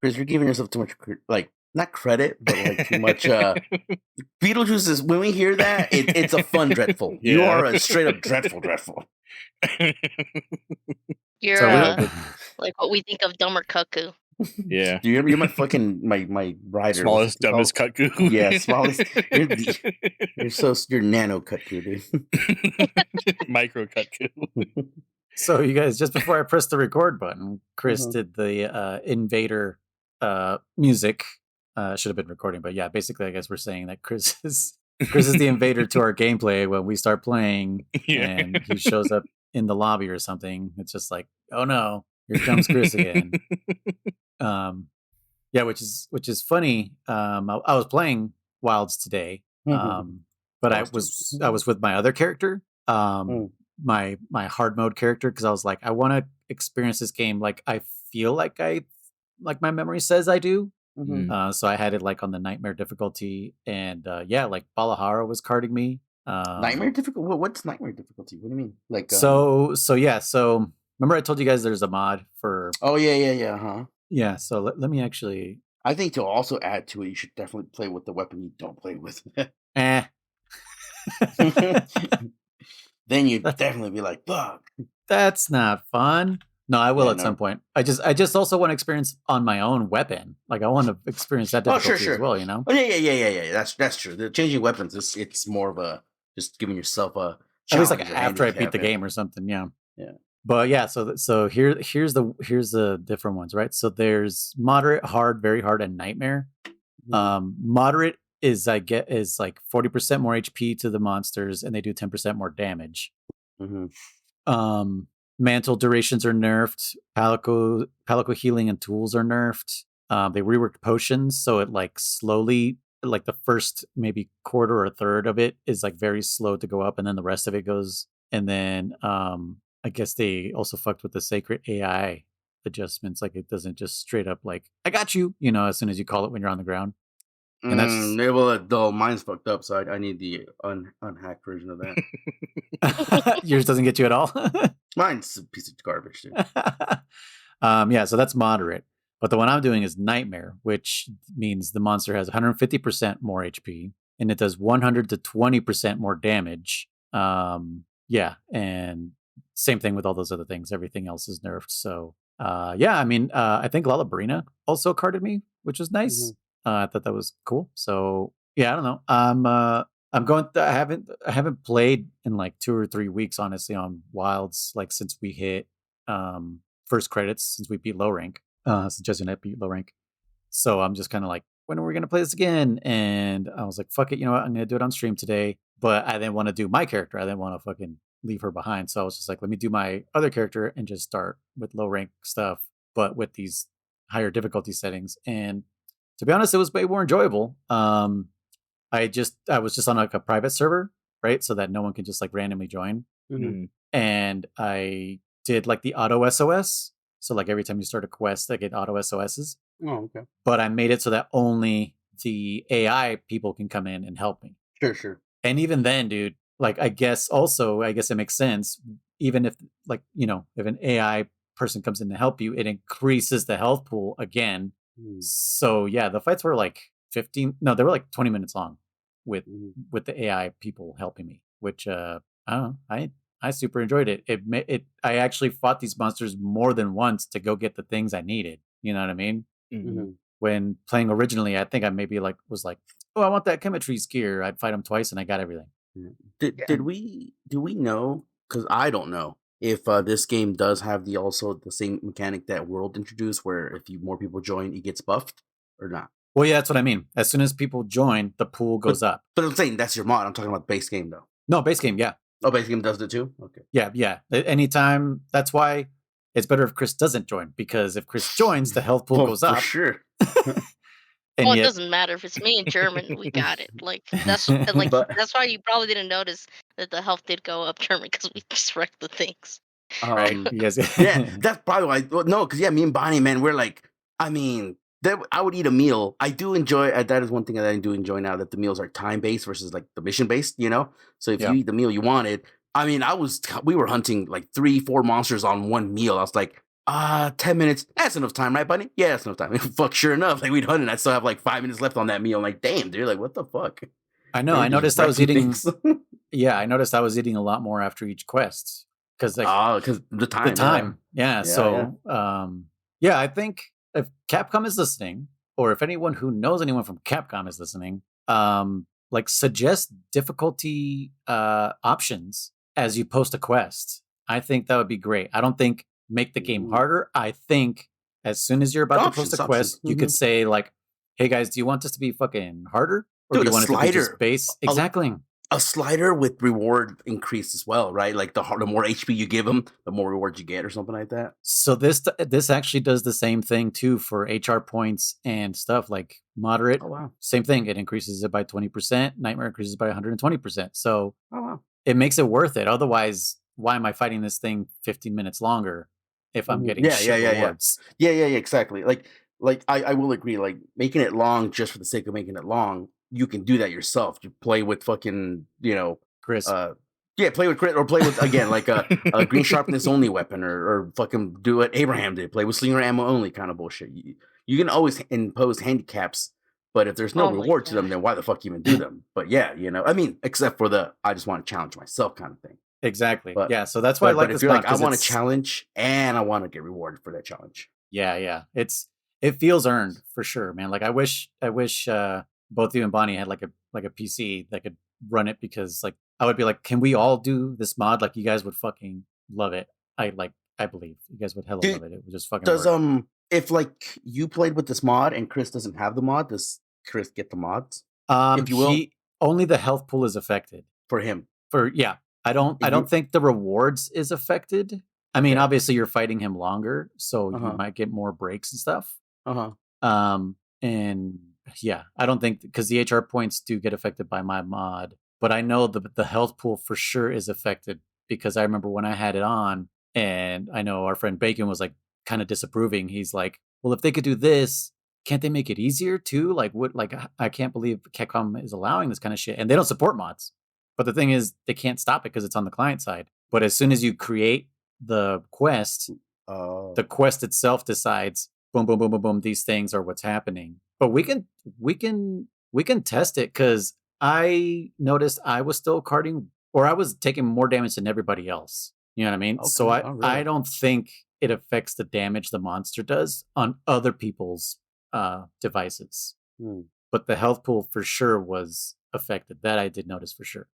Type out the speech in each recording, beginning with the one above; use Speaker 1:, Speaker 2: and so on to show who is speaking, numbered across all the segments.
Speaker 1: Chris, you're giving yourself too much, like, not credit, but like too much. Beetlejuice is, when we hear that, it's a fun dreadful. You
Speaker 2: Yeah.
Speaker 1: are a straight up dreadful.
Speaker 3: You're
Speaker 2: So
Speaker 3: like what we think of dumber cuckoo.
Speaker 2: Yeah.
Speaker 1: You're my fucking my rider.
Speaker 2: Smallest, dumbest cuckoo.
Speaker 1: Yeah, smallest. You're nano cuckoo, dude.
Speaker 2: Micro cuckoo.
Speaker 4: So you guys, just before I pressed the record button, Kriss did the Invader music. Should have been recording, but yeah, basically, I guess we're saying that Kriss is the invader to our gameplay when we start playing, and he shows up in the lobby or something. It's just like, oh no, here comes Kriss again. Yeah, which is funny. I was playing Wilds today, but I was with my other character, my hard mode character, because I was like, I want to experience this game like I feel like my memory says I do. So I had it like on the nightmare difficulty, and yeah, like Balahara was carding me.
Speaker 1: Nightmare difficulty? What's nightmare difficulty? What do you mean? Like
Speaker 4: so remember I told you guys there's a mod for?
Speaker 1: Oh yeah.
Speaker 4: Yeah. So let me actually.
Speaker 1: I think to also add to it, you should definitely play with the weapon you don't play with. Then you'd definitely be like, fuck.
Speaker 4: That's not fun. No, I will at some point. I just also want to experience on my own weapon. Like I want to experience that difficulty as well, you know?
Speaker 1: Oh yeah. That's true. The changing weapons it's more of a just giving yourself a
Speaker 4: at least like after I beat the game or something, yeah.
Speaker 1: Yeah.
Speaker 4: But yeah, so here's the different ones, right? So there's moderate, hard, very hard, and nightmare. Moderate is like 40% more HP to the monsters, and they do 10% more damage. Mantle durations are nerfed. Palico healing and tools are nerfed. They reworked potions, so it like slowly, like the first maybe quarter or a third of it is like very slow to go up, and then the rest of it goes. And then I guess they also fucked with the sacred AI adjustments. Like it doesn't just straight up like, I got you, as soon as you call it when you're on the ground.
Speaker 1: And that's mine's fucked up, so I need the unhacked version of that.
Speaker 4: Yours doesn't get you at all?
Speaker 1: Mine's a piece of garbage, dude.
Speaker 4: Yeah, so that's moderate. But the one I'm doing is nightmare, which means the monster has 150% more HP, and it does 100 to 20% more damage. Yeah, and same thing with all those other things. Everything else is nerfed. So, yeah, I mean, I think Lalabrina also carded me, which was nice. I thought that was cool. So, yeah, I don't know. I'm going. I haven't played in like 2 or 3 weeks, honestly, on Wilds. Like since we hit first credits, since we beat low rank, since Jesse and I beat low rank. So I'm just kind of like, when are we gonna play this again? And I was like, fuck it, you know what? I'm gonna do it on stream today. But I didn't want to do my character. I didn't want to fucking leave her behind. So I was just like, let me do my other character and just start with low rank stuff, but with these higher difficulty settings. And to be honest, it was way more enjoyable. I was just on like a private server, right? So that no one can just like randomly join. And I did like the auto SOS. So like every time you start a quest, I get auto SOSs.
Speaker 1: Oh, okay.
Speaker 4: But I made it so that only the AI people can come in and help me.
Speaker 1: Sure.
Speaker 4: And even then, dude, like I guess it makes sense. Even if like, if an AI person comes in to help you, it increases the health pool again. So yeah, the fights were like 15. No, they were like 20 minutes long with the AI people helping me, which I don't know. I super enjoyed it. I actually fought these monsters more than once to go get the things I needed. You know what I mean? When playing originally, I think I maybe was like, oh, I want that chemistry skier. I'd fight him twice and I got everything.
Speaker 1: Do we know? Because I don't know if this game does have the same mechanic that World introduced, where if more people join, it gets buffed or not.
Speaker 4: Well, yeah, that's what I mean. As soon as people join, the pool goes up.
Speaker 1: But I'm saying that's your mod. I'm talking about base game though.
Speaker 4: No, base game, yeah.
Speaker 1: Oh, base game does it too? Okay.
Speaker 4: Yeah. Anytime. That's why it's better if Kriss doesn't join, because if Kriss joins, the health pool goes up.
Speaker 1: For sure.
Speaker 3: Well, it doesn't matter if it's me and German. We got it. Like that's why you probably didn't notice that the health did go up, German, because we just wrecked the things.
Speaker 4: Right? You guys...
Speaker 1: yeah, that's probably why. Well, no, because me and Bonnie, man, we're like, I mean, I would eat a meal. I do enjoy. That is one thing that I do enjoy now, that the meals are time based versus like the mission based. So if you eat the meal you wanted, I mean, we were hunting like 3-4 monsters on one meal. I was like, 10 minutes. That's enough time, right, buddy? Yeah, that's enough time. Fuck, sure enough. Like, we'd hunt and I still have like 5 minutes left on that meal. I'm like, damn, dude, like, what the fuck?
Speaker 4: I know.
Speaker 1: We're
Speaker 4: I
Speaker 1: just
Speaker 4: noticed I was
Speaker 1: wrecking
Speaker 4: eating.
Speaker 1: things.
Speaker 4: Yeah, I noticed I was eating a lot more after each quest because like
Speaker 1: Because the time.
Speaker 4: the time. Yeah.
Speaker 1: Yeah,
Speaker 4: So, yeah, I think if Capcom is listening, or if anyone who knows anyone from Capcom is listening, like suggest difficulty options as you post a quest. I think that would be great. I don't think make the game harder. I think as soon as you're about to post a quest, you could say like, "Hey guys, do you want this to be fucking harder, or
Speaker 1: Dude,
Speaker 4: do you
Speaker 1: a
Speaker 4: want it to be just
Speaker 1: slider.
Speaker 4: base?" Exactly.
Speaker 1: A slider with reward increase as well, right? Like the more HP you give them, the more rewards you get, or something like that.
Speaker 4: So this actually does the same thing too for HR points and stuff like moderate.
Speaker 1: Oh wow.
Speaker 4: Same thing. It increases it by 20%. Nightmare increases by 120%. So
Speaker 1: Oh wow.
Speaker 4: it makes it worth it. Otherwise, why am I fighting this thing 15 minutes longer if I'm getting rewards?
Speaker 1: Yeah, exactly. Like I will agree. Like making it long just for the sake of making it long, you can do that yourself. You play with fucking,
Speaker 4: Kriss.
Speaker 1: play with Kriss or play with again like a green sharpness only weapon or fucking do what Abraham did. Play with slinger ammo only kind of bullshit. You can always impose handicaps, but if there's no reward to them, then why the fuck even do them? But yeah, I mean, except for the I just want to challenge myself kind of thing.
Speaker 4: Exactly.
Speaker 1: But,
Speaker 4: yeah, so that's why I like this.
Speaker 1: If you're like, I want to challenge and I want to get rewarded for that challenge.
Speaker 4: Yeah. It feels earned for sure, man. Like I wish both you and Bonnie had like a PC that could run it, because like I would be like, can we all do this mod? Like you guys would fucking love it. I believe you guys would hella love it. It would just fucking work.
Speaker 1: If like you played with this mod and Kriss doesn't have the mod, does Kriss get the mods? If you will,
Speaker 4: only the health pool is affected
Speaker 1: for him.
Speaker 4: I don't think the rewards is affected. I mean, obviously you're fighting him longer, so you might get more breaks and stuff. And yeah, I don't think, because the HR points do get affected by my mod, but I know the health pool for sure is affected, because I remember when I had it on, and I know our friend Bacon was like kind of disapproving. He's like, well, if they could do this, can't they make it easier too? Like what? Like I can't believe Capcom is allowing this kind of shit, and they don't support mods. But the thing is, they can't stop it because it's on the client side. But as soon as you create the quest, the quest itself decides, boom, boom, boom, boom, boom, these things are what's happening. But we can test it, because I noticed I was still carding, or I was taking more damage than everybody else. You know what I mean? Okay. So I don't think it affects the damage the monster does on other people's devices. But the health pool for sure was affected. That I did notice for sure.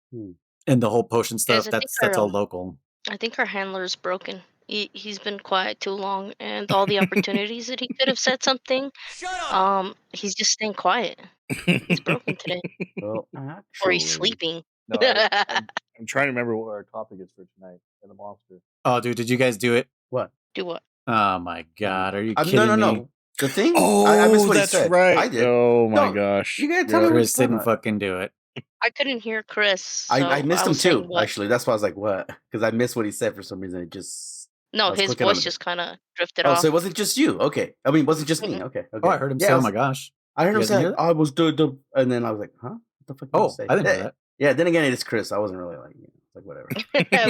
Speaker 4: And the whole potion stuff, that's all local.
Speaker 3: I think our handler's broken. He's been quiet too long, and all the opportunities that he could have said something, he's just staying quiet. He's broken today.
Speaker 1: Well,
Speaker 3: or he's sleeping.
Speaker 2: No, I'm trying to remember what our topic is for tonight in the monster.
Speaker 4: Oh, dude, did you guys do it?
Speaker 1: What?
Speaker 3: Do what?
Speaker 4: Oh my god, are you kidding me?
Speaker 1: No. The thing?
Speaker 2: Oh,
Speaker 1: I missed what
Speaker 2: that's
Speaker 1: he said.
Speaker 2: right.
Speaker 1: I did.
Speaker 2: Oh my gosh.
Speaker 1: You gotta tell me.
Speaker 4: Kriss didn't fucking do it.
Speaker 3: I couldn't hear Kriss. So
Speaker 1: I missed him too,
Speaker 3: what?
Speaker 1: actually. That's why I was like, what? Because I missed what he said for some reason. It just...
Speaker 3: No, his voice just kind of drifted off.
Speaker 1: Oh, so it wasn't just you. Okay. I mean, it wasn't just me. Okay.
Speaker 4: Oh, I heard him say, oh my gosh.
Speaker 1: I heard him say, I was the... And then I was like, huh? What the fuck did you say?
Speaker 4: I didn't know that.
Speaker 1: Yeah, then again, it's Kriss. I wasn't really like, like whatever.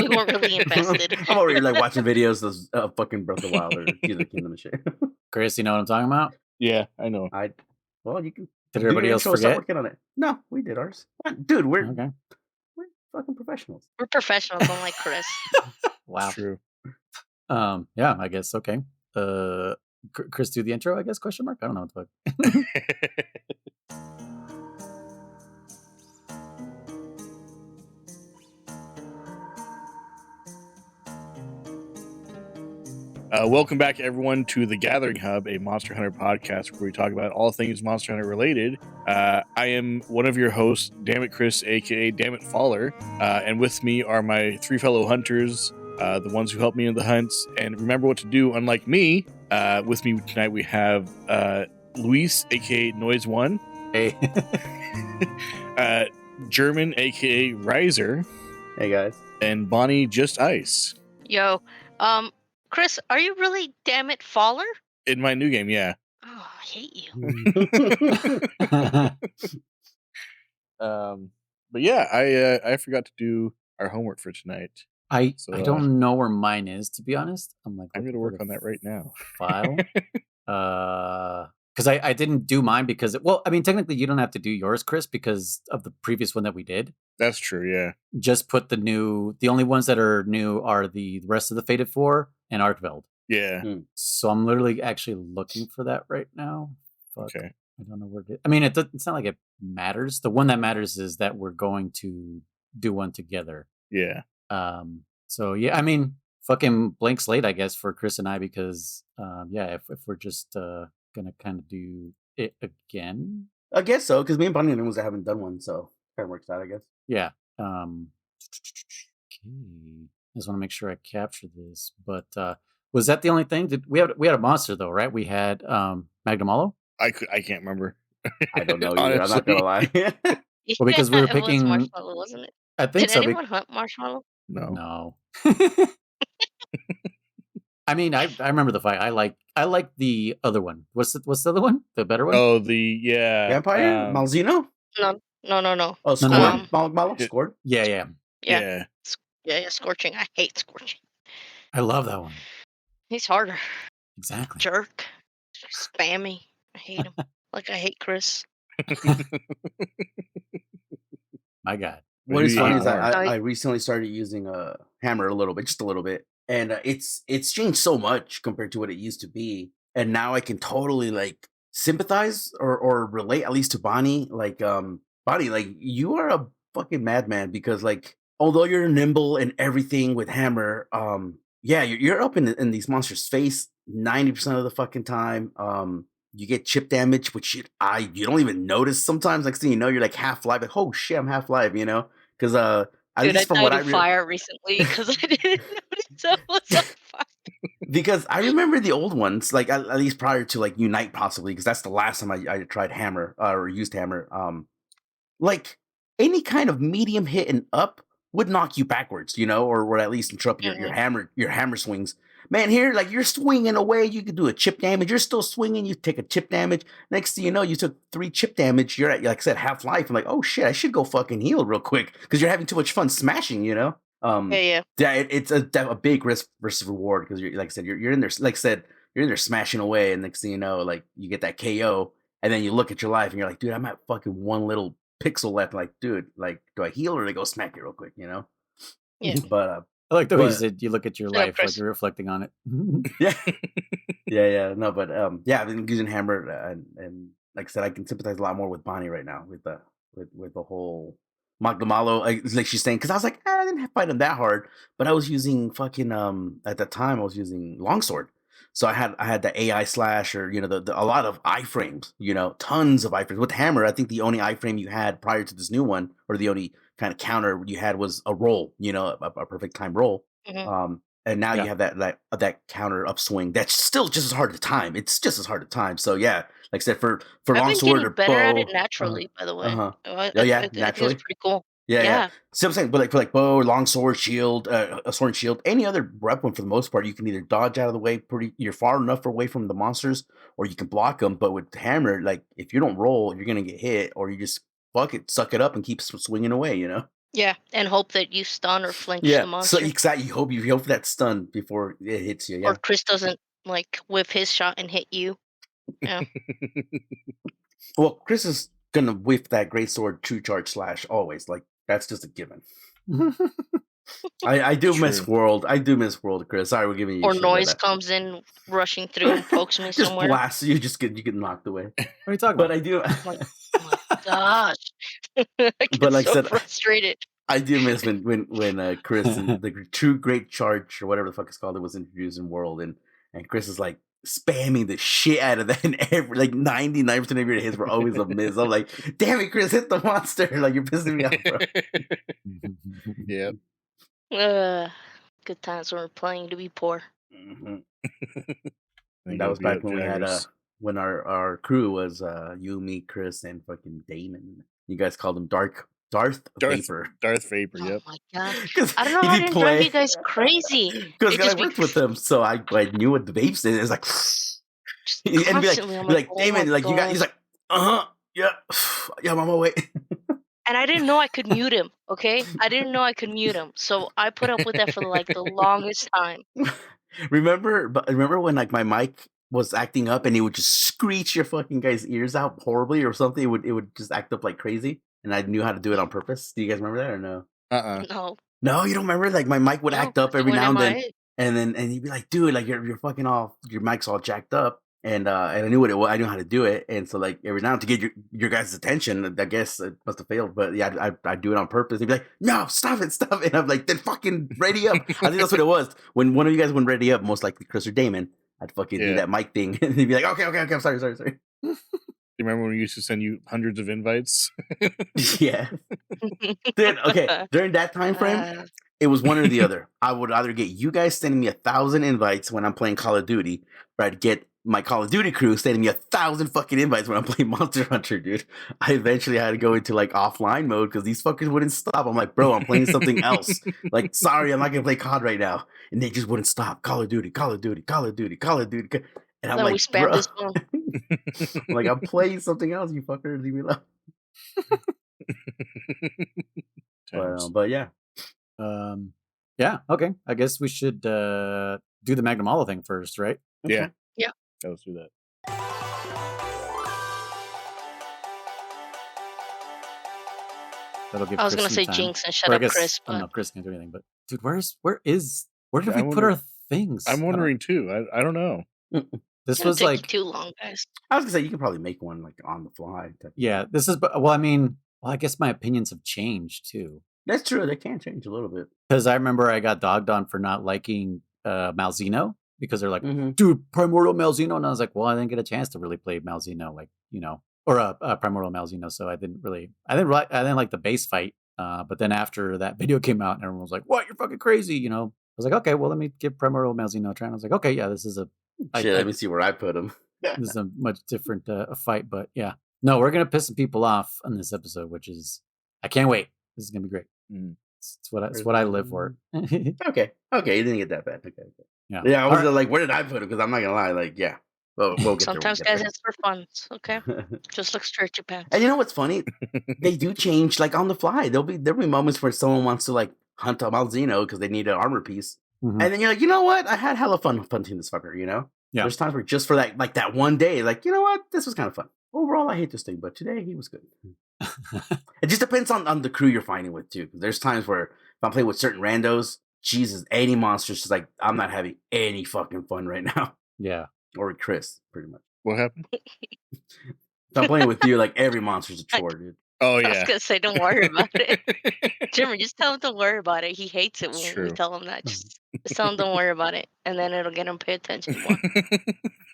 Speaker 3: We weren't really invested.
Speaker 1: I'm over here like watching videos of fucking Breath of the Wild or Tears of the Kingdom and shit.
Speaker 4: Kriss, you know what I'm talking about?
Speaker 2: Yeah, I know.
Speaker 1: Well, you can...
Speaker 4: Did everybody else forget?
Speaker 1: Start working on it. No, we did ours. Dude, we're fucking professionals.
Speaker 3: We're professionals, unlike Kriss.
Speaker 4: Wow.
Speaker 2: True.
Speaker 4: Yeah, I guess. Okay. Kriss, do the intro, I guess, question mark? I don't know what the fuck.
Speaker 2: Welcome back, everyone, to The Gathering Hub, a Monster Hunter podcast where we talk about all things Monster Hunter related. I am one of your hosts, Dammit Kriss, aka Dammit Faller, and with me are my three fellow hunters, the ones who help me in the hunts and remember what to do, unlike me. With me tonight we have Luis, aka Noise One.
Speaker 4: Hey.
Speaker 2: German, aka Riser.
Speaker 1: Hey, guys.
Speaker 2: And Bonnie, just Ice.
Speaker 3: Yo, Kriss, are you really Dammit Faller?
Speaker 2: In my new game, yeah.
Speaker 3: Oh, I hate you.
Speaker 2: But yeah, I forgot to do our homework for tonight.
Speaker 4: I don't know where mine is, to be honest. I'm
Speaker 2: going to work on that right now.
Speaker 4: File. Because I didn't do mine because technically you don't have to do yours, Kriss, because of the previous one that we did.
Speaker 2: That's true, yeah.
Speaker 4: Just put the only ones that are new are the rest of the Fated 4 and Arkveld.
Speaker 2: Yeah.
Speaker 4: So I'm literally actually looking for that right now.
Speaker 2: Okay.
Speaker 4: I don't know where it's not like it matters. The one that matters is that we're going to do one together.
Speaker 2: Yeah.
Speaker 4: So yeah, fucking blank slate, I guess, for Kriss and I, because if we're just gonna kind of do it again,
Speaker 1: I guess so, because me and Bunny are the ones that haven't done one, so kind of works out, I guess.
Speaker 4: Yeah. Okay. I just want to make sure I capture this. But was that the only thing? We had a monster though, right? We had Marshmellow.
Speaker 2: I can't remember.
Speaker 1: I don't know either. I'm not gonna lie.
Speaker 4: Well, because we were picking
Speaker 3: Marshmellow, wasn't it?
Speaker 4: I think
Speaker 3: Did anyone hunt Marshmellow?
Speaker 2: No.
Speaker 4: I remember the fight. I like the other one. What's the other one? The better one?
Speaker 2: Oh,
Speaker 1: Vampire Malzeno?
Speaker 3: No.
Speaker 1: Oh, Scored. Marshmellow Scored.
Speaker 4: Yeah.
Speaker 3: Scorching. I hate Scorching.
Speaker 4: I love that one.
Speaker 3: He's harder.
Speaker 4: Exactly.
Speaker 3: Jerk. Spammy. I hate him. Like I hate Kriss.
Speaker 4: My God.
Speaker 1: What is funny is I recently started using a hammer just a little bit, and it's changed so much compared to what it used to be, and now I can totally like sympathize or relate, at least to Bonnie. Like Bonnie, like you are a fucking madman, because like although you're nimble and everything with hammer, you're up in these monsters' face 90% of the fucking time. You get chip damage, which you don't even notice sometimes. Next thing you know, you're like half live. Like, oh shit, I'm half live, Because at least from what I
Speaker 3: fire recently because I didn't notice I was on fire.
Speaker 1: Because I remember the old ones, like at least prior to like Unite, possibly, because that's the last time I tried hammer or used hammer. Like any kind of medium hit and up would knock you backwards, or at least interrupt your hammer swings. Man, here, like you're swinging away, you could do a chip damage. You're still swinging, you take a chip damage. Next thing you know, you took 3 chip damage. You're at, like I said, half life. I'm like, oh shit, I should go fucking heal real quick because you're having too much fun smashing, Yeah, it's a big risk versus reward because like I said, you're in there. Like I said, you're in there smashing away, and next thing you know, like you get that KO, and then you look at your life and you're like, dude, I'm at fucking one little pixel left. Like, dude, like, do I heal or do I go smack you real quick?
Speaker 3: Yeah.
Speaker 1: But
Speaker 4: I like the way you said you look at your life like you're reflecting on it.
Speaker 1: yeah. No, but I've been using hammer, and like I said, I can sympathize a lot more with Bonnie right now with the whole Marshmellow, like she's saying, because I was like, I didn't fight him that hard, but I was using fucking at the time I was using longsword, so I had the AI slash, or a lot of iframes, tons of iframes. With hammer, I think the only iframe you had prior to this new one, or the only kind of counter you had, was a roll, a perfect time roll.
Speaker 3: Mm-hmm.
Speaker 1: And now you have that counter upswing that's still just as hard to time. It's just as hard to time. So yeah, like I said, for longsword or
Speaker 3: better
Speaker 1: bow,
Speaker 3: at it naturally. By the way,
Speaker 1: naturally.
Speaker 3: I think it's pretty cool.
Speaker 1: Yeah. So I'm saying, but for bow, longsword, shield, a sword and shield, any other weapon, for the most part, you can either dodge out of the way you're far enough away from the monsters, or you can block them. But with hammer, like if you don't roll, you're gonna get hit, or you just suck it up and keep swinging away,
Speaker 3: Yeah, and hope that you stun or flinch the monster.
Speaker 1: So exactly, you hope for that stun before it hits you. Yeah.
Speaker 3: Or Kriss doesn't like whiff his shot and hit you. Yeah.
Speaker 1: Well, Kriss is gonna whiff that great sword true charge slash always. Like that's just a given. I do miss World. Kriss. Sorry, we're giving you.
Speaker 3: Or noise comes in rushing through and pokes me
Speaker 1: just
Speaker 3: somewhere.
Speaker 1: Blasts you. You get knocked away.
Speaker 4: What are you talking about?
Speaker 1: But I do.
Speaker 3: Oh my gosh. I get
Speaker 1: but like
Speaker 3: so
Speaker 1: I said,
Speaker 3: frustrated.
Speaker 1: I do miss when Kriss and the true great charge, or whatever the fuck it's called, it was introduced in World, and Kriss is like spamming the shit out of that, and every like 99% of your hits were always a miss. I'm like, damn it, Kriss, hit the monster! Like you're pissing me off, bro.
Speaker 2: Yeah.
Speaker 3: Good times when we're playing to be poor.
Speaker 1: Mm-hmm. That was back when we had when our crew was you, me, Kriss, and fucking Damon. You guys called him Darth Vapor.
Speaker 2: Darth Vapor, yep.
Speaker 3: Oh my god. I don't know why I didn't drive you guys crazy.
Speaker 1: Because I worked with them, so I knew what the vapes did. It's like and be like Damon, like you got, he's like, yeah, I'm on my way.
Speaker 3: And I didn't know I could mute him, okay? I didn't know I could mute him. So I put up with that for like the longest time.
Speaker 1: remember when like my mic was acting up and it would just screech your fucking guy's ears out horribly or something? It would just act up like crazy, and I knew how to do it on purpose. Do you guys remember that or no?
Speaker 3: No.
Speaker 1: No, you don't remember? Like my mic would act up
Speaker 3: It
Speaker 1: every
Speaker 3: went
Speaker 1: now and then,
Speaker 3: MIA.
Speaker 1: and you'd be like, dude, like you're fucking all your mic's all jacked up. And I knew what it was. I knew how to do it, and so like every now to get your guys' attention, I guess it must have failed, but yeah, I do it on purpose. He'd be like, "No, stop it!" And I'm like, "Then fucking ready up." I think that's what it was. When one of you guys went ready up, most likely Kriss or Damon, I'd fucking do that mic thing, and he'd be like, "Okay, I'm sorry."
Speaker 2: Do you remember when we used to send you hundreds of invites?
Speaker 1: Yeah. Then during that time frame, it was one or the other. I would either get you guys sending me 1,000 invites when I'm playing Call of Duty, or I'd get my Call of Duty crew sending me 1,000 fucking invites when I'm playing Monster Hunter, dude. I eventually had to go into like offline mode because these fuckers wouldn't stop. I'm like, bro, I'm playing something else. Like, sorry, I'm not gonna play COD right now, and they just wouldn't stop. Call of Duty, Call of Duty, Call of Duty, Call of Duty, and I'm
Speaker 3: Then we
Speaker 1: like,
Speaker 3: spammed
Speaker 1: bro,
Speaker 3: this phone.
Speaker 1: like I'm playing something else. You fuckers, leave me alone. But yeah.
Speaker 4: Yeah, okay. I guess we should do the Magnemalo thing first, right?
Speaker 2: Yeah.
Speaker 3: Yeah.
Speaker 2: Let's do that.
Speaker 4: That'll give
Speaker 3: I was
Speaker 4: Kriss
Speaker 3: gonna
Speaker 4: some
Speaker 3: say
Speaker 4: time.
Speaker 3: Jinx and shut
Speaker 4: Or I
Speaker 3: up,
Speaker 4: guess,
Speaker 3: Kriss,
Speaker 4: I don't
Speaker 3: but
Speaker 4: know, Kriss can't do anything, but dude, where did
Speaker 2: I
Speaker 4: we put our things?
Speaker 2: I'm wondering too. I don't know.
Speaker 4: This
Speaker 3: it'll
Speaker 4: was
Speaker 3: take
Speaker 4: like
Speaker 3: you too long, guys.
Speaker 1: I was gonna say you could probably make one like on the fly.
Speaker 4: yeah, this is well, I mean, well, I guess my opinions have changed too.
Speaker 1: That's true. They can change a little bit.
Speaker 4: Because I remember I got dogged on for not liking Malzeno because they're like,
Speaker 1: Mhm.
Speaker 4: dude, Primordial Malzeno, and I was like, well, I didn't get a chance to really play Malzeno, like or Primordial Malzeno, so I didn't like the base fight. But then after that video came out, and everyone was like, "What? You're fucking crazy!" I was like, "Okay, well, let me give Primordial Malzeno a try." And I was like, "Okay, yeah, this is
Speaker 1: let me see where I put them.
Speaker 4: this is a much different fight." But yeah, no, we're gonna piss some people off on this episode, which is I can't wait. This is gonna be great. It's what I live for.
Speaker 1: Okay, you didn't get that bad. Okay.
Speaker 4: Yeah.
Speaker 1: I was like, where did I put it? Because I'm not gonna lie, like, yeah. We'll get
Speaker 3: Sometimes,
Speaker 1: there.
Speaker 3: guys, it's for fun. Okay, just look straight at your pants.
Speaker 1: And you know what's funny? They do change like on the fly. There'll be moments where someone wants to like hunt a Malzeno because they need an armor piece, and then you're like, you know what? I had hella fun hunting this fucker.
Speaker 4: Yeah.
Speaker 1: There's times where just for that, like that one day, like, you know what? This was kind of fun. Overall, I hate this thing, but today he was good. It just depends on the crew you're fighting with too. There's times where if I'm playing with certain randos, Jesus, any monster's just like, I'm not having any fucking fun right now.
Speaker 4: Yeah.
Speaker 1: Or with Kriss, pretty much.
Speaker 2: What happened?
Speaker 1: If I'm playing with you, like every monster's a chore, dude.
Speaker 2: Oh yeah.
Speaker 3: I was gonna say, don't worry about it. Jimmy, just tell him don't worry about it. He hates it when we tell him that. Just tell him don't worry about it, and then it'll get him pay attention more.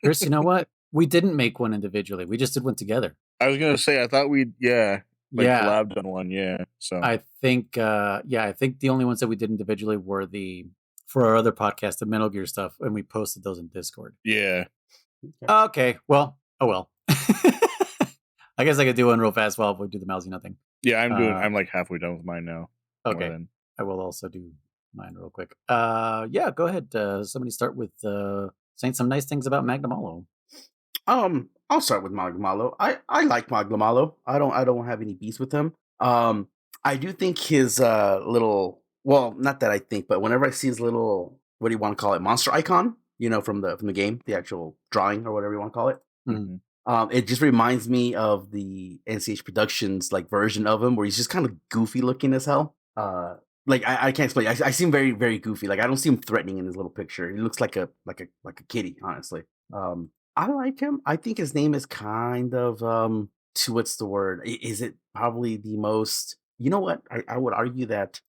Speaker 4: Kriss, you know what? We didn't make one individually. We just did one together.
Speaker 2: I was gonna say I thought we'd collabed on one. Yeah. So
Speaker 4: I think the only ones that we did individually were for our other podcast, the Metal Gear stuff, and we posted those in Discord.
Speaker 2: Yeah.
Speaker 4: Okay. Well. Oh well. I guess I could do one real fast while we do the Malzeno thing.
Speaker 2: Yeah, I'm like halfway done with mine now.
Speaker 4: Okay. I will also do mine real quick. Yeah, go ahead. Somebody start with saying some nice things about Magnemalo.
Speaker 1: I'll start with Marshmellow. I like Marshmellow. I don't have any beefs with him. I do think his little, well, not that I think, but whenever I see his little, what do you want to call it, monster icon, from the game, the actual drawing or whatever you want to call it.
Speaker 4: Mm-hmm.
Speaker 1: It just reminds me of the NCH Productions like version of him, where he's just kind of goofy looking as hell. Like I can't explain. I see him very, very goofy. Like I don't see him threatening in his little picture. He looks like a kitty, honestly. I like him. I think his name is kind of what's the word? Is it probably the most? You know what? I would argue that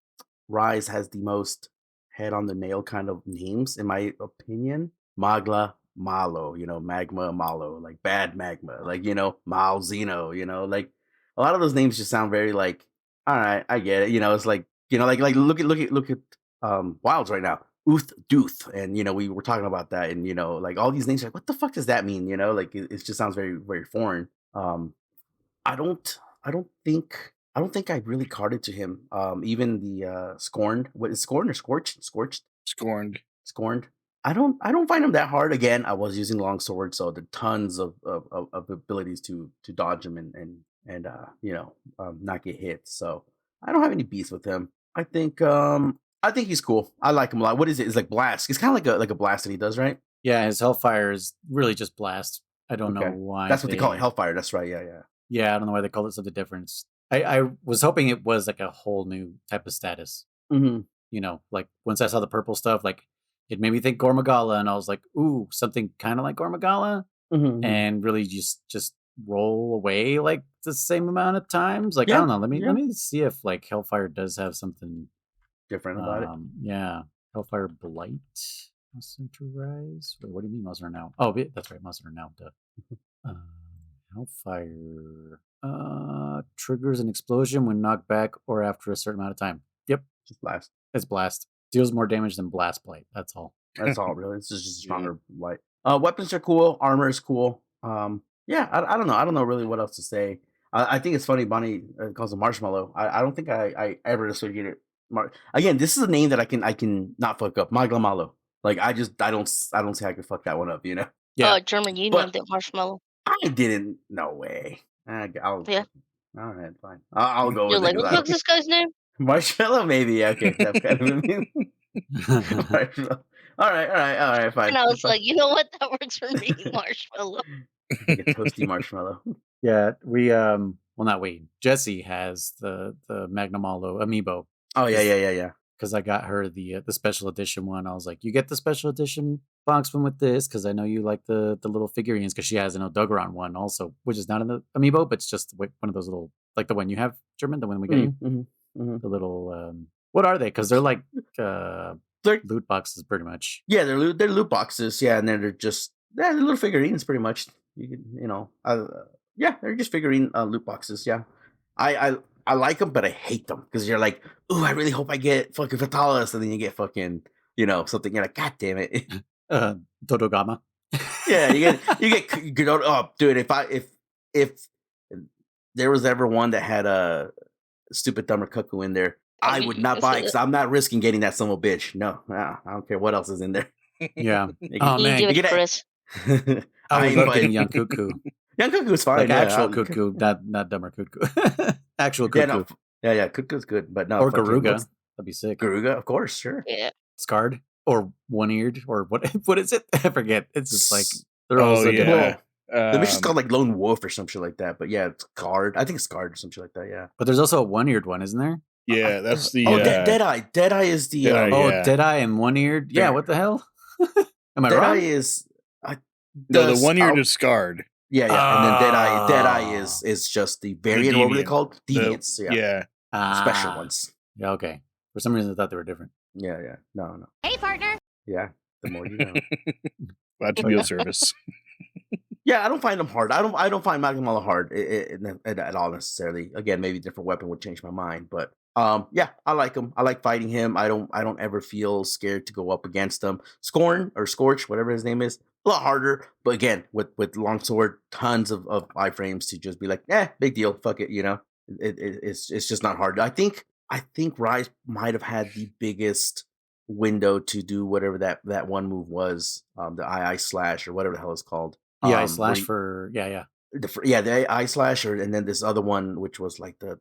Speaker 1: Rise has the most head on the nail kind of names, in my opinion. Magla Malo, Magma Malo, like bad magma, like Malzeno, like a lot of those names just sound very like, all right, I get it. It's like, like look at Wilds right now. Uth Dooth, and we were talking about that, and like all these names, like what the fuck does that mean? Like it just sounds very, very foreign. I don't think I really carded to him. Even the Scorned, what is Scorned or Scorched? Scorned. I don't find him that hard. Again, I was using longsword, so there are tons of abilities to dodge him and and not get hit. So I don't have any beefs with him. I think he's cool. I like him a lot. What is it? It's like blast. It's kind of like a blast that he does, right?
Speaker 4: Yeah, his Hellfire is really just blast. I don't know why.
Speaker 1: That's what they call it, Hellfire. That's right. Yeah.
Speaker 4: Yeah, I don't know why they call it something different. I was hoping it was like a whole new type of status.
Speaker 1: Mm-hmm.
Speaker 4: Like once I saw the purple stuff, like it made me think Gormagala, and I was like, ooh, something kind of like Gormagala, and really just roll away like the same amount of times. Like I don't know. Let me see if like Hellfire does have something
Speaker 1: different about it.
Speaker 4: Yeah, Hellfire Blight. Center Rise. Wait, what do you mean Muzzler now? Oh, that's right, Muzzler now. Hellfire triggers an explosion when knocked back or after a certain amount of time. Yep,
Speaker 1: just blast.
Speaker 4: It's blast. Deals more damage than blast blight. That's all.
Speaker 1: That's all really. It's just stronger blight. Weapons are cool. Armor is cool. Yeah, I don't know. I don't know really what else to say. I think it's funny. Bonnie calls him Marshmellow. I don't think I ever associated. Again, this is a name that I can not fuck up. Maglamalo. Like I don't see how I could fuck that one up.
Speaker 3: Yeah. German, you named it Marshmellow.
Speaker 1: I didn't. No way.
Speaker 3: Yeah.
Speaker 1: All right, fine. I'll go
Speaker 3: You're
Speaker 1: with
Speaker 3: like, what the fuck's this guy's name?
Speaker 1: Marshmellow, maybe. Okay, that's kind of Marshmellow. All right, fine.
Speaker 3: And I was like, you know what? That works for me, Marshmellow.
Speaker 1: Like a toasty marshmallow.
Speaker 4: Yeah, we not we. Jessie has the Magnamalo amiibo.
Speaker 1: Oh yeah.
Speaker 4: Because I got her the special edition one. I was like, you get the special edition box one with this because I know you like the little figurines. Because she has an Odogaron one also, which is not in the amiibo, but it's just one of those little, like the one you have, German, the one we got you. The little what are they? Because they're like loot boxes, pretty much.
Speaker 1: Yeah, they're loot boxes. Yeah, and then they're just they're little figurines, pretty much. You can they're just figurine loot boxes. Yeah, I like them, but I hate them because you're like, ooh, I really hope I get fucking Fatalis, and then you get fucking, something. You're like, God damn it,
Speaker 4: Dodogama.
Speaker 1: Yeah, you get. Oh, dude, if there was ever one that had a stupid Dumber Cuckoo in there, I would not buy it because I'm not risking getting that son of a bitch. No, I don't care what else is in there.
Speaker 4: Yeah.
Speaker 3: Oh man, give it to Kriss.
Speaker 4: I was getting Young Cuckoo.
Speaker 1: Young Cuckoo's fine.
Speaker 4: Like actual Cuckoo, not Dumber Cuckoo. Actual Cuckoo.
Speaker 1: Yeah. Cuckoo's good, but no.
Speaker 4: Or Garuga. That'd be sick.
Speaker 1: Garuga, of course, sure.
Speaker 3: Yeah.
Speaker 4: Scarred or one-eared or what? What is it? I forget. It's just like they're all so
Speaker 1: good. The mission's called like Lone Wolf or some shit like that. But yeah, it's Scarred. I think it's Scarred or some shit like that. Yeah.
Speaker 4: But there's also a one-eared one, isn't there?
Speaker 2: Yeah, that's the.
Speaker 1: Deadeye. Deadeye is the.
Speaker 4: Deadeye and one-eared. Yeah. What the hell? Am I wrong?
Speaker 1: Deadeye is.
Speaker 2: The one-eared is Scarred.
Speaker 1: Yeah, and then Deadeye is just the variant. What were they called? Deviants. Special ones.
Speaker 4: Yeah, okay. For some reason, I thought they were different.
Speaker 1: Yeah. No.
Speaker 3: Hey, partner.
Speaker 1: Yeah, the more you know.
Speaker 2: Glad to be of service.
Speaker 1: Yeah, I don't find them hard. I don't find Maglamala hard at all necessarily. Again, maybe a different weapon would change my mind, but yeah, I like him. I like fighting him. I don't ever feel scared to go up against him. Scorn or Scorch, whatever his name is, a lot harder. But again, with Longsword, tons of iframes to just be like, big deal, fuck it. It's just not hard. I think Rise might have had the biggest window to do whatever that one move was, the II slash or whatever the hell it's called.
Speaker 4: The eye slash for
Speaker 1: the eye slash, and then this other one which was like the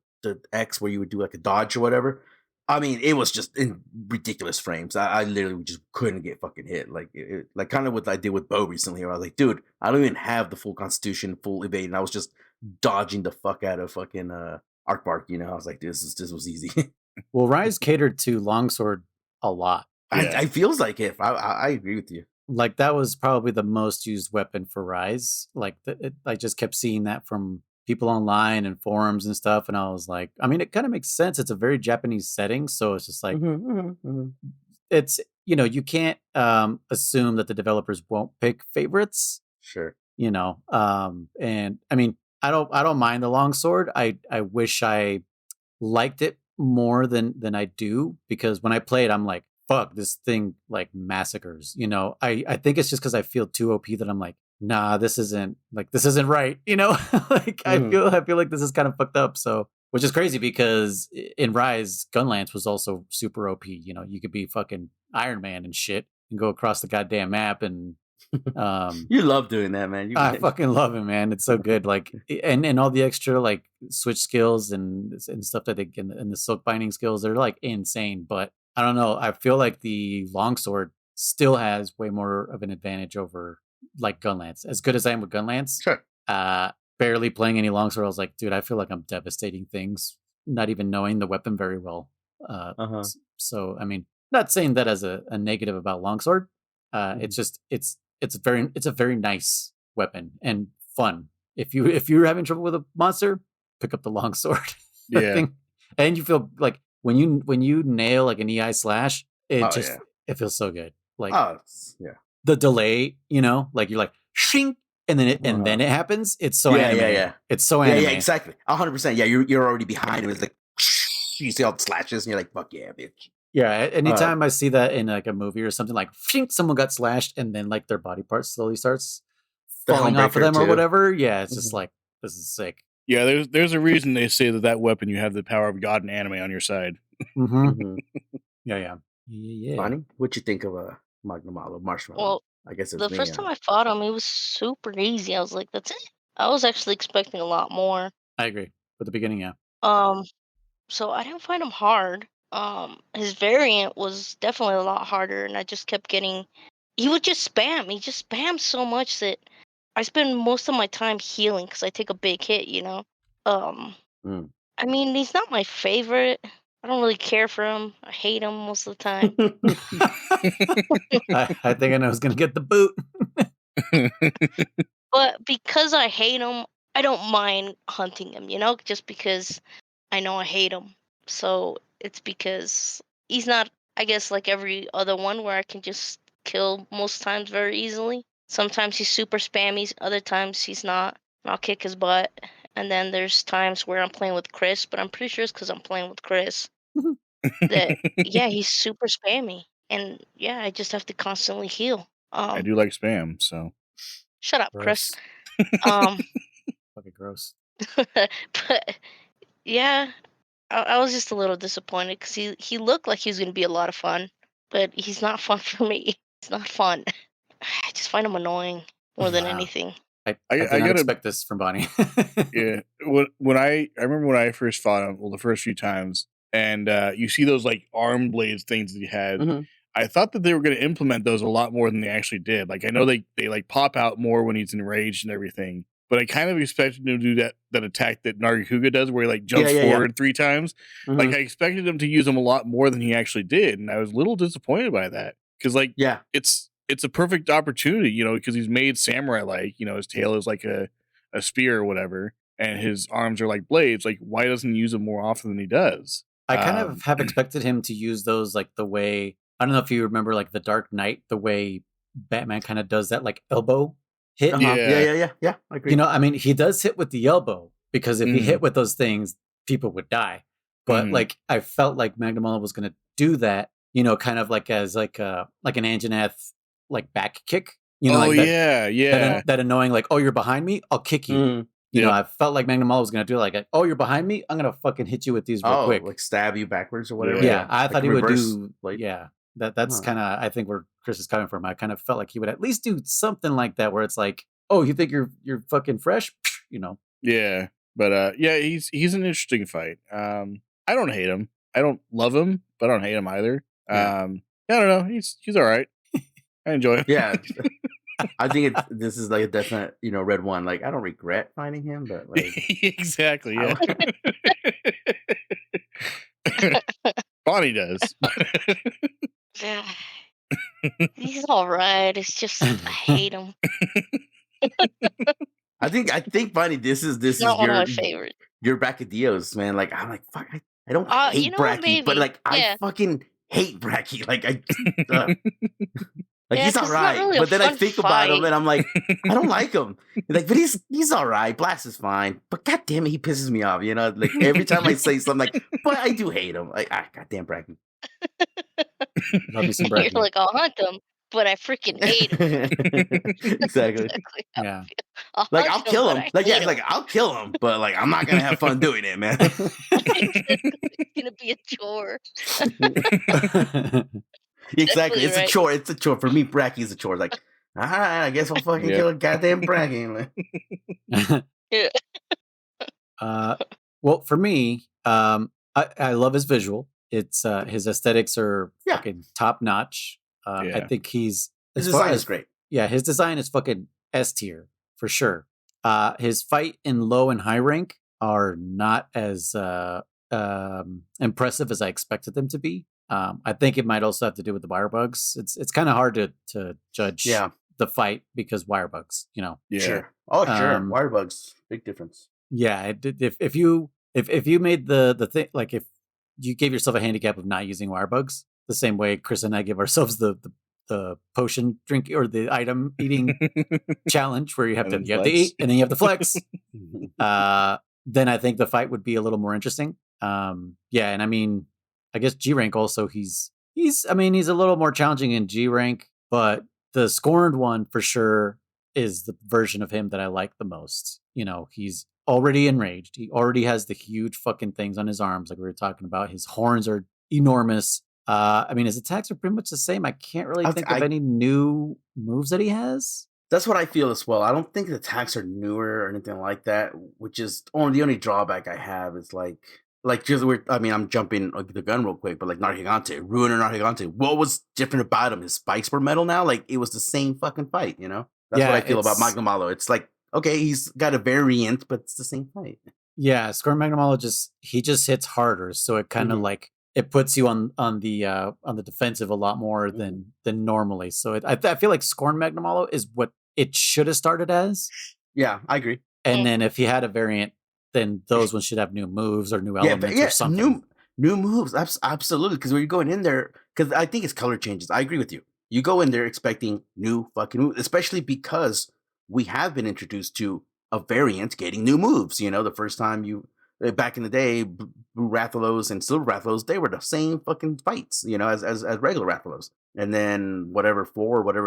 Speaker 1: X where you would do like a dodge or whatever. I mean, it was just in ridiculous frames. I literally just couldn't get fucking hit. Like like kind of what I did with Bo recently, where I was like, dude, I don't even have the full Constitution, full evade, and I was just dodging the fuck out of fucking Arcbark. I was like, this was easy.
Speaker 4: Well, Rise catered to Longsword a lot.
Speaker 1: Yeah. I feels like it. I agree with you.
Speaker 4: Like that was probably the most used weapon for Rise. Like I just kept seeing that from people online and forums and stuff, and I was like, I mean, it kind of makes sense. It's a very Japanese setting, so it's just like it's you can't assume that the developers won't pick favorites.
Speaker 1: Sure.
Speaker 4: And I mean, I don't mind the longsword. I wish I liked it more than I do, because when I play it, I'm like, fuck, this thing like massacres. I think it's just because I feel too OP that I'm like, nah, this isn't right. Like I feel like this is kind of fucked up. So, which is crazy because in Rise, Gunlance was also super OP. You could be fucking Iron Man and shit and go across the goddamn map and
Speaker 1: You love doing that, man.
Speaker 4: I fucking love it, man. It's so good. Like, and all the extra like switch skills and stuff that they get, and the silk binding skills, they're like insane. But I don't know. I feel like the longsword still has way more of an advantage over like Gunlance. As good as I am with Gunlance,
Speaker 1: Sure.
Speaker 4: Barely playing any longsword, I was like, dude, I feel like I'm devastating things, not even knowing the weapon very well. So, I mean, not saying that as a negative about longsword. It's just it's a very nice weapon and fun. If you're having trouble with a monster, pick up the longsword.
Speaker 2: Yeah.
Speaker 4: And you feel like when you nail like an EI slash, it feels so good. Like the delay, like you're like shink, and then then it happens. It's so anime.
Speaker 1: Yeah.
Speaker 4: It's so anime.
Speaker 1: Yeah, exactly. 100%. Yeah, you're already behind him. It's like you see all the slashes, and you're like, fuck yeah, bitch.
Speaker 4: Yeah, anytime I see that in like a movie or something, like shink, someone got slashed, and then like their body part slowly starts falling off of them or whatever. Yeah, it's just like, this is sick.
Speaker 2: Yeah, there's a reason they say that weapon, you have the power of God and anime on your side.
Speaker 4: Yeah.
Speaker 1: Bonnie, what'd you think of Marshmellow?
Speaker 3: Well,
Speaker 1: I guess
Speaker 3: the first time I fought him, it was super easy. I was like, that's it. I was actually expecting a lot more.
Speaker 4: I agree. For the beginning, yeah.
Speaker 3: So I didn't find him hard. His variant was definitely a lot harder, and I just kept getting. He would just spam. He just spams so much that I spend most of my time healing because I take a big hit. I mean, he's not my favorite. I don't really care for him. I hate him most of the time.
Speaker 4: I think I know who's gonna get the boot.
Speaker 3: But because I hate him, I don't mind hunting him. Just because I know I hate him. So it's because he's not, I guess, like every other one where I can just kill most times very easily. Sometimes he's super spammy, other times he's not. I'll kick his butt. And then there's times where I'm playing with Kriss, but I'm pretty sure it's because I'm playing with Kriss. That, yeah, he's super spammy. And yeah, I just have to constantly heal.
Speaker 2: I do like spam, so.
Speaker 3: Shut up, Kriss.
Speaker 4: Fucking gross.
Speaker 3: But yeah, I was just a little disappointed because he looked like he was going to be a lot of fun, but he's not fun for me. It's not fun. I just find him annoying more than anything.
Speaker 4: I did not expect this from Bonnie.
Speaker 2: Yeah, when I remember when I first fought him, the first few times, and you see those like arm blades things that he had. I thought that they were going to implement those a lot more than they actually did. Like I know they like pop out more when he's enraged and everything, but I kind of expected him to do that attack that Nargacuga does, where he like jumps forward 3 times. Like I expected him to use them a lot more than he actually did, and I was a little disappointed by that because it's a perfect opportunity, because he's made samurai like, his tail is like a spear or whatever, and his arms are like blades. Like why doesn't he use them more often than he does?
Speaker 4: I kind of have expected him to use those like the way. I don't know if you remember like the Dark Knight, the way Batman kind of does that like elbow hit.
Speaker 1: Yeah. I agree.
Speaker 4: I mean, he does hit with the elbow because if he hit with those things, people would die. But like, I felt like Magnemala was going to do that, kind of like as like an Anjanath like back kick. That annoying like, oh, you're behind me, I'll kick you. I felt like Magnemala was going to do like, oh, you're behind me, I'm going to fucking hit you with these real quick,
Speaker 1: like stab you backwards or whatever.
Speaker 4: Yeah, I thought he would do. That's kind of, I think, where Kriss is coming from. I kind of felt like he would at least do something like that, where it's like, oh, you think you're fucking fresh,
Speaker 2: Yeah, but he's an interesting fight. I don't hate him. I don't love him, but I don't hate him either. I don't know. He's all right. I enjoy him.
Speaker 1: Yeah, I think this is like a definite, red one. Like I don't regret finding him, but like
Speaker 2: exactly, yeah. Bonnie does.
Speaker 3: Yeah. He's all right. It's just I hate him.
Speaker 1: I think Bonnie, this is
Speaker 3: not one of my favorites.
Speaker 1: Your Brachydios, man. Like I'm like fuck. I don't hate Bracky, but like I fucking hate Bracky. Like like he's all right, really, but then I think about him and I'm like, I don't like him. Like, but he's all right. Blast is fine, but god damn it, he pisses me off. Like every time I say something, like, but I do hate him. Like, god damn Bracky.
Speaker 4: Love you some Bracky.
Speaker 3: You're like, I'll hunt him, but I freaking hate him.
Speaker 1: Exactly.
Speaker 4: Yeah.
Speaker 1: Like I'll kill him. Like like I'll kill him, but like I'm not gonna have fun doing it, man.
Speaker 3: It's gonna be a chore.
Speaker 1: Exactly. It's a chore. It's a chore. For me, Bracky is a chore. Like All right, I guess we'll fucking kill a goddamn bragging.
Speaker 3: Yeah.
Speaker 4: Well, for me, I love his visual. It's his aesthetics are fucking top notch. I think his
Speaker 1: design is great.
Speaker 4: Yeah, his design is fucking S tier for sure. His fight in low and high rank are not as impressive as I expected them to be. I think it might also have to do with the wire bugs. It's kind of hard to judge the fight because wire bugs, you know.
Speaker 1: Yeah. Sure. Oh, sure. Wire bugs, big difference.
Speaker 4: Yeah, if you made the thing, like if you gave yourself a handicap of not using wire bugs, the same way Kriss and I give ourselves the potion drink or the item eating challenge where you have to eat and then you have to flex. Then I think the fight would be a little more interesting. Yeah, and I mean, I guess G rank also he's a little more challenging in G rank, but the scorned one for sure is the version of him that I like the most. You know, he's already enraged. He already has the huge fucking things on his arms, like we were talking about. His horns are enormous. I mean, his attacks are pretty much the same. I can't really think of any new moves that he has.
Speaker 1: That's what I feel as well. I don't think the attacks are newer or anything like that, which is the only drawback I have is like just weird. I mean, I'm jumping the gun real quick, but like Nargigante, Ruiner Nargigante, what was different about him? His spikes were metal now. Like it was the same fucking fight, you know? That's what I feel about Mainline. It's like, okay, he's got a variant, but it's the same fight.
Speaker 4: Yeah, Scorn Mainline just hits harder, so it kind of like it puts you on the defensive a lot more than normally. So I feel like Scorn Magnamallow is what it should have started as.
Speaker 1: Yeah, I agree.
Speaker 4: And then if he had a variant, then those ones should have new moves or new elements or something.
Speaker 1: New moves, absolutely. Because when you're going in there, because I think it's color changes. I agree with you. You go in there expecting new fucking moves, especially because we have been introduced to a variant getting new moves. You know, the first time back in the day, Blue Rathalos and Silver Rathalos, they were the same fucking fights, you know, as regular Rathalos. And then whatever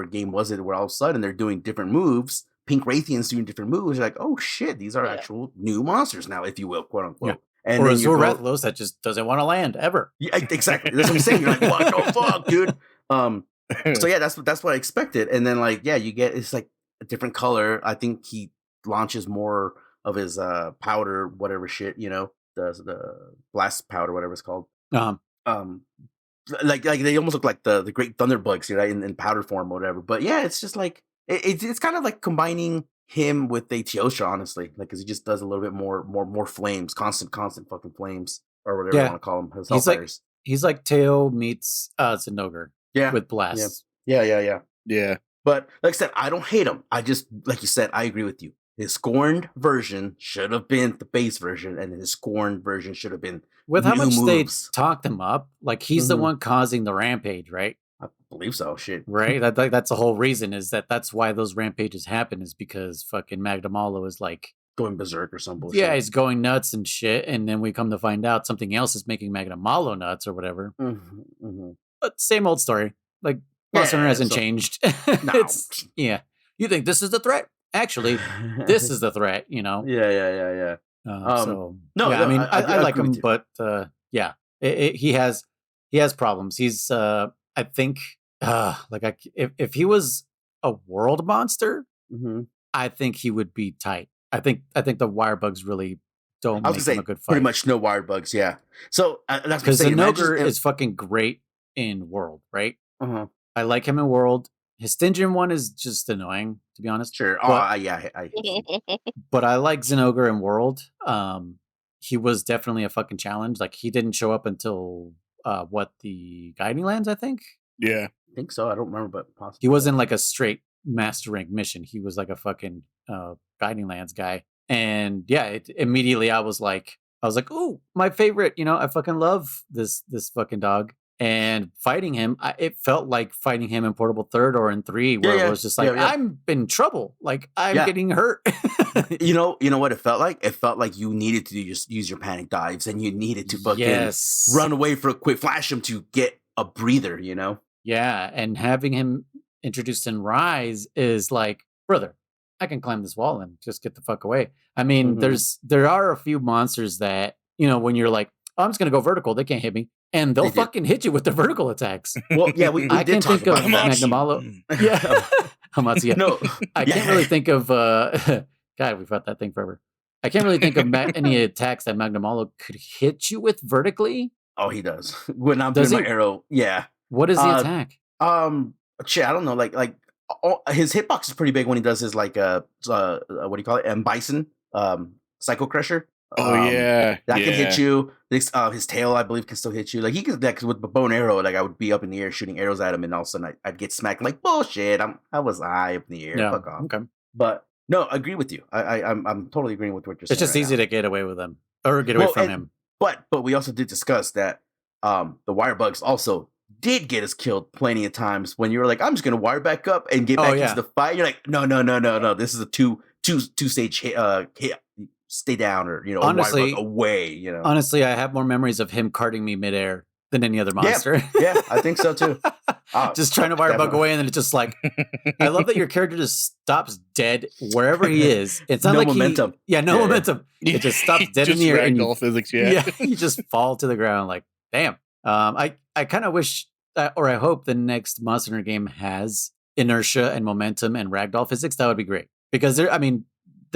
Speaker 1: game was it, where all of a sudden they're doing different moves. Pink Rathians doing different moves. You're like, oh shit, these are actual new monsters now, if you will, quote unquote.
Speaker 4: Yeah. And or Azure Rathalos that just doesn't want to land ever.
Speaker 1: Yeah, exactly. That's what I'm saying. You're like, what the fuck, dude? So yeah, that's what I expected. And then like, yeah, you get it's like a different color. I think he launches more of his powder, whatever shit, you know, the blast powder, whatever it's called. Like they almost look like the great thunderbugs, right, in powder form or whatever. But yeah, it's just like it's kind of like combining him with Aetiosha, honestly, like because he just does a little bit more flames, constant fucking flames or whatever you want to call him.
Speaker 4: He's like Teo meets Zinogre.
Speaker 1: Yeah,
Speaker 4: with blast.
Speaker 1: Yeah.
Speaker 2: But
Speaker 1: like I said, I don't hate him. I just, like you said, I agree with you. His scorned version should have been the base version, and his scorned version should have been
Speaker 4: with how much moves. They talked him up. Like he's the one causing the rampage, right?
Speaker 1: I believe so. Shit,
Speaker 4: right? That's the whole reason. Is that's why those rampages happen? Is because fucking Magnamallow is like
Speaker 1: going berserk or some bullshit.
Speaker 4: Yeah, he's going nuts and shit, and then we come to find out something else is making Magnamallow nuts or whatever. But same old story. Like Monster Hunter hasn't changed.
Speaker 1: No.
Speaker 4: You think this is the threat? Actually, this is the threat. You know.
Speaker 1: Yeah.
Speaker 4: I mean, I like him, but he has problems. He's I think if he was a world monster, I think he would be tight. I think the wire bugs really don't make him a good fight.
Speaker 1: Pretty much no wire bugs, yeah. So that's
Speaker 4: because Zinogre is fucking great in world, right? I like him in world. His Stygian one is just annoying, to be honest.
Speaker 1: Sure.
Speaker 4: But,
Speaker 1: I
Speaker 4: but I like Zinogre in world. He was definitely a fucking challenge. Like he didn't show up until the Guiding Lands, I think.
Speaker 2: Yeah,
Speaker 1: I think so. I don't remember, but possibly
Speaker 4: he wasn't like a straight master rank mission. He was like a fucking Guiding Lands guy. And yeah, immediately I was like, ooh, my favorite. You know, I fucking love this fucking dog. And fighting him, it felt like fighting him in Portable Third or in 3, where it was just like, I'm in trouble. Like, I'm getting hurt.
Speaker 1: You know what it felt like? It felt like you needed to just use your panic dives and you needed to fucking run away for a quick flash him to get a breather, you know?
Speaker 4: Yeah, and having him introduced in Rise is like, brother, I can climb this wall and just get the fuck away. I mean, there are a few monsters that, you know, when you're like, oh, I'm just going to go vertical, they can't hit me. and they'll
Speaker 1: They did.
Speaker 4: fucking hit you with the vertical attacks.
Speaker 1: Well, yeah, we
Speaker 4: I
Speaker 1: did
Speaker 4: can
Speaker 1: talk
Speaker 4: think of
Speaker 1: about that.
Speaker 4: Magnemalo. Yeah, Hamatsu. Yeah.
Speaker 1: No,
Speaker 4: I can't really think of. God, we've had that thing forever. I can't really think of any attacks that Magnemalo could hit you with vertically.
Speaker 1: Oh, he does. When I'm
Speaker 4: Does
Speaker 1: doing
Speaker 4: he?
Speaker 1: my arrow, yeah.
Speaker 4: What is the attack?
Speaker 1: Shit, I don't know. Like his hitbox is pretty big when he does his what do you call it? Bison, Psycho Crusher.
Speaker 2: Oh yeah,
Speaker 1: that can hit you. His tail, I believe, can still hit you. Like he can, like with the bow and arrow. Like I would be up in the air shooting arrows at him, and all of a sudden I'd get smacked. Like bullshit. I was high up in the air.
Speaker 4: Yeah.
Speaker 1: Fuck off.
Speaker 4: Okay.
Speaker 1: But no, I agree with you. I'm totally agreeing with what you're saying.
Speaker 4: It's just
Speaker 1: right
Speaker 4: easy
Speaker 1: now.
Speaker 4: to get away with him or get away from him.
Speaker 1: But we also did discuss that the wire bugs also did get us killed plenty of times when you were like, I'm just gonna wire back up and get back into the fight. You're like, no. This is a two stage hit. Stay down, or
Speaker 4: honestly,
Speaker 1: wire bug away.
Speaker 4: Honestly, I have more memories of him carting me midair than any other monster.
Speaker 1: Yeah, I think so too.
Speaker 4: Just trying to wire bug away, and then it's just like, I love that your character just stops dead wherever he is. It's not like
Speaker 1: momentum.
Speaker 4: No momentum. It just stops dead in the air.
Speaker 2: And physics,
Speaker 4: you just fall to the ground. Like, damn. I kind of wish, or I hope, the next Monster Hunter game has inertia and momentum and ragdoll physics. That would be great, because there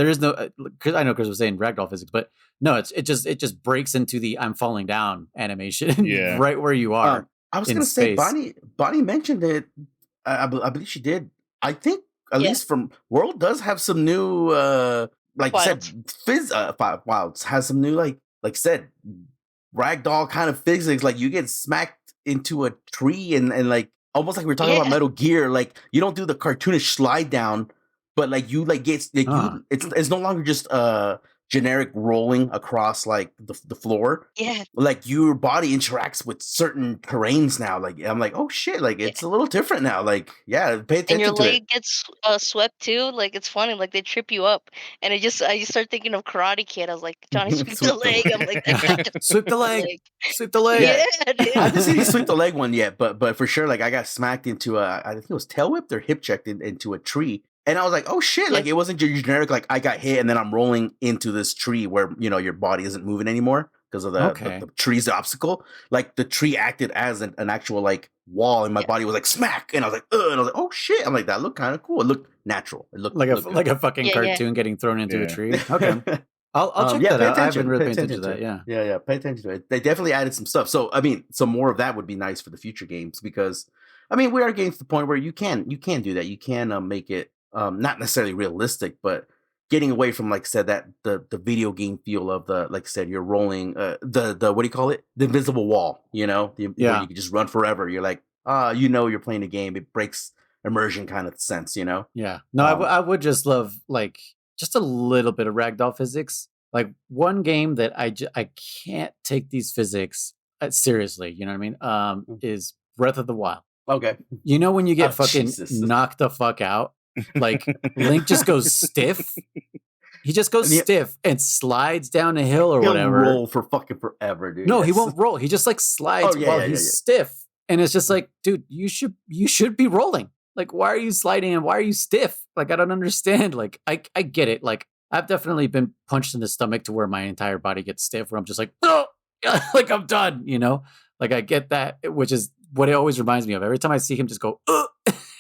Speaker 4: is no. I know Kriss was saying ragdoll physics, but no, it just breaks into the I'm falling down animation right where you are.
Speaker 1: I was going to say, Bonnie mentioned it. I believe she did. I think at least from World does have some new, like Wilds. You said, Wilds has some new, like said, ragdoll kind of physics. Like you get smacked into a tree and like almost like we were talking about Metal Gear. Like you don't do the cartoonish slide down, but like you like get it's no longer just generic rolling across like the floor.
Speaker 3: Yeah.
Speaker 1: Like your body interacts with certain terrains now. Like I'm like, oh shit, like it's a little different now. Like, yeah, pay attention to it.
Speaker 3: And your leg gets swept too. Like it's funny, like they trip you up. And I just start thinking of Karate Kid. I was like, Johnny, sweep the leg. I'm like,
Speaker 4: sweep the leg. Sweep the leg.
Speaker 3: Yeah, dude.
Speaker 1: I haven't seen you sweep the leg one yet, but for sure, like I got smacked into I think it was tail whipped or hip checked into a tree. And I was like, oh shit, like it wasn't your generic, like I got hit and then I'm rolling into this tree where, your body isn't moving anymore because of the tree's obstacle. Like the tree acted as an actual like wall and my body was like smack. And I was like, ugh. And I was like, oh shit. I'm like, that looked kind of cool. It looked natural. It looked
Speaker 4: like a fucking cartoon getting thrown into a tree. Okay. I'll check that out. I haven't really paid attention to that.
Speaker 1: Yeah. Pay attention to it. They definitely added some stuff. So, I mean, some more of that would be nice for the future games because, I mean, we are getting to the point where you can do that. You can make it not necessarily realistic, but getting away from, like I said, that the video game feel of the, like I said, you're rolling the what do you call it? The invisible wall, where you can just run forever. You're like, you're playing a game. It breaks immersion kind of sense,
Speaker 4: Yeah. No, I would just love like just a little bit of ragdoll physics. Like one game that I can't take these physics seriously, you know what I mean? Is Breath of the Wild.
Speaker 1: Okay.
Speaker 4: When you get fucking knocked the fuck out, like Link just goes stiff. He just goes stiff and slides down a hill or whatever.
Speaker 1: He'll roll for fucking forever, dude.
Speaker 4: No, he won't roll. He just like slides while he's stiff. And it's just like, dude, you should be rolling. Like, why are you sliding and why are you stiff? Like, I don't understand. Like, I get it. Like, I've definitely been punched in the stomach to where my entire body gets stiff, where I'm just like, oh, like I'm done, Like, I get that, which is what it always reminds me of. Every time I see him just go,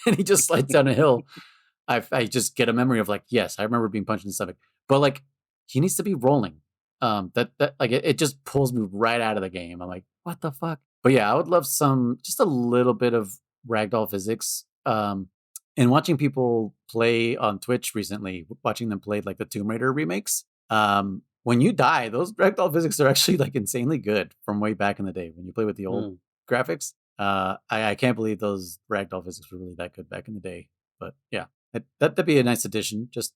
Speaker 4: and he just slides down a hill, I just get a memory of like, yes, I remember being punched in the stomach. But like, he needs to be rolling. That like it just pulls me right out of the game. I'm like, what the fuck? But yeah, I would love just a little bit of ragdoll physics. And watching people play on Twitch recently, watching them play like the Tomb Raider remakes. When you die, those ragdoll physics are actually like insanely good from way back in the day when you play with the old graphics. I can't believe those ragdoll physics were really that good back in the day. But yeah, that'd be a nice addition. Just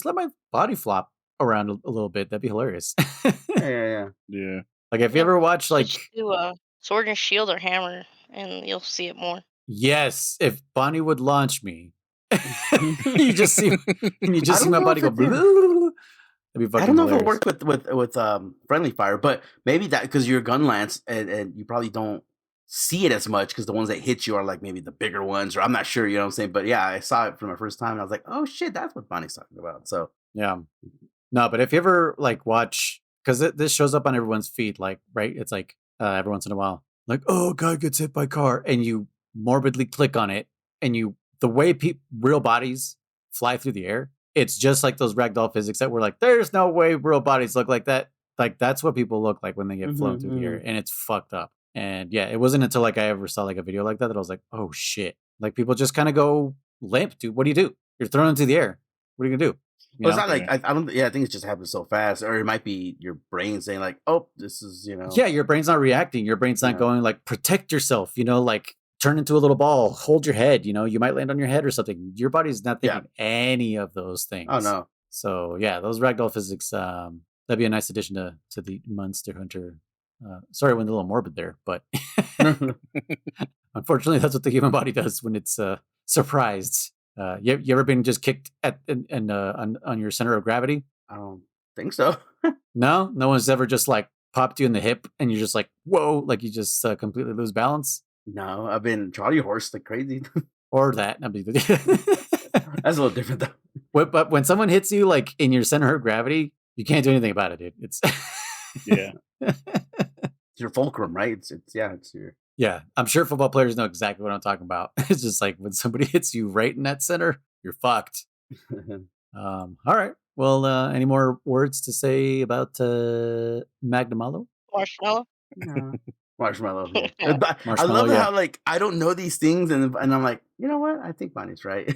Speaker 4: let my body flop around a little bit. That'd be hilarious.
Speaker 1: Yeah.
Speaker 4: Like if you ever watch like
Speaker 3: do Sword and Shield or Hammer, and you'll see it more.
Speaker 4: Yes, if Bonnie would launch me, you just see my body go. That'd be
Speaker 1: I don't know
Speaker 4: hilarious.
Speaker 1: if it worked with friendly fire, but maybe that because you're a gun lance and you probably don't see it as much because the ones that hit you are like maybe the bigger ones, or I'm not sure, you know what I'm saying? But yeah, I saw it for my first time and I was like, oh shit, that's what Bonnie's talking about. So
Speaker 4: yeah, no, but if you ever like watch, because this shows up on everyone's feed, like right, it's like every once in a while. Like, oh, guy gets hit by car, and you morbidly click on it, and the way real bodies fly through the air, it's just like those ragdoll physics that we're like, there's no way real bodies look like that. Like that's what people look like when they get flown through the air, and it's fucked up. And yeah, it wasn't until like I ever saw like a video like that I was like, oh shit! Like people just kind of go limp, dude. What do? You're thrown into the air. What are you gonna do?
Speaker 1: Well, it's not like I don't. Yeah, I think it just happens so fast, or it might be your brain saying like, "Oh, this is
Speaker 4: Yeah, your brain's not reacting. Your brain's not going like protect yourself. Like turn into a little ball, hold your head. You might land on your head or something. Your body's not thinking any of those things.
Speaker 1: Oh no.
Speaker 4: So yeah, those ragdoll physics. That'd be a nice addition to the Monster Hunter. Sorry, I went a little morbid there, but unfortunately, that's what the human body does when it's surprised. You ever been just kicked on your center of gravity?
Speaker 1: I don't think so.
Speaker 4: No one's ever just like popped you in the hip and you're just like, whoa, like you just completely lose balance.
Speaker 1: No, I've been trolley horse like crazy.
Speaker 4: Or that.
Speaker 1: That's a little different though.
Speaker 4: But when someone hits you like in your center of gravity, you can't do anything about it, dude. It's
Speaker 2: yeah.
Speaker 1: It's your fulcrum, right? It's your.
Speaker 4: Yeah, I'm sure football players know exactly what I'm talking about. It's just like when somebody hits you right in that center, you're fucked. All right. Well, any more words to say about Marshmellow?
Speaker 3: Marshmellow.
Speaker 1: No. Marshmellow. Yeah. I love how like I don't know these things, and I'm like, you know what? I think Bonnie's right.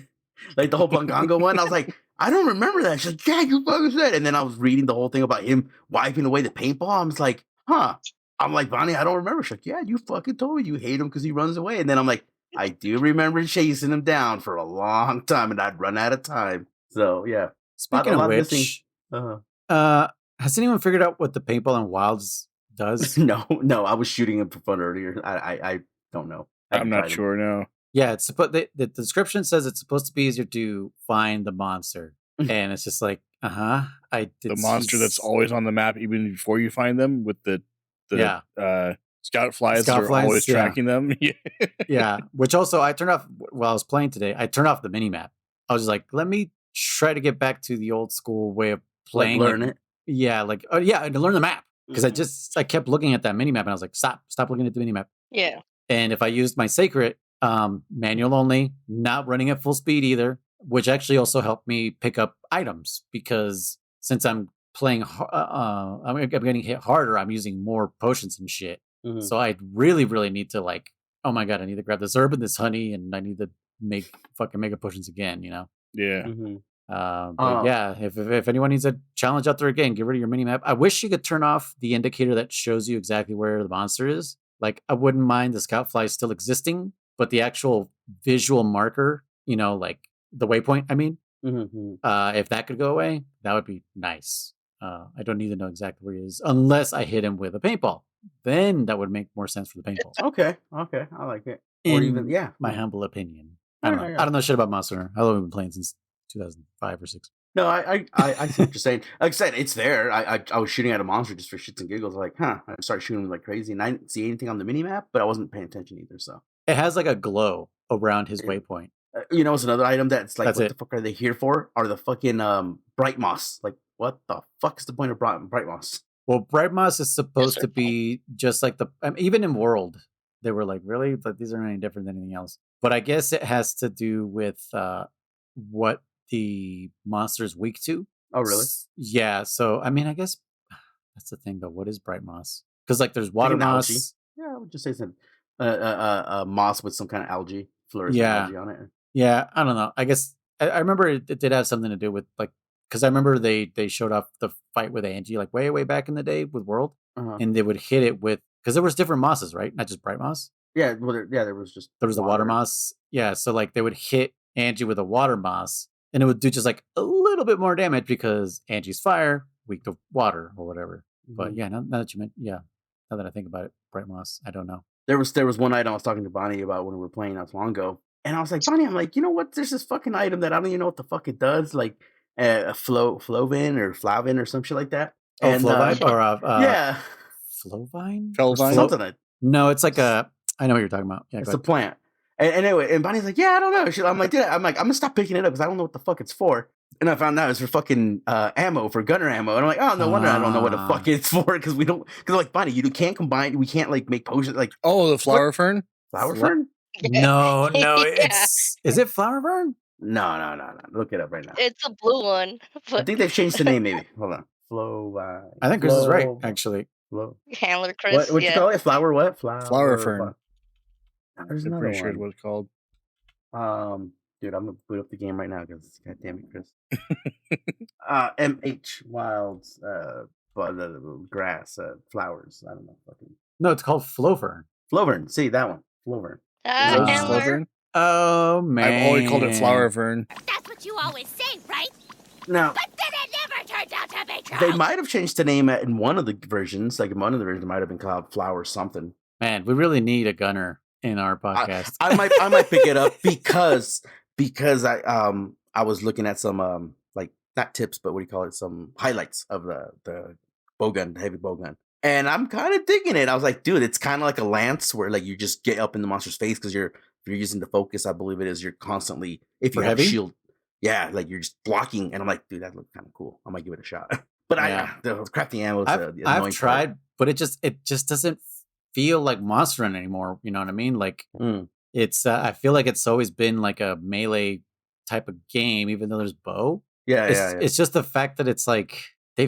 Speaker 1: Like the whole Blangongo one, I was like, I don't remember that. She's like, yeah, you fucking said. And then I was reading the whole thing about him wiping away the paintball. I was like, huh. I'm like, Bonnie, I don't remember. She's like, yeah, you fucking told me you hate him because he runs away. And then I'm like, I do remember chasing him down for a long time, and I'd run out of time. So yeah.
Speaker 4: Speaking of which, has anyone figured out what the paintball in Wilds does?
Speaker 1: No. I was shooting him for fun earlier. I don't know.
Speaker 2: I'm not sure. No.
Speaker 4: Yeah, it's the description says it's supposed to be easier to find the monster, and it's just like, the
Speaker 2: monster that's always on the map even before you find them with the scout flies are always tracking them.
Speaker 4: Yeah, which also I turned off while I was playing today. I turned off the mini map. I was just like, let me try to get back to the old school way of playing.
Speaker 1: Like learn it.
Speaker 4: Yeah, to learn the map because I kept looking at that mini map and I was like, stop looking at the mini map.
Speaker 3: Yeah.
Speaker 4: And if I used my Sacred manual only, not running at full speed either, which actually also helped me pick up items because since I'm playing, I'm getting hit harder. I'm using more potions and shit. Mm-hmm. So I really, really need to like, oh my god, I need to grab this herb and this honey, and I need to make fucking mega potions again.
Speaker 2: Yeah.
Speaker 4: Mm-hmm. But yeah, if anyone needs a challenge out there again, get rid of your mini map. I wish you could turn off the indicator that shows you exactly where the monster is. Like I wouldn't mind the scout fly still existing, but the actual visual marker, like the waypoint, I mean, if that could go away, that would be nice. I don't need to know exactly where he is unless I hit him with a paintball. Then that would make more sense for the paintball.
Speaker 1: Okay, I like it.
Speaker 4: Or even, my humble opinion. I don't know. Yeah. I don't know shit about Monster Hunter. I've been playing since 2005 or 6.
Speaker 1: No, I see what you're saying. Like I said, it's there. I was shooting at a monster just for shits and giggles. Like, I started shooting like crazy, and I didn't see anything on the mini map, but I wasn't paying attention either. So
Speaker 4: it has like a glow around his waypoint.
Speaker 1: It's another item that's like, what the fuck are they here for? Are the fucking bright moss? Like, what the fuck is the point of bright moss?
Speaker 4: Well, bright moss is supposed to be just like even in World, they were like, really? But these aren't any different than anything else. But I guess it has to do with what the monster's weak to.
Speaker 1: Oh, really?
Speaker 4: Yeah. So, I mean, I guess that's the thing, though. What is bright moss? Because, like, there's water moss.
Speaker 1: Algae. Yeah, I would just say some moss with some kind of algae, fluorescent algae on it.
Speaker 4: Yeah, I don't know. I guess I remember it did have something to do with, like, because I remember they showed off the fight with Angie, like, way back in the day with World. And they would hit it with, because there was different mosses, right? Not just bright moss.
Speaker 1: Yeah, well, there was
Speaker 4: the water moss. Yeah, so, like, they would hit Angie with a water moss. And it would do just like a little bit more damage because Angie's fire, weak to water or whatever. Mm-hmm. But yeah, now that you meant, now that I think about it, bright moss, I don't know.
Speaker 1: There was one item I was talking to Bonnie about when we were playing not too long ago, and I was like, Bonnie, I'm like, you know what? There's this fucking item that I don't even know what the fuck it does, like a Flovin or Flavin or some shit like that.
Speaker 4: Oh, and, Flovine or
Speaker 1: yeah,
Speaker 4: Flovine,
Speaker 1: something like.
Speaker 4: No, it's like I know what you're talking about. Yeah,
Speaker 1: it's a plant. And anyway, and Bonnie's like, yeah, I don't know. I'm like, I'm gonna stop picking it up because I don't know what the fuck it's for. And I found out it's for fucking ammo, for gunner ammo. And I'm like, oh, no wonder I don't know what the fuck it's for, because like, buddy, you can't combine, we can't like make potions like.
Speaker 2: Oh, the flower fern?
Speaker 1: Flower fern?
Speaker 4: No,
Speaker 3: Yeah.
Speaker 4: is it flower fern?
Speaker 1: No. Look it up right now.
Speaker 3: It's a blue one.
Speaker 1: I think they've changed the name, maybe. Hold on.
Speaker 4: I think Chris is right, actually.
Speaker 3: Handler Kriss.
Speaker 1: What you call it? Flower what?
Speaker 2: Flower fern.
Speaker 1: There's
Speaker 2: I'm
Speaker 1: another
Speaker 2: pretty sure
Speaker 1: one.
Speaker 2: it's what it's called.
Speaker 1: Dude, I'm gonna boot up the game right now because god damn it, Chris. MH Wilds, grass, flowers. I don't know. Fucking
Speaker 4: No, it's called Flowfern.
Speaker 1: Flowfern. See that one? Flowfern.
Speaker 3: Handler.
Speaker 2: Fern?
Speaker 4: Oh man,
Speaker 2: I've always called it flower fern.
Speaker 5: That's what you always say, right?
Speaker 1: Now
Speaker 5: But then it never turns out to be true.
Speaker 1: they might have changed the name in one of the versions. Like in one of the versions, it might have been called Flower something.
Speaker 4: Man, we really need a gunner in our podcast.
Speaker 1: I might pick it up because I was looking at some like not tips, but what do you call it? Some highlights of the bowgun, heavy bowgun. And I'm kind of digging it. I was like, dude, it's kind of like a lance where like you just get up in the monster's face because if you're using the focus, I believe it is, you're constantly, if you have a shield, yeah, like you're just blocking. And I'm like, dude, that looks kind of cool. I might give it a shot. But the crafting ammo is
Speaker 4: I've tried, but it just doesn't feel like Monster Hunter anymore. You know what I mean? Like it's I feel like it's always been like a melee type of game, even though there's bow. It's just the fact that it's like they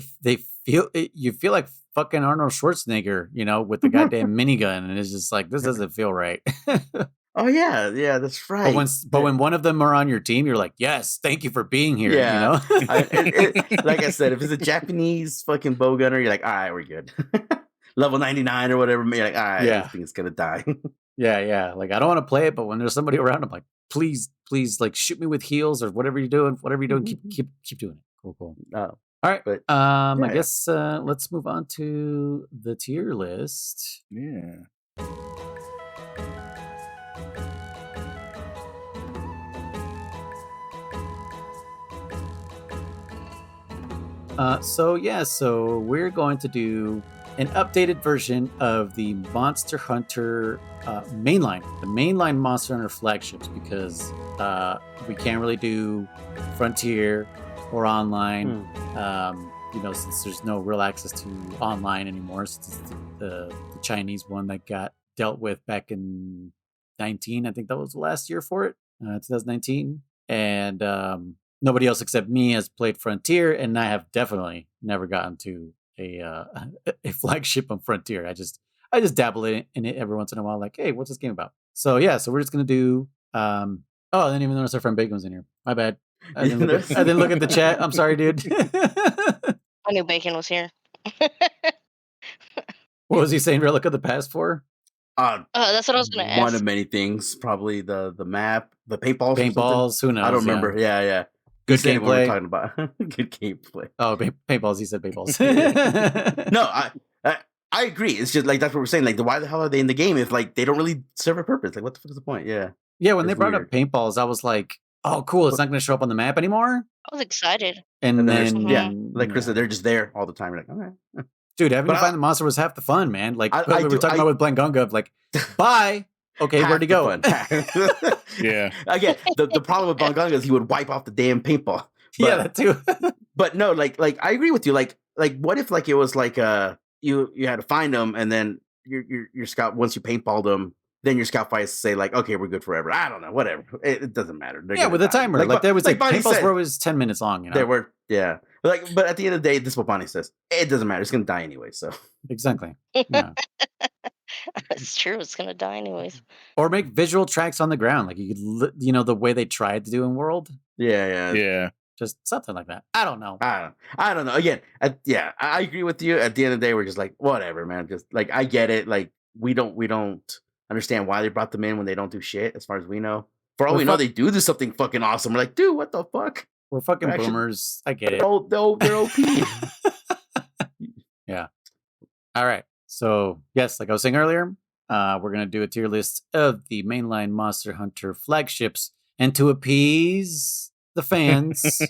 Speaker 4: feel you feel like fucking Arnold Schwarzenegger, you know, with the goddamn minigun, and it's just like this doesn't feel right.
Speaker 1: Oh yeah, that's right.
Speaker 4: But when one of them are on your team, you're like, yes, thank you for being here.
Speaker 1: Yeah.
Speaker 4: You know,
Speaker 1: like I said, if it's a Japanese fucking bow gunner, you're like, all right, we're good. Level 99 or whatever, you're like, all right, I think it's gonna die.
Speaker 4: Yeah. Like I don't want to play it, but when there's somebody around, I'm like, please, like shoot me with heals or whatever you're doing, keep doing it. Cool. All right. But, I guess let's move on to the tier list.
Speaker 2: Yeah.
Speaker 4: So we're going to do an updated version of the Monster Hunter mainline, the mainline Monster Hunter flagships, because we can't really do Frontier or online, since there's no real access to online anymore, since it's the Chinese one that got dealt with back in 19. I think that was the last year for it, 2019. And nobody else except me has played Frontier, and I have definitely never gotten to a flagship on Frontier. I just dabble in it every once in a while, like, hey, what's this game about? So we're just gonna do. I didn't even notice our friend Bacon was in here. My bad. I didn't look at the chat. I'm sorry, dude.
Speaker 3: I knew Bacon was here.
Speaker 4: What was he saying? Relic of the Past for?
Speaker 3: That's what I was gonna ask.
Speaker 1: One of many things, probably the map, the paintballs.
Speaker 4: Paintballs. Who knows?
Speaker 1: I don't remember. Yeah.
Speaker 4: Good gameplay.
Speaker 1: What we're talking about. Good gameplay.
Speaker 4: Oh, paintballs. He said paintballs.
Speaker 1: No, I agree. It's just like that's what we're saying. Like, why the hell are they in the game if like they don't really serve a purpose? Like, what the fuck is the point? Yeah.
Speaker 4: Yeah. When they brought up paintballs, I was like, oh, cool. It's not going to show up on the map anymore.
Speaker 3: I was excited.
Speaker 4: And then
Speaker 1: like Chris said, they're just there all the time. You're like, okay.
Speaker 4: Dude, having to find the monster was half the fun, man. Like we were talking about with Blangonga, like, bye. Okay, where'd he go?
Speaker 2: Yeah.
Speaker 1: Again, the problem with Blangonga is he would wipe off the damn paintball. But,
Speaker 4: yeah, that too.
Speaker 1: But no, like I agree with you. Like what if like it was like you had to find them, and then your scout, once you paintballed them, then your scout fights say like, okay, we're good forever. I don't know, whatever. It doesn't matter.
Speaker 4: Yeah, with a timer. Like there was like paintballs were always 10 minutes long. You know?
Speaker 1: There were, yeah. But at the end of the day, this is what Bonnie says. It doesn't matter. It's gonna die anyway. So
Speaker 4: exactly. Yeah.
Speaker 3: It's true. It's gonna die anyways.
Speaker 4: Or make visual tracks on the ground, like you could, the way they tried to do in World.
Speaker 2: Yeah.
Speaker 4: Just something like that. I don't know.
Speaker 1: I don't know. Again, I agree with you. At the end of the day, we're just like, whatever, man. Just like I get it. Like we don't understand why they brought them in when they don't do shit. As far as we know, for all we know, they do something fucking awesome. We're like, dude, what the fuck?
Speaker 4: We're fucking boomers. I get it.
Speaker 1: They're OP.
Speaker 4: Yeah. All right. So yes, like I was saying earlier, we're gonna do a tier list of the mainline Monster Hunter flagships, and to appease the fans,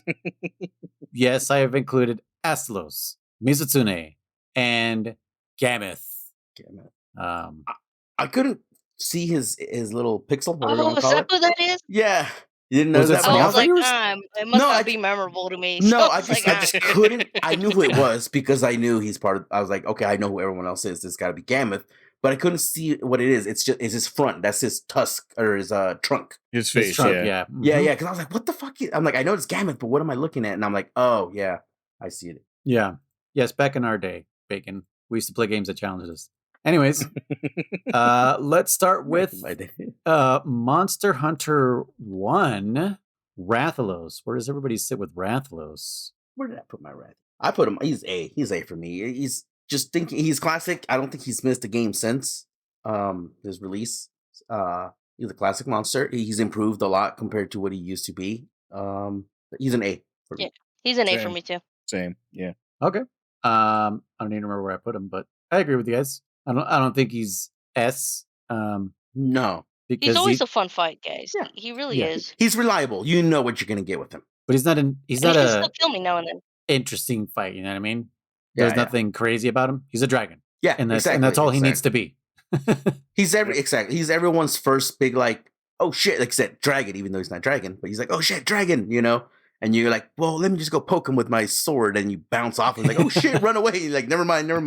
Speaker 4: yes, I have included Astalos, Mizutsune, and Gameth.
Speaker 1: I couldn't see his little pixel.
Speaker 3: Oh, is that who that is?
Speaker 1: Yeah. You didn't know
Speaker 4: Was it
Speaker 1: that?
Speaker 3: I
Speaker 4: small
Speaker 3: was like,
Speaker 4: figures?
Speaker 3: it must
Speaker 1: No,
Speaker 3: not
Speaker 1: I
Speaker 3: be memorable to me.
Speaker 1: no,
Speaker 3: So
Speaker 1: I
Speaker 3: it's like,
Speaker 1: just couldn't. I knew who it was because I knew he's part of. I was like, okay, I know who everyone else is. This got to be Gammoth, but it's see what it is. It's his front. That's his tusk or his trunk.
Speaker 2: His
Speaker 4: His
Speaker 2: face,
Speaker 4: trunk,
Speaker 2: yeah.
Speaker 4: yeah.
Speaker 1: Yeah,
Speaker 4: Mhm.
Speaker 1: yeah. Because I was like, what the fuck? I'm like, I know it's Gammoth, but what am I looking at? And I'm like, oh yeah, I see it.
Speaker 4: Yeah. Yes, back in our day, Bacon, we used to play games that challenged us. Anyways, let's start with
Speaker 1: My day.
Speaker 4: Monster Hunter 1, Rathalos. Where does everybody sit with Rathalos?
Speaker 1: Where did I put my rat? I put him. He's A. He's A for me. He's just thinking. He's classic. I don't think he's missed a game since his release. He's a classic monster. He's improved a lot compared to what he used to be. He's an A for me.
Speaker 3: yeah, he's an A for
Speaker 2: Same.
Speaker 3: me too.
Speaker 2: Same, yeah.
Speaker 4: Okay. I don't even remember where I put him, but I agree with you guys. I don't think he's S.
Speaker 1: No.
Speaker 4: Because
Speaker 3: He's always a fun fight, guys.
Speaker 1: Yeah.
Speaker 3: He really
Speaker 4: Yeah.
Speaker 3: is.
Speaker 1: He's reliable. You know what you're gonna get with him.
Speaker 4: but he's not
Speaker 3: And he
Speaker 4: not
Speaker 3: can still
Speaker 4: a
Speaker 3: kill me now and then.
Speaker 4: interesting fight, you know what I mean?
Speaker 1: Yeah,
Speaker 4: There's
Speaker 1: yeah.
Speaker 4: nothing crazy about him. He's a dragon.
Speaker 1: Yeah,
Speaker 4: And that's
Speaker 1: exactly.
Speaker 4: all he needs to be.
Speaker 1: He's He's everyone's first big like, oh shit, like I said, dragon, even though he's not dragon, but he's like, oh shit, dragon, you know? And you're like, well, let me just go poke him with my sword, and you bounce off and like, oh shit, run away. You're like, never mind. You're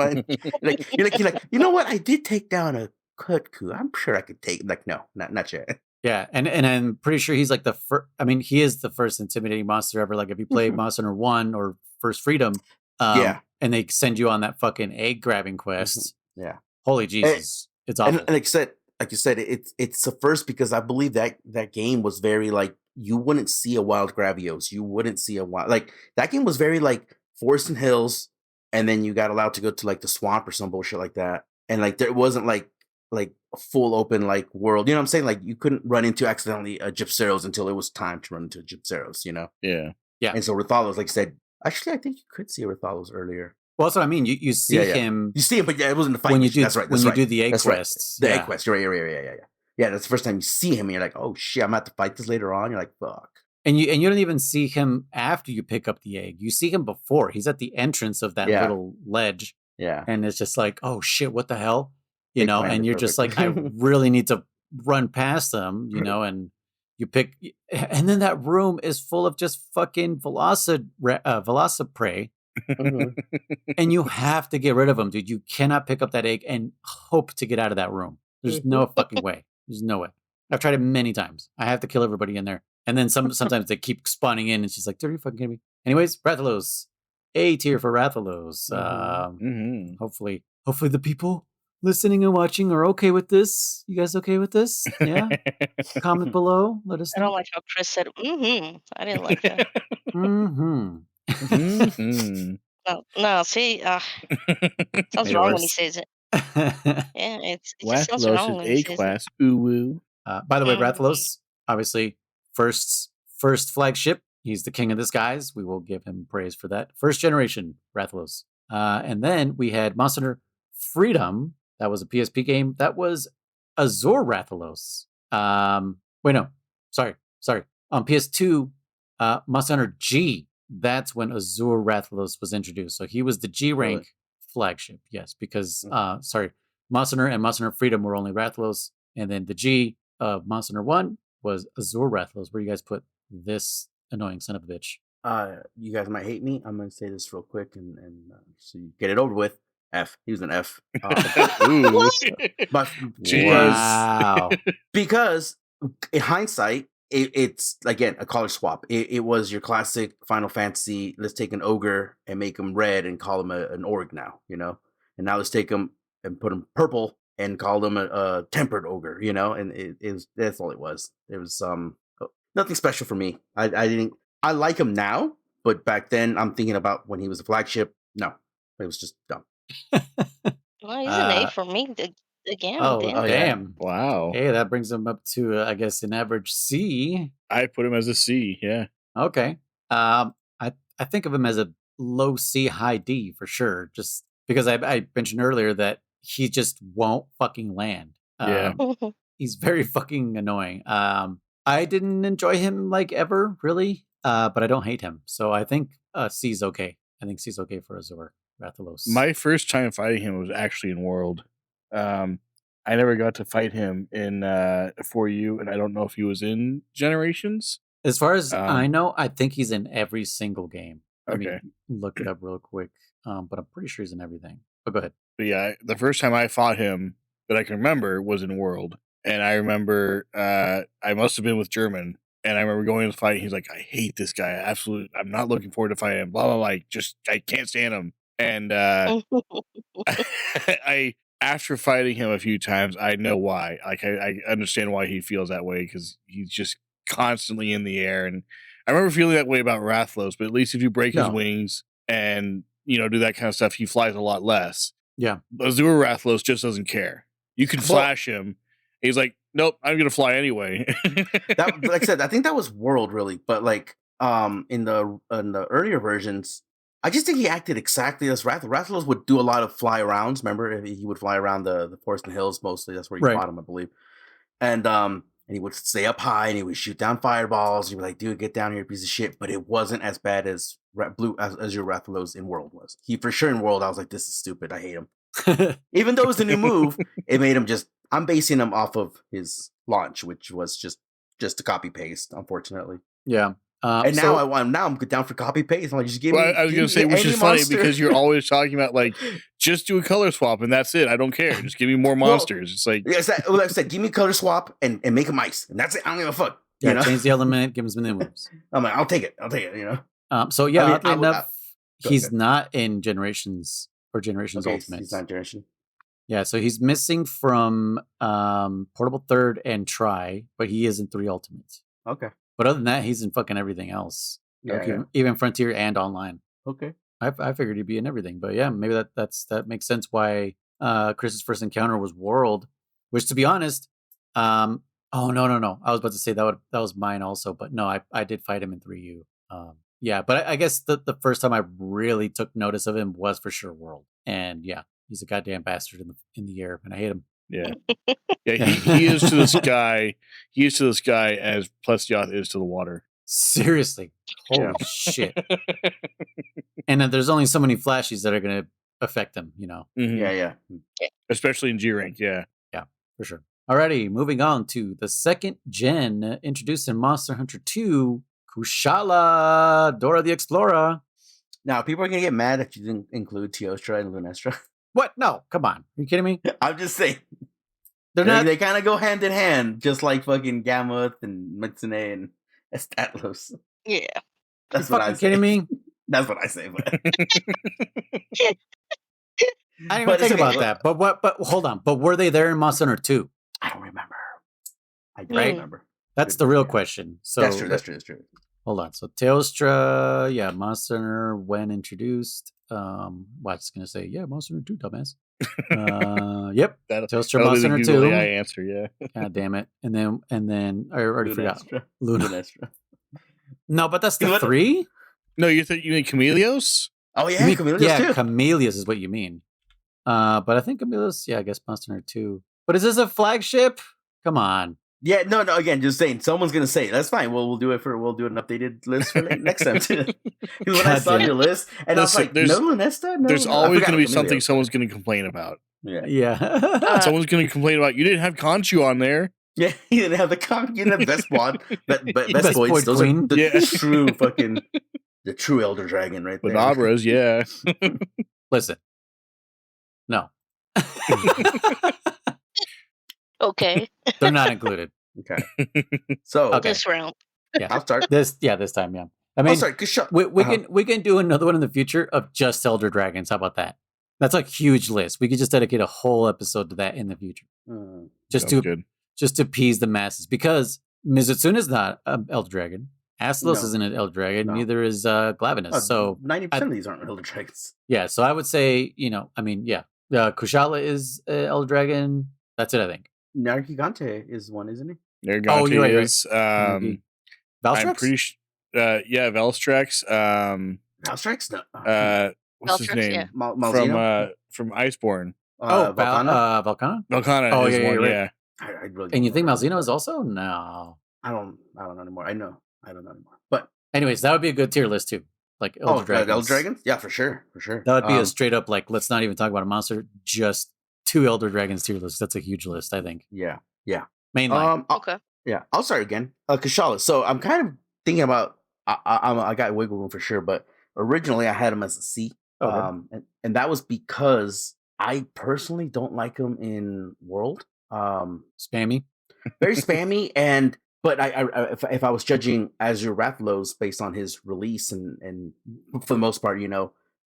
Speaker 1: like, you know what? I did take down a Kutku. I'm sure I could take like, no, not yet.
Speaker 4: Yeah, and I'm pretty sure he's like the first. I mean, he is the first intimidating monster ever. Like if you play Monster Hunter 1 or First Freedom,
Speaker 1: Yeah.
Speaker 4: and they send you on that fucking egg grabbing quest.
Speaker 1: Yeah.
Speaker 4: Holy Jesus, it's awful.
Speaker 1: And like you said, it's the first because I believe that game was very like you wouldn't see a wild Gravios. You wouldn't see a wild like that game was very like forest and hills, and then you got allowed to go to like the swamp or some bullshit like that. And like there wasn't like a full open like world. You know what I'm saying? Like you couldn't run into accidentally a Gypceros until it was time to run into a Gypceros, you know?
Speaker 2: Yeah.
Speaker 4: Yeah.
Speaker 1: And so Rathalos, like I said, actually I think you could see a Rathalos earlier.
Speaker 4: Well, that's what I mean. You see him.
Speaker 1: You see him, but yeah, it wasn't the fight.
Speaker 4: When you do,
Speaker 1: that's right.
Speaker 4: when
Speaker 1: That's
Speaker 4: you
Speaker 1: right.
Speaker 4: do the egg
Speaker 1: That's right.
Speaker 4: quests.
Speaker 1: The egg quest. You're right. Yeah. Yeah, that's the first time you see him, and you're like, oh shit, I'm about to fight this later on. You're like, fuck.
Speaker 4: And you don't even see him after you pick up the egg. You see him before. He's at the entrance of that little ledge.
Speaker 1: Yeah.
Speaker 4: And it's just like, oh shit, what the hell? You
Speaker 1: They
Speaker 4: know,
Speaker 1: planned
Speaker 4: and
Speaker 1: it
Speaker 4: you're just
Speaker 1: perfect.
Speaker 4: like, I really need to run past them, you know, and you pick, and then that room is full of just fucking Velociprey. And you have to get rid of them, dude. You cannot pick up that egg and hope to get out of that room. There's no fucking way. There's no way. I've tried it many times. I have to kill everybody in there. And then sometimes they keep spawning in. It's just like, are you fucking kidding me? Anyways, Rathalos. A tier for Rathalos. Hopefully the people listening and watching are okay with this. You guys okay with this? Yeah? Comment below. Let us
Speaker 3: I
Speaker 4: know.
Speaker 3: don't like how Kriss said, I didn't like that. No, see, sounds wrong when he says it. Yeah, it just sounds wrong
Speaker 2: Rathalos
Speaker 3: when
Speaker 2: is
Speaker 3: he
Speaker 2: A
Speaker 3: says it.
Speaker 2: class. Ooh woo.
Speaker 4: By the way, Rathalos, obviously, first flagship. He's the king of the skies. We will give him praise for that. First generation Rathalos. And then we had Monster Hunter Freedom. That was a PSP game. That was Azure Rathalos. Wait, no. Sorry. On PS2, Monster Hunter G. That's when Azure Rathalos was introduced. So he was the G rank flagship. Yes, because Monster Hunter and Monster Hunter Freedom were only Rathalos, and then the G of Monster Hunter 1 was Azure Rathalos. Where you guys put this annoying son of a bitch?
Speaker 1: You guys might hate me. I'm gonna say this real quick and so you get it over with. F. He was an F.
Speaker 2: Ooh.
Speaker 4: Wow.
Speaker 1: Because in hindsight, it's again a color swap. It was your classic Final Fantasy. Let's take an ogre and make him red and call him an orc now, you know. And now let's take him and put him purple and call him a tempered ogre, you know. And it was that's all it was. It was nothing special for me. I like him now, but back then I'm thinking about when he was a flagship. No, it was just dumb.
Speaker 3: Well, he's an A for me again.
Speaker 4: Oh,
Speaker 3: damn.
Speaker 4: damn.
Speaker 2: Wow.
Speaker 4: Hey, that brings him up to, I guess, an average C.
Speaker 2: I put him as a C, yeah.
Speaker 4: Okay. I think of him as a low C, high D for sure. Just because I mentioned earlier that he just won't fucking land.
Speaker 2: Yeah.
Speaker 4: He's very fucking annoying. I didn't enjoy him like ever, really. But I don't hate him. So I think C's okay. I think C's okay for Azure Rathalos.
Speaker 2: My first time fighting him was actually in World. I never got to fight him in 4U, and I don't know if he was in Generations.
Speaker 4: As far as I
Speaker 2: Um,
Speaker 4: know, I think he's in every single game. Let me
Speaker 2: Okay.
Speaker 4: look it up real quick. But I'm pretty sure he's in everything. But go ahead.
Speaker 2: But yeah, the first time I fought him that I can remember was in World. And I remember I must have been with German. And I remember going to the fight. He's like, I hate this guy. I'm not looking forward to fighting him. Blah, blah, blah. I can't stand him. And I, after fighting him a few times, I know why. Like, I understand why he feels that way because he's just constantly in the air. And I remember feeling that way about Rathlos, but at least if you break his
Speaker 4: No.
Speaker 2: wings and, do that kind of stuff, he flies a lot less.
Speaker 4: Yeah.
Speaker 2: Azure Rathlos just doesn't care. You can flash him. He's like, nope, I'm gonna fly anyway.
Speaker 1: That, like I said, I think that was World really, but like in the earlier versions, I just think he acted exactly as Rathlos. Rathlos would do a lot of fly arounds. Remember, he would fly around the forest and hills mostly. That's where you fought him, I believe. And he would stay up high and he would shoot down fireballs. You'd be like, dude, get down here, piece of shit. But it wasn't as bad as Azure Rathalos in World was. He for sure in World, I was like, this is stupid. I hate him. Even though it was a new move, it made him just. I'm basing him off of his launch, which was just a copy paste, unfortunately.
Speaker 4: Yeah.
Speaker 1: And now I'm down for copy paste. I'm like, just give me.
Speaker 2: I was gonna say, which is funny because you're always talking about like, just do a color swap and that's it. I don't care. Just give me more monsters. It's like,
Speaker 1: like I said, give me color swap and make him ice, and that's it. I don't give a fuck.
Speaker 4: Yeah, change the element, give him some new moves.
Speaker 1: I'm like, I'll take it.
Speaker 4: So yeah,
Speaker 1: I mean,
Speaker 4: oddly enough, he's not in Generations or Generations Ultimate.
Speaker 1: He's not Generation.
Speaker 4: Yeah, so he's missing from Portable Third and Try, but he is in 3 Ultimates.
Speaker 1: Okay.
Speaker 4: But other than that, he's in fucking everything else.
Speaker 1: Yeah,
Speaker 4: even Frontier and Online.
Speaker 1: Okay.
Speaker 4: I figured he'd be in everything, but yeah, maybe that makes sense why Chris's first encounter was World, which to be honest, no. I was about to say that was mine also, but no, I did fight him in 3U. Yeah, but I guess the first time I really took notice of him was for sure World, and yeah, he's a goddamn bastard in the air, and I hate him.
Speaker 2: Yeah, he is to this guy. He is to this guy as Plesyoth is to the water.
Speaker 4: Seriously, holy shit! And then there's only so many flashies that are going to affect them,
Speaker 2: Mm-hmm.
Speaker 1: Yeah.
Speaker 2: Especially in G rank. Yeah,
Speaker 4: for sure. Alrighty, moving on to the second gen introduced in Monster Hunter 2, Kushala, Dora the Explorer.
Speaker 1: Now, people are going to get mad if you didn't include Teostra and Lunestra.
Speaker 4: What? No, come on. Are you kidding me?
Speaker 1: I'm just saying.
Speaker 4: They
Speaker 1: kind of go hand in hand, just like fucking Gammoth and Mitsune and Estatlos.
Speaker 3: Yeah.
Speaker 1: That's what I say.
Speaker 4: Kidding me?
Speaker 1: That's what I say, but
Speaker 4: I didn't even think about that. But hold on. But were they there in Monster Hunter 2?
Speaker 1: I don't remember. I don't
Speaker 4: Right?
Speaker 1: remember.
Speaker 4: That's the real question. So
Speaker 1: That's true.
Speaker 4: Hold on. So Teostra, Monster Hunter when introduced. What's gonna say? Yeah, Monster Hunter 2, dumbass. Yep. Teostra Monster Hunter 2.
Speaker 2: I answer, yeah.
Speaker 4: God damn it. And then I already forgot.
Speaker 1: Lunestra.
Speaker 4: No, but that's the 3?
Speaker 2: No, you mean Chameleos?
Speaker 1: Oh yeah, Chameleos too.
Speaker 4: Chameleos is what you mean. But I think Chameleos, I guess Monster Hunter 2. But is this a flagship? Come on.
Speaker 1: Yeah, no. Again, just saying. Someone's gonna say it. That's fine. We'll do an updated list for next time too. Because when I saw your list, and I was like, no Lunesta. No,
Speaker 2: there's always going to be something someone's going to complain about.
Speaker 4: Yeah.
Speaker 2: Someone's going to complain about you didn't have Conchu on there.
Speaker 1: Yeah, you didn't have you didn't have Best Boyd. Best Boys. Those
Speaker 4: Queen.
Speaker 1: are the true Elder Dragon, right there.
Speaker 2: Bonabras, yeah.
Speaker 4: Listen. No.
Speaker 3: Okay.
Speaker 4: They're not included.
Speaker 1: Okay. So
Speaker 3: This round.
Speaker 4: Yeah.
Speaker 1: I'll start.
Speaker 4: This time, yeah. I mean, we can do another one in the future of just Elder Dragons. How about that? That's a huge list. We could just dedicate a whole episode to that in the future. Just to appease the masses. Because Mizutsune is not an Elder Dragon. Aslos isn't an Elder Dragon. Neither is Glavenus. So
Speaker 1: 90% of these aren't Elder Dragons.
Speaker 4: Yeah, so I would say, Kushala is Elder Dragon. That's it, I think.
Speaker 1: Nargigante is one, isn't he?
Speaker 2: Nargigante
Speaker 4: you're right,
Speaker 2: is.
Speaker 4: Valstrax?
Speaker 2: I'm pretty sure. Yeah, Valstrax.
Speaker 1: Valstrax? No.
Speaker 2: What's his name?
Speaker 1: Yeah.
Speaker 2: From Iceborne.
Speaker 1: Volcana?
Speaker 4: Volcana?
Speaker 2: Volcana is one,
Speaker 4: right.
Speaker 2: yeah.
Speaker 1: I really
Speaker 4: and you think Malzeno is also? No.
Speaker 1: I don't know anymore. I don't know anymore. But
Speaker 4: anyways, that would be a good tier list too. Like Elder Dragons.
Speaker 1: Elder Dragons? Yeah, for sure.
Speaker 4: That would be a straight up let's not even talk about a monster, just 2 Elder Dragons tier list. That's a huge list, I think.
Speaker 1: Yeah.
Speaker 4: Mainline.
Speaker 3: Okay.
Speaker 1: Yeah, I'll start again. Kushala. So I'm kind of thinking about, I got wiggle room for sure, but originally I had him as a C.
Speaker 4: Okay.
Speaker 1: And that was because I personally don't like him in World.
Speaker 4: Spammy.
Speaker 1: Very spammy, but if I was judging Azure Rathalos based on his release and for the most part, in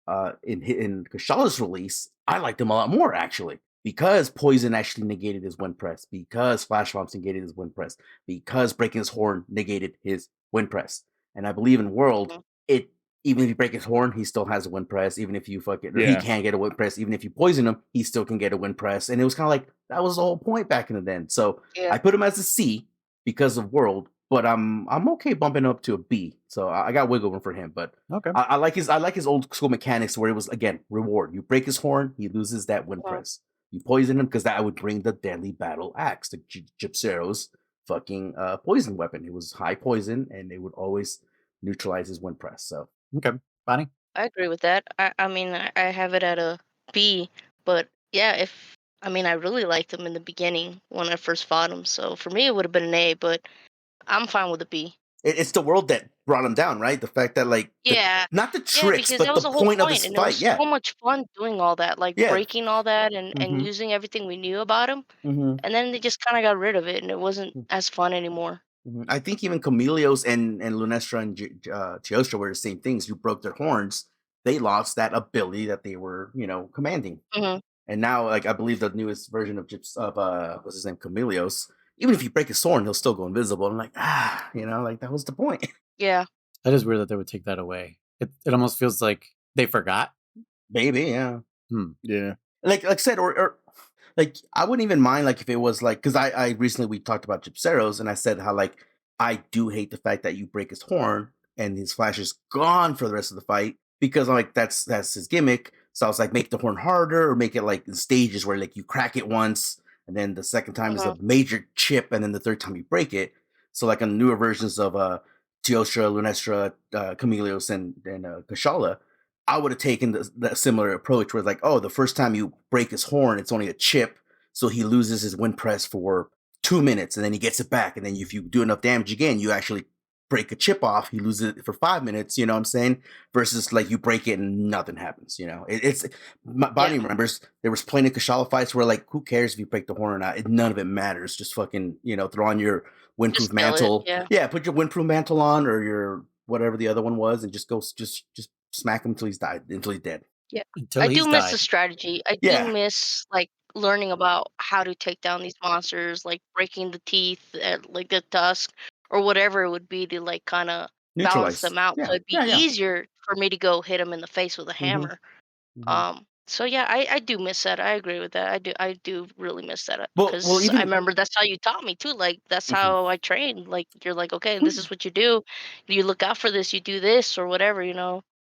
Speaker 1: Kashala's release, I liked him a lot more actually, because Poison actually negated his wind press, because Flash Bombs negated his wind press, because Breaking his Horn negated his wind press, and I believe in World, it even if you break his horn, he still has a wind press. Even if you he can't get a wind press. Even if you poison him, he still can get a wind press. And it was kind of like that was the whole point back in the then. So I put him as a C because of World, but I'm okay bumping him up to a B. So I got wiggle room for him. But
Speaker 4: okay,
Speaker 1: I like his old school mechanics where it was again reward. You break his horn, he loses that wind press. You poison him because that would bring the deadly battle axe, the Gypsero's fucking poison weapon. It was high poison and it would always neutralize his wind press. So.
Speaker 4: Okay, Bonnie?
Speaker 3: I agree with that. I mean, I have it at a B, but yeah, I really liked him in the beginning when I first fought him. So for me, it would have been an A, but I'm fine with a B.
Speaker 1: It's the World that brought him down, right? The fact that not the tricks, but the point of his
Speaker 3: and
Speaker 1: fight.
Speaker 3: It was so much fun doing all that, like breaking all that and using everything we knew about him. And then they just kind of got rid of it, and it wasn't as fun anymore.
Speaker 1: I think even Chameleos and Lunestra and Teostra were the same things. You broke their horns, they lost that ability that they were, commanding. And now, I believe the newest version of what's his name, Chameleos, even if you break his horn, he'll still go invisible. I'm like, that was the point.
Speaker 3: Yeah.
Speaker 4: That is weird that they would take that away. It almost feels like they forgot.
Speaker 1: Maybe, yeah.
Speaker 2: Yeah.
Speaker 1: Like I said, or I wouldn't even mind if it was because I recently we talked about Gypseros and I said how I do hate the fact that you break his horn and his flash is gone for the rest of the fight, because that's his gimmick. So I was like, make the horn harder or make it in stages where you crack it once and then the second time is a major chip and then the third time you break it. So on newer versions of Teostra, Lunestra, Chameleos, and Kashala, I would have taken that similar approach where the first time you break his horn, it's only a chip, so he loses his wind press for 2 minutes, and then he gets it back, and then if you do enough damage again, you actually break a chip off, he loses it for 5 minutes, you know what I'm saying? Versus you break it and nothing happens, It's Bonnie remembers there was plenty of Kashala fights where who cares if you break the horn or not? None of it matters. Just fucking, throw on your windproof mantle. Put your windproof mantle on or your whatever the other one was and just go just smack him until he's dead.
Speaker 3: Yeah. I do miss the strategy. I do miss learning about how to take down these monsters, breaking the teeth, the tusk, or whatever it would be to kind of balance them out. So it'd be easier for me to go hit them in the face with a hammer. So yeah, I do miss that. I agree with that. I do really miss that because I remember that's how you taught me too. That's how I trained. You're okay, this is what you do. You look out for this. You do this or whatever,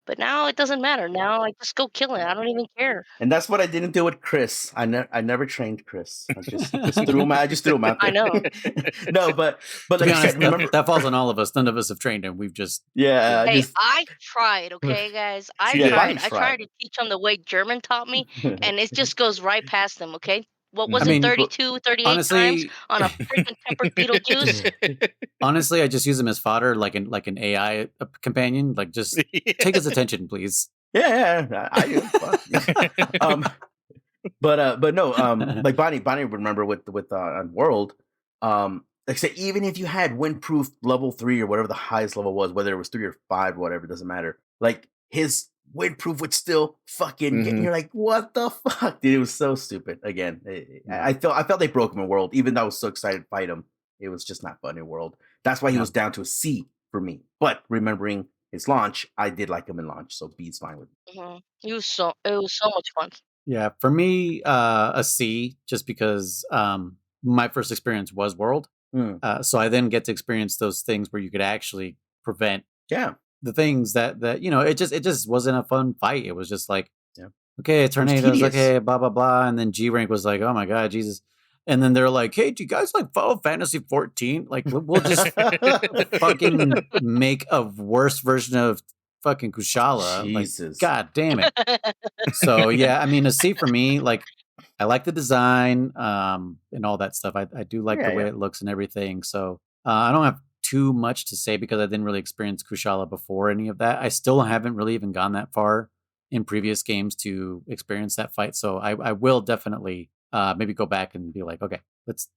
Speaker 3: But now it doesn't matter. Now I just go kill it. I don't even care.
Speaker 1: And that's what I didn't do with Kriss. I never trained Kriss. I just threw him out. I just threw him out there.
Speaker 3: I know.
Speaker 1: No, but
Speaker 4: to be honest, remember that falls on all of us. None of us have trained him. We've just
Speaker 3: Hey, I tried. Okay, guys, I tried. I tried to teach him the way German taught me, and it just goes right past them. Okay. What was it, 32, 38 honestly, times on a freaking tempered Beetlejuice?
Speaker 4: Honestly, I just use him as fodder, like an AI companion. Just take his attention, please.
Speaker 1: Yeah, I do. But no, Bonnie would remember with on World, say even if you had windproof level 3 or whatever the highest level was, whether it was 3 or 5, whatever, it doesn't matter. His windproof would still fucking get, you're like, what the fuck, dude? It was so stupid. Again, I felt they broke him in World, even though I was so excited to fight him. It was just not fun in World. That's why he was down to a C for me. But remembering his launch, I did like him in launch, so B's fine with me.
Speaker 3: It was so much fun.
Speaker 4: Yeah, for me, a C, just because my first experience was World. So I then get to experience those things where you could actually prevent the things that it just wasn't a fun fight. It was just okay, tornadoes, okay, blah blah blah, and then G rank was like, oh my god, Jesus. And then they're like, hey, do you guys Final Fantasy 14? We'll just fucking make a worse version of fucking Kushala.
Speaker 1: Jesus.
Speaker 4: God damn it. So yeah, a C for me. I like the design and all that stuff. I do like the way it looks and everything. So I don't have too much to say because I didn't really experience Kushala before any of that. I still haven't really even gone that far in previous games to experience that fight. So I will definitely maybe go back and be like, okay, let's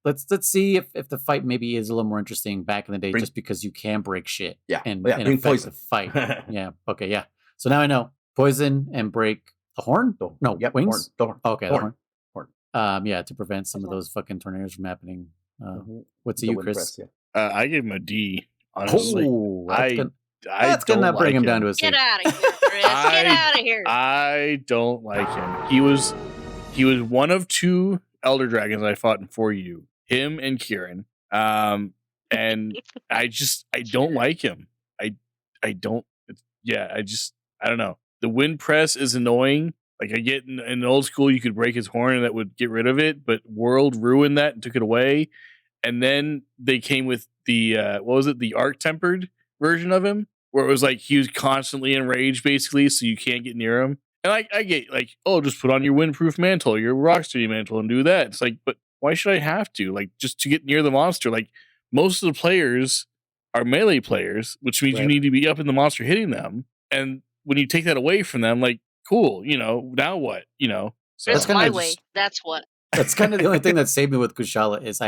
Speaker 4: see if the fight maybe is a little more interesting back in the day, just because you can break shit.
Speaker 1: Yeah.
Speaker 4: And,
Speaker 1: Yeah,
Speaker 4: and
Speaker 1: bring
Speaker 4: affect
Speaker 1: poison.
Speaker 4: the fight. Yeah. Okay. Yeah. So now I know poison and break the horn. No,
Speaker 1: Yep,
Speaker 4: wings.
Speaker 1: horn.
Speaker 4: Okay, the horn.
Speaker 1: Horn.
Speaker 4: Yeah, to prevent some of those fucking tornadoes from happening. What's
Speaker 1: The
Speaker 4: you,
Speaker 1: wind
Speaker 4: Chris?
Speaker 1: press, yeah.
Speaker 2: I gave him a D. Honestly,
Speaker 4: Oh,
Speaker 2: I
Speaker 4: that's gonna
Speaker 2: don't
Speaker 4: bring
Speaker 2: like
Speaker 4: him down to a C.
Speaker 3: Get out of here, Chris. Get out of here.
Speaker 2: I don't like him. He was one of 2 Elder Dragons I fought in 4U. Him and Kieran. And I don't like him. I don't. I don't know. The wind press is annoying. Like, I get in old school, you could break his horn and that would get rid of it, but World ruined that and took it away. And then they came with the the arc tempered version of him, where it was like he was constantly enraged, basically, so you can't get near him. And I get like, oh, just put on your windproof mantle, your rocksteady mantle, and do that. It's like, but why should I have to? Like, just to get near the monster? Like, most of the players are melee players, which means you need to be up in the monster hitting them. And when you take that away from them, like, cool, now what? So
Speaker 3: That's my way. That's what.
Speaker 4: That's kind of the only thing that saved me with Kushala is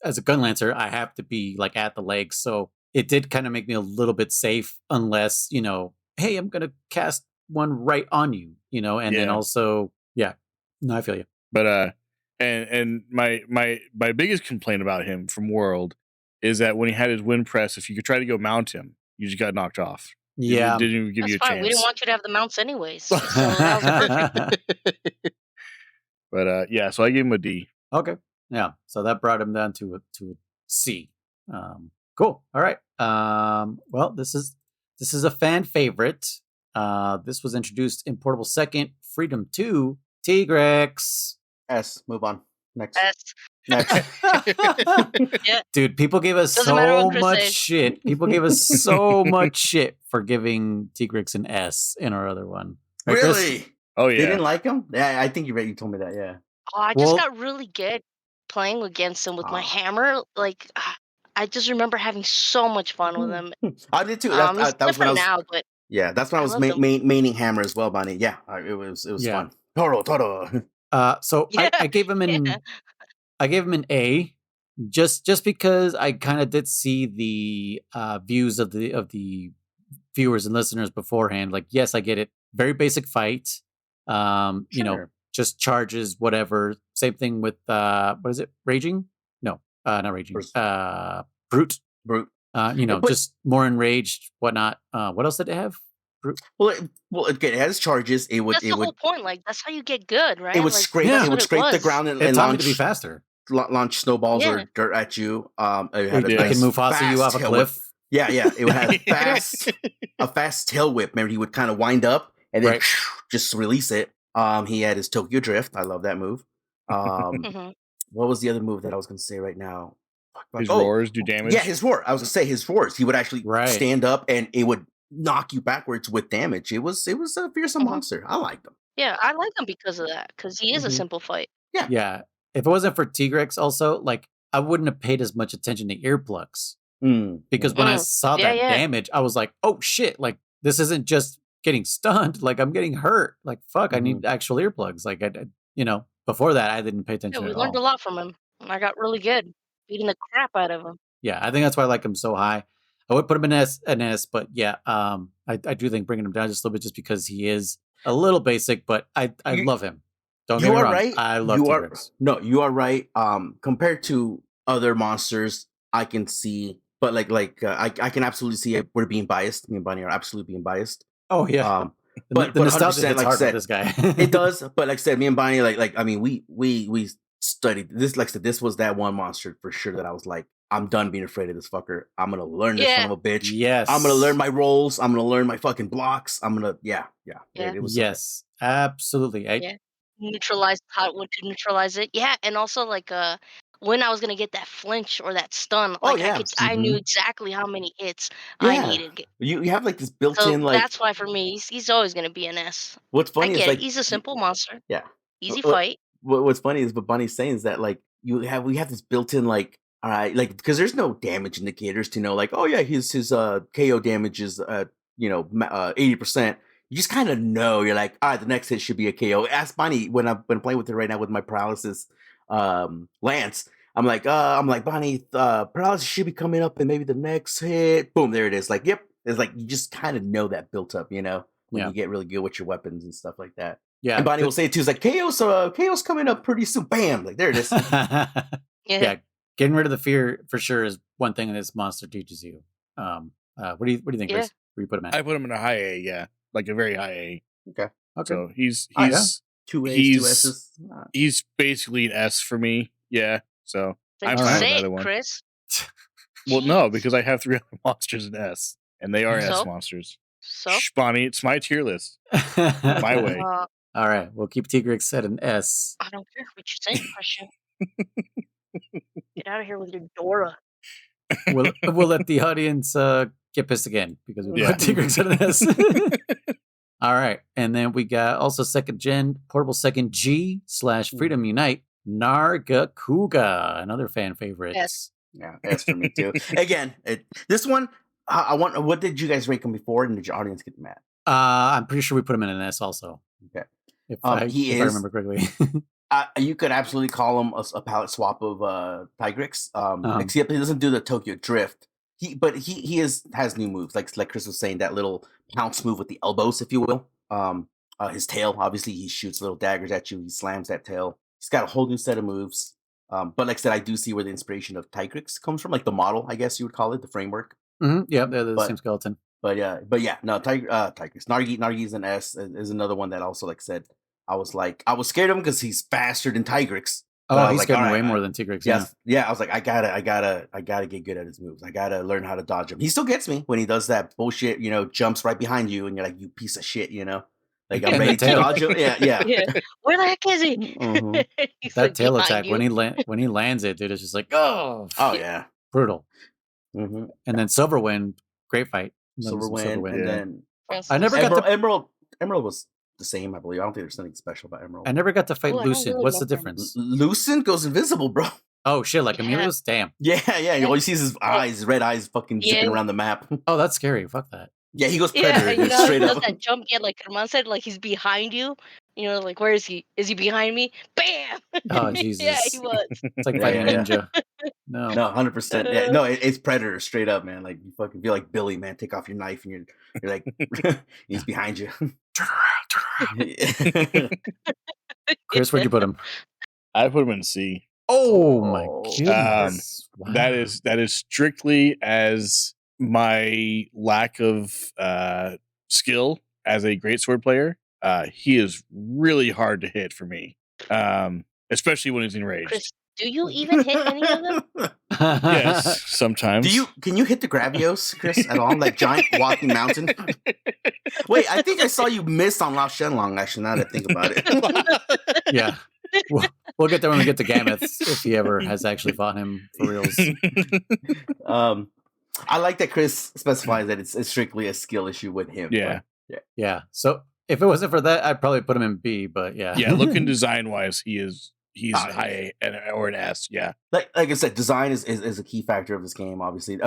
Speaker 4: as a gun lancer, I have to be like at the legs. So it did kind of make me a little bit safe unless, hey, I'm going to cast one right on you, and then also, yeah, no, I feel you.
Speaker 2: But, and my biggest complaint about him from World is that when he had his wind press, if you could try to go mount him, you just got knocked off.
Speaker 4: Yeah.
Speaker 2: Didn't even give you a
Speaker 3: That's fine.
Speaker 2: chance.
Speaker 3: We didn't want you to have the mounts anyways. So that was perfect.
Speaker 2: But yeah, so I gave him a D.
Speaker 4: Okay. Yeah. So that brought him down to a C. Cool. All right. Well, this is a fan favorite. This was introduced in Portable 2nd, Freedom 2, Tigrex.
Speaker 1: S. Move on. Next.
Speaker 3: S.
Speaker 1: Next.
Speaker 3: Yeah.
Speaker 4: Dude, people gave us
Speaker 3: Doesn't matter
Speaker 4: so
Speaker 3: what Chris
Speaker 4: much
Speaker 3: says.
Speaker 4: shit. People gave us so much shit for giving Tigrex an S in our other one. Right, Chris?
Speaker 1: Really?
Speaker 2: Oh yeah.
Speaker 1: They didn't like him? Yeah, I think you're right. You told me that. Yeah.
Speaker 3: Oh, I just got really good playing against him with my hammer. Like, I just remember having so much fun with him.
Speaker 1: I did too.
Speaker 3: He's
Speaker 1: That was when I
Speaker 3: different
Speaker 1: was.
Speaker 3: now, but
Speaker 1: Yeah, that's when I was
Speaker 3: loved him.
Speaker 1: maining hammer as well, Bonnie. Yeah, it was fun. Toro.
Speaker 4: So
Speaker 3: Yeah,
Speaker 4: I gave him an A, just because I kind of did see the views of the viewers and listeners beforehand. Like, yes, I get it. Very basic fight.
Speaker 1: Sure.
Speaker 4: Just charges, whatever. Same thing with what is it? Raging? No, not raging. Brute.
Speaker 1: Brute.
Speaker 4: Just more enraged, whatnot. What else did it have? Brute.
Speaker 1: Well, it has charges.
Speaker 3: that's the whole point. Like, that's how you get good, right?
Speaker 1: It would
Speaker 3: Like,
Speaker 1: scrape.
Speaker 3: that's
Speaker 1: It
Speaker 3: what
Speaker 1: would scrape the
Speaker 3: was.
Speaker 1: ground and
Speaker 4: It taught me
Speaker 1: launch
Speaker 4: to be faster.
Speaker 1: launch snowballs
Speaker 3: Yeah.
Speaker 1: or dirt at you. It
Speaker 2: did.
Speaker 1: had a
Speaker 2: It
Speaker 1: nice,
Speaker 4: can move faster you
Speaker 1: fast
Speaker 4: off a
Speaker 1: tail
Speaker 4: cliff.
Speaker 1: whip. Yeah. It would have a fast tail whip. Remember, he would kind of wind up and then just release it. He had his Tokyo Drift. I love that move.
Speaker 3: Mhm.
Speaker 1: What was the other move that I was going to say right now?
Speaker 2: His roars do damage.
Speaker 1: Yeah, his roar. I was going to say his roars. He would actually stand up and it would knock you backwards with damage. It was a fearsome monster. I liked him.
Speaker 3: Yeah, I like him because of that. Because he is a simple fight.
Speaker 4: Yeah. If it wasn't for Tigrex, also, like, I wouldn't have paid as much attention to earplugs. Because when I saw that damage, I was like, oh shit, like, this isn't just getting stunned, like, I'm getting hurt. Like, fuck, I need actual earplugs. Like, before that, I didn't pay attention
Speaker 3: Yeah, we
Speaker 4: at
Speaker 3: learned
Speaker 4: all.
Speaker 3: a lot from him. I got really good, beating the crap out of him.
Speaker 4: Yeah, I think that's why I like him so high. I would put him in an S, but yeah, I do think bringing him down just a little bit just because he is a little basic, but I love him. Don't get me wrong.
Speaker 1: Right.
Speaker 4: I love Tigrex.
Speaker 1: No, you are right. Compared to other monsters, I can see, but I can absolutely see it. We're being biased. Me and Bunny are absolutely being biased.
Speaker 4: Oh yeah.
Speaker 1: But
Speaker 4: the nostalgia
Speaker 1: 100%,
Speaker 4: hits
Speaker 1: like I
Speaker 4: hard
Speaker 1: said,
Speaker 4: with this guy.
Speaker 1: it does. But like I said, me and Bonnie, I mean, we studied this. Like I said, this was that one monster for sure that I was like, I'm done being afraid of this fucker. I'm gonna learn this son of a bitch.
Speaker 4: Yes.
Speaker 1: I'm gonna learn my roles. I'm gonna learn my fucking blocks. I'm gonna It was
Speaker 4: yes, absolutely.
Speaker 3: Neutralize when to neutralize it. Yeah, and also like when I was gonna get that flinch or that stun, like I knew exactly how many hits I needed.
Speaker 1: You have like this built-in
Speaker 3: So
Speaker 1: like.
Speaker 3: that's why for me, he's always gonna be an S.
Speaker 1: What's funny
Speaker 3: I get
Speaker 1: is like
Speaker 3: it. He's a simple monster.
Speaker 1: Yeah.
Speaker 3: Easy fight.
Speaker 1: What's funny is what Bunny's saying is that like we have this built-in like all right, like because there's no damage indicators to know, like, oh yeah, his KO damage is 80%. You just kind of know. You're like, all right, the next hit should be a KO. Ask Bonnie when I've been playing with it right now with my paralysis Lance. I'm like, Bonnie, paralysis should be coming up, and maybe the next hit, boom, there it is. Like, yep, it's like you just kind of know that built up, when you get really good with your weapons and stuff like that.
Speaker 4: Yeah,
Speaker 1: and Bonnie will say it too. It's like KO's coming up pretty soon. Bam, like there it is.
Speaker 4: Yeah, getting rid of the fear for sure is one thing this monster teaches you. What do you think, Chris? Where you put him at?
Speaker 2: I put him in a high A, yeah, like a very high A.
Speaker 1: Okay.
Speaker 2: So he's
Speaker 1: 2 A's, 2 S's.
Speaker 2: He's basically an S for me. Yeah. So
Speaker 3: I'm say it, Kriss.
Speaker 2: Well, no, because I have 3 other monsters in S, and they are S monsters.
Speaker 3: So,
Speaker 2: Bonnie, it's my tier list. My way.
Speaker 4: All right, we'll keep Tigrex at an S.
Speaker 3: I don't care what you're saying, Christian. Get out of here with your Dora.
Speaker 4: We'll let the audience get pissed again because we put Tigrex at an S. All right, and then we got also second gen portable second G / Freedom Unite Nargacuga, another fan favorite.
Speaker 3: Yes.
Speaker 1: Yeah, S for me too. Again, this one. I want. What did you guys rank him before, and did your audience get mad?
Speaker 4: I'm pretty sure we put him in an S also.
Speaker 1: Okay.
Speaker 4: If I remember correctly.
Speaker 1: You could absolutely call him a palette swap of Tigrex. Except he doesn't do the Tokyo Drift. He has new moves, like Kriss was saying, that little pounce move with the elbows, if you will. His tail, obviously, he shoots little daggers at you. He slams that tail. He's got a whole new set of moves. But like I said, I do see where the inspiration of Tigrex comes from, like the model, I guess you would call it, the framework.
Speaker 4: Mm-hmm. Yeah, they're the same skeleton.
Speaker 1: But yeah, no, Tigrex. Nargi's an S is another one that also, like I said, I was scared of him because he's faster than Tigrex.
Speaker 4: Oh, he's getting way more than Tigrex.
Speaker 1: Yes, yeah. I was like, I gotta get good at his moves. I gotta learn how to dodge him. He still gets me when he does that bullshit, jumps right behind you, and you're like, you piece of shit, Like I'm ready to dodge him. Yeah.
Speaker 3: Where the heck is he?
Speaker 1: Mm-hmm.
Speaker 4: That tail attack when he lands it, dude, it's just like, oh
Speaker 1: yeah,
Speaker 4: brutal.
Speaker 1: Mm-hmm.
Speaker 4: And then Silverwind, great fight.
Speaker 1: Silverwind, and then
Speaker 4: I never got
Speaker 1: Emerald was the same, I believe. I don't think there's something special about Emerald.
Speaker 4: I never got to fight Lucent. What's the difference?
Speaker 1: Lucent goes invisible, bro.
Speaker 4: Oh shit, like Emilio's? Damn.
Speaker 1: Yeah. All you see is his eyes, his red eyes fucking zipping around the map.
Speaker 4: Oh, that's scary. Fuck that.
Speaker 1: Yeah, he goes Predator straight up.
Speaker 3: That jump, like Herman said, like he's behind you. Like where is he? Is he behind me? Bam!
Speaker 4: Oh Jesus!
Speaker 3: Yeah, he was.
Speaker 4: It's like fighting a ninja. No,
Speaker 1: 100%. Yeah, no, it's Predator straight up, man. Like you fucking feel like Billy, man. Take off your knife, and you're like, he's behind you.
Speaker 2: Turn around.
Speaker 4: Chris, where'd you put him?
Speaker 2: I put him in C.
Speaker 4: Oh my goodness!
Speaker 2: Wow. That is strictly as my lack of skill as a greatsword player. He is really hard to hit for me, especially when he's enraged.
Speaker 3: Chris, do you even hit any of them?
Speaker 2: Yes, sometimes.
Speaker 1: Can you hit the Gravios, Kriss, at all? Like giant walking mountain? Wait, I think I saw you miss on La Shenlong, actually, now that I think about it.
Speaker 4: Yeah. We'll get there when we get to Gameth, if he ever has actually fought him for reals.
Speaker 1: I like that Kriss specifies that it's strictly a skill issue with him.
Speaker 4: Yeah. So if it wasn't for that, I'd probably put him in B, but yeah.
Speaker 2: Yeah, looking design wise, he's high A or an S. Yeah.
Speaker 1: Like I said, design is a key factor of this game, obviously.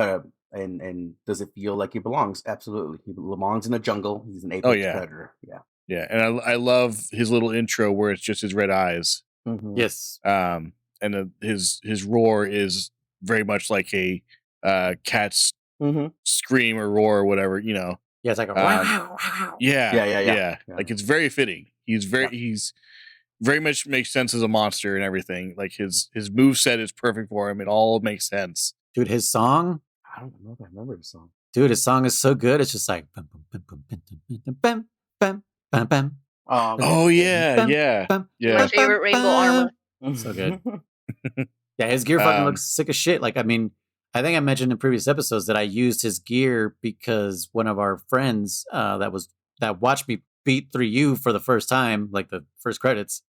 Speaker 1: And does it feel like he belongs? Absolutely. He belongs in a jungle. He's an apex predator. Yeah.
Speaker 2: Yeah, and I love his little intro where it's just his red eyes.
Speaker 1: Mm-hmm.
Speaker 4: Yes.
Speaker 2: And his roar is very much like a cat's scream or roar or whatever,
Speaker 4: Yeah, it's like a
Speaker 2: yeah. Like it's very fitting. He's very much makes sense as a monster and everything. Like his moveset is perfect for him. It all makes sense.
Speaker 4: Dude, his song.
Speaker 1: I don't know if I remember his song.
Speaker 4: Dude, his song is so good. It's just like bum, bum, bum, bum, bum, bum, bum, bum, bum.
Speaker 2: Oh yeah.
Speaker 3: My favorite rainbow armor.
Speaker 4: So good. Yeah, his gear fucking looks sick as shit. Like, I mean, I think I mentioned in previous episodes that I used his gear because one of our friends that watched me beat 3U for the first time, like the first credits,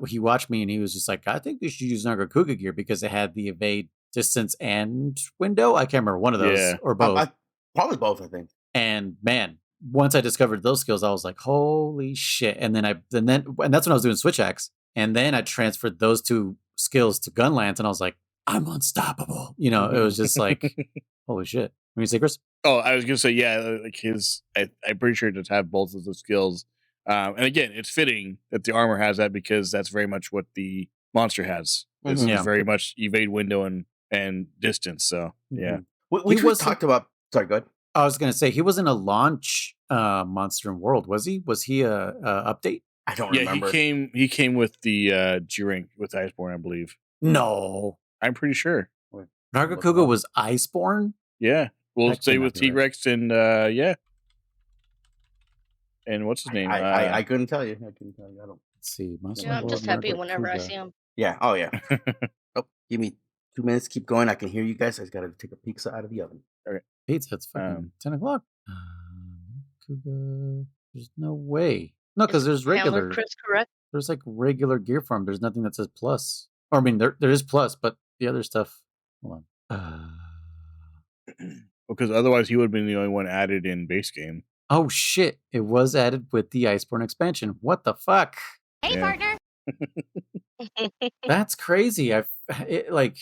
Speaker 4: he watched me and he was just like, I think you should use Nargacuga gear because it had the evade, distance, and window. I can't remember one of those or both.
Speaker 1: Probably both, I think.
Speaker 4: And man, once I discovered those skills, I was like, holy shit. And then that's when I was doing switch axe. And then I transferred those two skills to Gunlance, and I was like, I'm unstoppable. You know, it was just like, holy shit. What do you say, Chris?
Speaker 2: Oh, I was gonna say, yeah, like I'm pretty sure it does have both of the skills. And again, it's fitting that the armor has that because that's very much what the monster has. It's
Speaker 4: Yeah.
Speaker 2: very much evade window and distance. So yeah.
Speaker 1: Which we talked about. Sorry, go ahead.
Speaker 4: I was going to say he wasn't a launch monster in World, was he? Was he a update?
Speaker 1: I don't
Speaker 2: Yeah,
Speaker 1: remember.
Speaker 2: he came with the G rank with Iceborne, I believe.
Speaker 4: No.
Speaker 2: I'm pretty sure.
Speaker 4: Nargacuga was Iceborne?
Speaker 2: Yeah. We'll
Speaker 4: That
Speaker 2: stay
Speaker 4: cannot
Speaker 2: with
Speaker 4: be right.
Speaker 2: T-Rex and yeah. And what's his name?
Speaker 1: I couldn't tell you. I couldn't tell you. I don't.
Speaker 4: Let's see. Monster
Speaker 3: Yeah, I'm
Speaker 4: World,
Speaker 3: just happy whenever I
Speaker 4: Nargacuga.
Speaker 3: see him.
Speaker 1: Yeah. Oh yeah. Oh, give me 2 minutes. Keep going. I can hear you guys. I just gotta take a pizza out of the oven.
Speaker 4: Pizza, it's fucking 10 o'clock. Nargacuga. There's no way. No, because there's regular.
Speaker 3: Handler Kriss, correct?
Speaker 4: There's like regular gear form. There's nothing that says plus. Or I mean, there is plus, but the other stuff. Hold on.
Speaker 2: Because otherwise he would have been the only one added in base game.
Speaker 4: Oh shit! It was added with the Iceborne expansion. What the fuck?
Speaker 5: Hey,
Speaker 2: Yeah.
Speaker 5: partner.
Speaker 4: That's crazy. The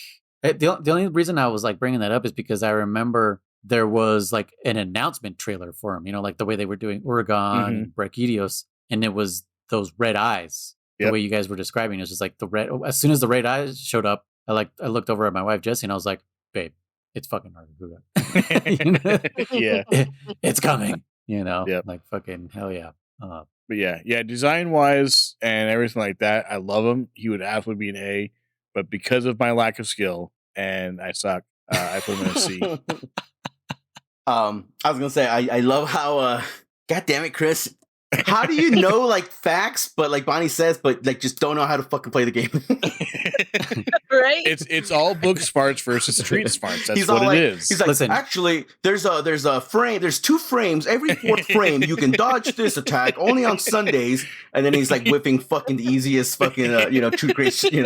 Speaker 4: only reason I was like bringing that up is because I remember there was like an announcement trailer for him. You know, like the way they were doing Uragan and Brachydios, and it was those red eyes. The
Speaker 2: Yep.
Speaker 4: way you guys were describing it was just like the red. As soon as the red eyes showed up, I looked over at my wife Jessie and I was like, "Babe, it's fucking Nargacuga."
Speaker 2: Yeah.
Speaker 4: It's coming. You know,
Speaker 2: Yep.
Speaker 4: like fucking hell yeah.
Speaker 2: But yeah, design wise and everything like that, I love him. He would absolutely be an A, but because of my lack of skill and I suck, I put him in a C.
Speaker 1: I was gonna say I love how God damn it, Chris. How do you know like facts, but like Bonnie says, but like just don't know how to fucking play the game?
Speaker 3: Right?
Speaker 2: It's all book smarts versus street smarts. That's
Speaker 1: He's all
Speaker 2: what
Speaker 1: like,
Speaker 2: it is.
Speaker 1: He's like,
Speaker 4: Listen.
Speaker 1: actually, there's a frame. There's 2 frames. Every 4th frame, you can dodge this attack only on Sundays. And then he's like whipping fucking the easiest fucking true great what do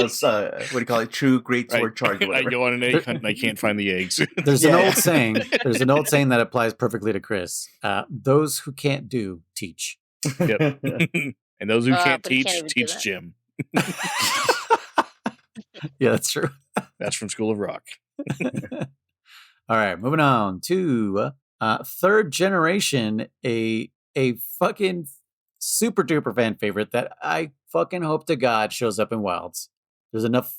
Speaker 1: you call it? True great sword charge. Or
Speaker 2: I
Speaker 1: whatever.
Speaker 2: go on an egg hunt and I can't find the eggs.
Speaker 4: There's
Speaker 1: Yeah.
Speaker 4: an old saying. There's an old saying that applies perfectly to Chris. Those who can't do, teach.
Speaker 2: Yep. And those who can't
Speaker 3: But he
Speaker 2: teach,
Speaker 3: can't even do
Speaker 2: teach
Speaker 3: that.
Speaker 2: Jim.
Speaker 4: Yeah, that's true.
Speaker 2: That's from School of Rock.
Speaker 4: All right, moving on to third generation, a fucking super duper fan favorite that I fucking hope to God shows up in Wilds. There's enough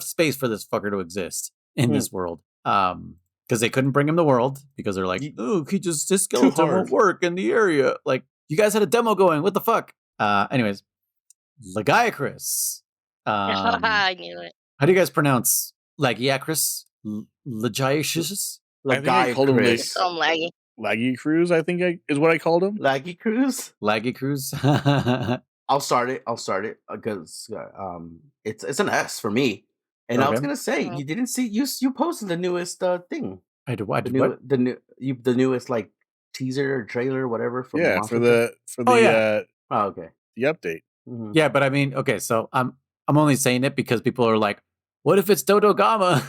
Speaker 4: space for this fucker to exist in this world. Because they couldn't bring him to World because they're like, oh, his skeleton won't work in the area. Like, you guys had a demo going. What the fuck? Anyways, Lagiacrus.
Speaker 3: I knew it.
Speaker 4: How do you guys pronounce Lagiacrus? Lagiacrus?
Speaker 2: I think I called him
Speaker 1: Chris.
Speaker 3: So I'm laggy.
Speaker 2: Laggy Cruise, I think is what I called him.
Speaker 1: Laggy Cruise.
Speaker 4: Lagiacruz?
Speaker 1: I'll start it because it's an S for me. And I was
Speaker 4: Okay.
Speaker 1: gonna say you didn't see you posted the newest thing.
Speaker 4: I did what?
Speaker 1: The newest like teaser or trailer or whatever from
Speaker 2: Yeah,
Speaker 1: Monster
Speaker 2: for the
Speaker 4: Oh, yeah.
Speaker 1: Oh, okay.
Speaker 2: the update.
Speaker 1: Mhm.
Speaker 4: Yeah, but I mean, okay, so I'm only saying it because people are like, what if it's Dodo Gama?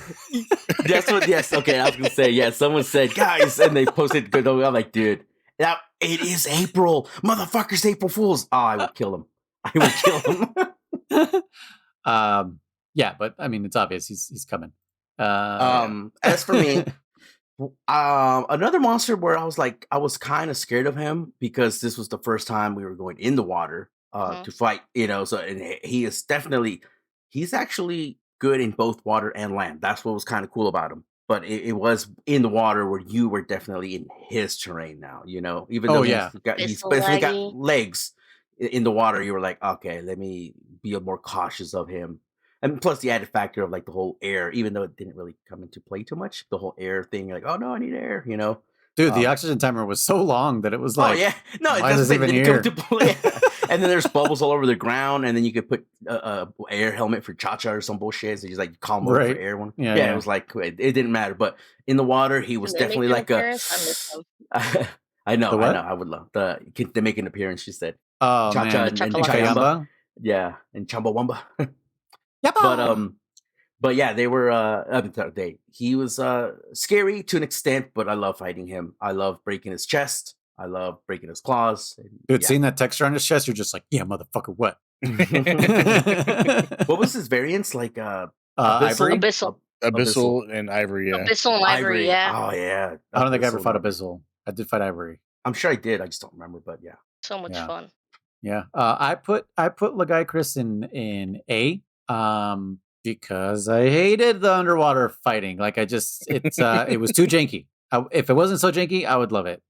Speaker 1: That's what. Yes. Okay. I was gonna say. Yeah. Someone said, guys, and they posted good. I'm like, dude, now it is April, motherfuckers, April Fools. Oh, I would kill him. I would kill him.
Speaker 4: Yeah, but I mean, it's obvious he's coming.
Speaker 1: As for me, another monster where I was kind of scared of him because this was the first time we were going in the water to fight. So and he's actually good in both water and land. That's what was kind of cool about him. But it was in the water where you were definitely in his terrain now. Even though he's basically got legs in the water, you were like, okay, let me be more cautious of him. And plus the added factor of like the whole air, even though it didn't really come into play too much, the whole air thing, you're like, oh no, I need air,
Speaker 4: Dude, the oxygen timer was so long that it was like,
Speaker 1: oh yeah, no, it
Speaker 4: why is this
Speaker 1: doesn't
Speaker 4: even
Speaker 1: come
Speaker 4: here?
Speaker 1: into play. And then there's bubbles all over the ground, and then you could put a air helmet for Cha-Cha or some bullshit. So you just like calm over
Speaker 4: Right.
Speaker 1: for air one.
Speaker 4: Yeah,
Speaker 1: Yeah,
Speaker 4: yeah.
Speaker 1: it was like it didn't matter. But in the water, he was definitely like a. I know. I would love they make an appearance. She said,
Speaker 4: oh
Speaker 1: Cha-Cha
Speaker 4: man,
Speaker 1: and
Speaker 3: Chayamba.
Speaker 4: Chayamba?
Speaker 1: yeah, and Chumbawamba.
Speaker 4: Yep.
Speaker 1: But yeah, they were. He was scary to an extent, but I love fighting him. I love breaking his chest. I love breaking his claws.
Speaker 4: Dude, seeing that texture on his chest, you're just like, yeah, motherfucker, what?
Speaker 1: What was his variants like?
Speaker 4: Ivory.
Speaker 3: Abyssal.
Speaker 2: Abyssal and Ivory. Yeah.
Speaker 3: Abyssal and Ivory, yeah.
Speaker 1: Oh yeah.
Speaker 4: I don't think I ever
Speaker 1: Abyssal
Speaker 4: fought
Speaker 1: and Ivory.
Speaker 4: Abyssal. I did fight Ivory.
Speaker 1: I'm sure I did. I just don't remember. But yeah.
Speaker 3: So much
Speaker 4: Yeah.
Speaker 3: fun.
Speaker 4: Yeah. I put Lagai Kriss in A. Because I hated the underwater fighting. Like it was too janky. If it wasn't so janky, I would love it.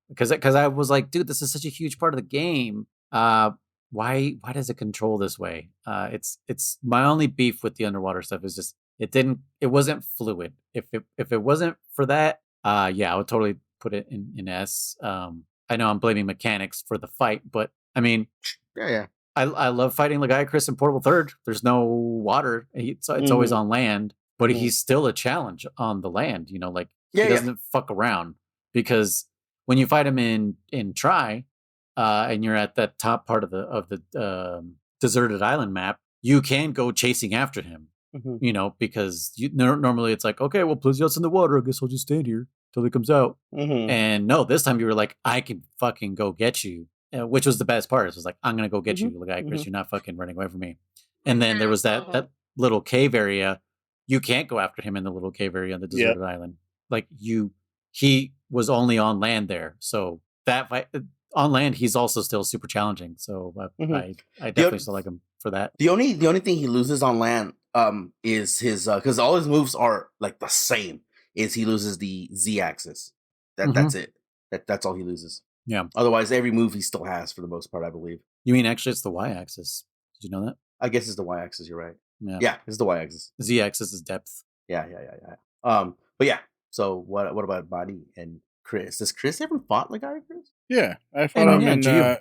Speaker 4: Because I was like, dude, this is such a huge part of the game. Why does it control this way? It's my only beef with the underwater stuff is just it wasn't fluid. If it wasn't for that, yeah, I would totally put it in S. I know I'm blaming mechanics for the fight, but I mean,
Speaker 1: Yeah.
Speaker 4: I love fighting Lagai Kriss in Portable Third. There's no water. It's always on land, but he's still a challenge on the land. You know, like he doesn't fuck around, because when you fight him in Tri, and you're at that top part of the deserted island map, you can go chasing after him. You know, because normally it's like, okay, well, Pliziot's in the water. I guess I'll just stand here till he comes out. And no, this time you were like, I can fucking go get you. Which was the best part. It was like, I'm gonna go get you, Lagai Kriss. You're not fucking running away from me. And then there was that little cave area. You can't go after him in the little cave area on the deserted island. Like he was only on land there. So that fight on land, he's also still super challenging. So I definitely still like him for that.
Speaker 1: The only thing he loses on land is his because all his moves are like the same. Is he loses the Z axis. That's it. That's all he loses.
Speaker 4: Yeah.
Speaker 1: Otherwise, every move he still has for the most part, I believe.
Speaker 4: You mean actually it's the Y-axis? Did you know that?
Speaker 1: I guess it's the Y-axis. You're right.
Speaker 4: Yeah.
Speaker 1: Yeah, it's the Y-axis.
Speaker 4: Z-axis is depth.
Speaker 1: Yeah. But yeah. So what about Body and Kriss? Does Kriss ever fought Lagai Kriss?
Speaker 2: Yeah, I fought him in. I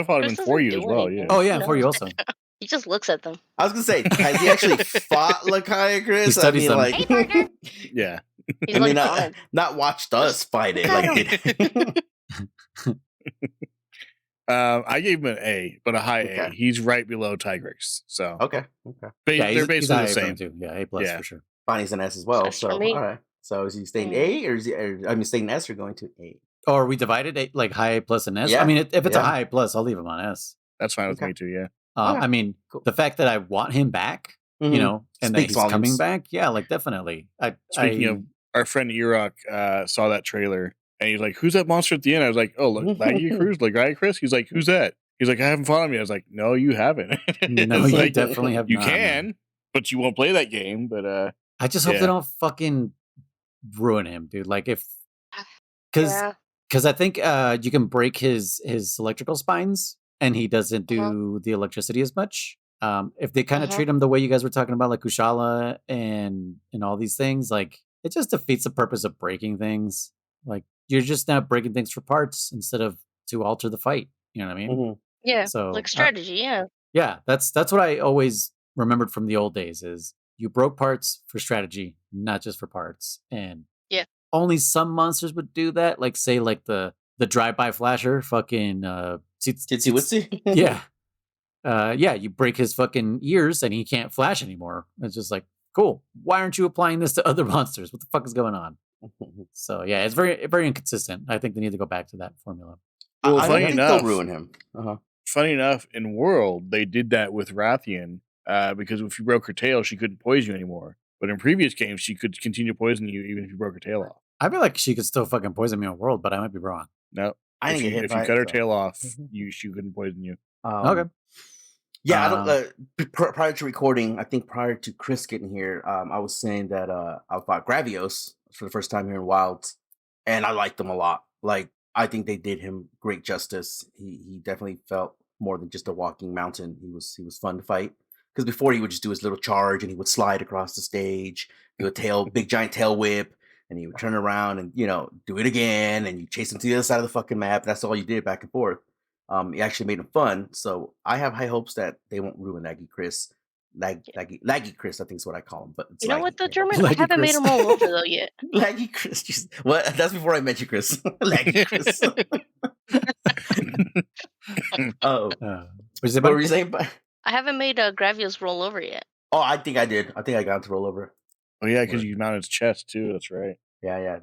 Speaker 2: fought him
Speaker 3: Kriss
Speaker 2: in 4 years
Speaker 3: doesn't
Speaker 2: as
Speaker 3: do
Speaker 2: well.
Speaker 3: anything.
Speaker 2: Yeah.
Speaker 4: Oh yeah, for you also.
Speaker 3: He just looks at them.
Speaker 1: I was gonna say, has he actually fought Lagai Kriss?
Speaker 4: He studies them.
Speaker 5: Hey, partner.
Speaker 2: Yeah.
Speaker 3: He's
Speaker 1: I mean,
Speaker 3: like,
Speaker 1: not watched us fight it. Like,
Speaker 2: I gave him an A, but a high A.
Speaker 1: Okay.
Speaker 2: He's right below Tigrex. So
Speaker 1: okay.
Speaker 4: Yeah,
Speaker 2: they're basically the
Speaker 4: he's
Speaker 2: same.
Speaker 4: too. Yeah, A plus for sure.
Speaker 1: Bonnie's an S as well.
Speaker 3: S
Speaker 1: So
Speaker 3: for me.
Speaker 1: all right. So is he staying A or is he? Staying S or going to A?
Speaker 4: Oh, are we divided like high A plus and S?
Speaker 1: Yeah.
Speaker 4: I mean, if it's a
Speaker 1: Yeah.
Speaker 4: high A plus, I'll leave him on S.
Speaker 2: That's fine with
Speaker 1: Okay.
Speaker 2: me too. Yeah.
Speaker 1: Okay.
Speaker 4: I mean,
Speaker 1: Cool.
Speaker 4: the fact that I want him back,
Speaker 1: Mhm.
Speaker 4: you know, and that
Speaker 1: Speaks
Speaker 4: he's
Speaker 1: volumes.
Speaker 4: coming back, yeah, like definitely.
Speaker 2: Speaking of, our friend Irok saw that trailer and he's like, "Who's that monster at the end?" I was like, "Oh, look, Lagai Kriss." He's like, "Who's that?" He's like, "I haven't fought him yet." I was like, "No, you haven't."
Speaker 4: no,
Speaker 2: It's
Speaker 4: you
Speaker 2: like,
Speaker 4: definitely have
Speaker 2: you
Speaker 4: not.
Speaker 2: can, but you won't play that game. But
Speaker 4: I just hope
Speaker 2: Yeah.
Speaker 4: they don't fucking ruin him, dude. Like because
Speaker 3: yeah.
Speaker 4: I think you can break his electrical spines and he doesn't do the electricity as much. If they kind of treat him the way you guys were talking about, like Kushala and all these things, like it just defeats the purpose of breaking things. Like you're just not breaking things for parts instead of to alter the fight. You know what I mean?
Speaker 1: Mhm.
Speaker 3: Yeah.
Speaker 4: So
Speaker 3: Like strategy, yeah.
Speaker 4: yeah, that's what I always remembered from the old days is you broke parts for strategy, not just for parts. And
Speaker 3: Yeah.
Speaker 4: only some monsters would do that, like say like the drive-by flasher, fucking
Speaker 1: Titsy Witsy?
Speaker 4: yeah. Yeah, you break his fucking ears and he can't flash anymore. It's just like, cool. Why aren't you applying this to other monsters? What the fuck is going on? So yeah, it's very, very inconsistent. I think they need to go back to that formula.
Speaker 2: Well,
Speaker 1: I
Speaker 2: funny
Speaker 1: don't think
Speaker 2: enough,
Speaker 1: they'll ruin him.
Speaker 2: funny enough, in World they did that with Rathian because if you broke her tail, she couldn't poison you anymore. But in previous games, she could continue poisoning you even if you broke her tail off.
Speaker 4: I feel like she could still fucking poison me on World, but I might be wrong.
Speaker 2: No,
Speaker 1: I
Speaker 2: if
Speaker 1: didn't
Speaker 2: you,
Speaker 1: get hit
Speaker 2: if
Speaker 1: by
Speaker 2: you
Speaker 1: it,
Speaker 2: cut her
Speaker 1: so.
Speaker 2: tail off,
Speaker 1: Mhm.
Speaker 2: she couldn't poison you.
Speaker 4: Okay.
Speaker 1: Yeah, I don't. Prior to recording, I think prior to Kriss getting here, I was saying that I fought Gravios for the first time here in Wilds, and I liked him a lot. Like I think they did him great justice. He definitely felt more than just a walking mountain. He was fun to fight because before he would just do his little charge and he would slide across the stage, do a big giant tail whip, and he would turn around and do it again, and you chase him to the other side of the fucking map. That's all you did back and forth. It actually made him fun, so I have high hopes that they won't ruin Laggy Kriss. Laggy Kriss, I think is what I call him. But it's
Speaker 3: You know
Speaker 1: Laggy,
Speaker 3: what though,
Speaker 1: yeah.
Speaker 3: German? I
Speaker 4: Laggy
Speaker 3: haven't made
Speaker 4: Kriss.
Speaker 3: him all over though yet.
Speaker 1: Laggy Kriss. What? That's before I met you, Chris. Laggy Kriss. Oh,
Speaker 4: What you say,
Speaker 1: what
Speaker 4: buddy?
Speaker 1: were you saying?
Speaker 3: I haven't made Gravios roll over yet.
Speaker 1: Oh, I think I did. I think I got him to roll over.
Speaker 2: Oh yeah, because you mounted his chest too. That's right.
Speaker 1: Yeah.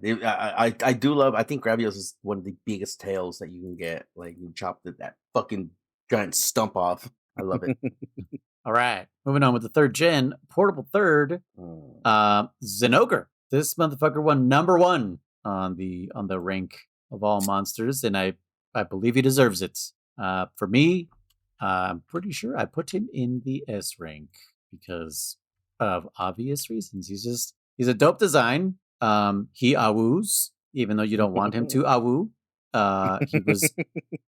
Speaker 1: I do love. I think Gravios is one of the biggest tails that you can get. Like you chop that fucking giant stump off. I love it.
Speaker 4: All right. Moving on with the third gen, portable third, Zinogre. This motherfucker won number 1 on the rank of all monsters, and I believe he deserves it. For me, I'm pretty sure I put him in the S rank because of obvious reasons. He's a dope design. He awoos, even though you don't want him to awoo. He was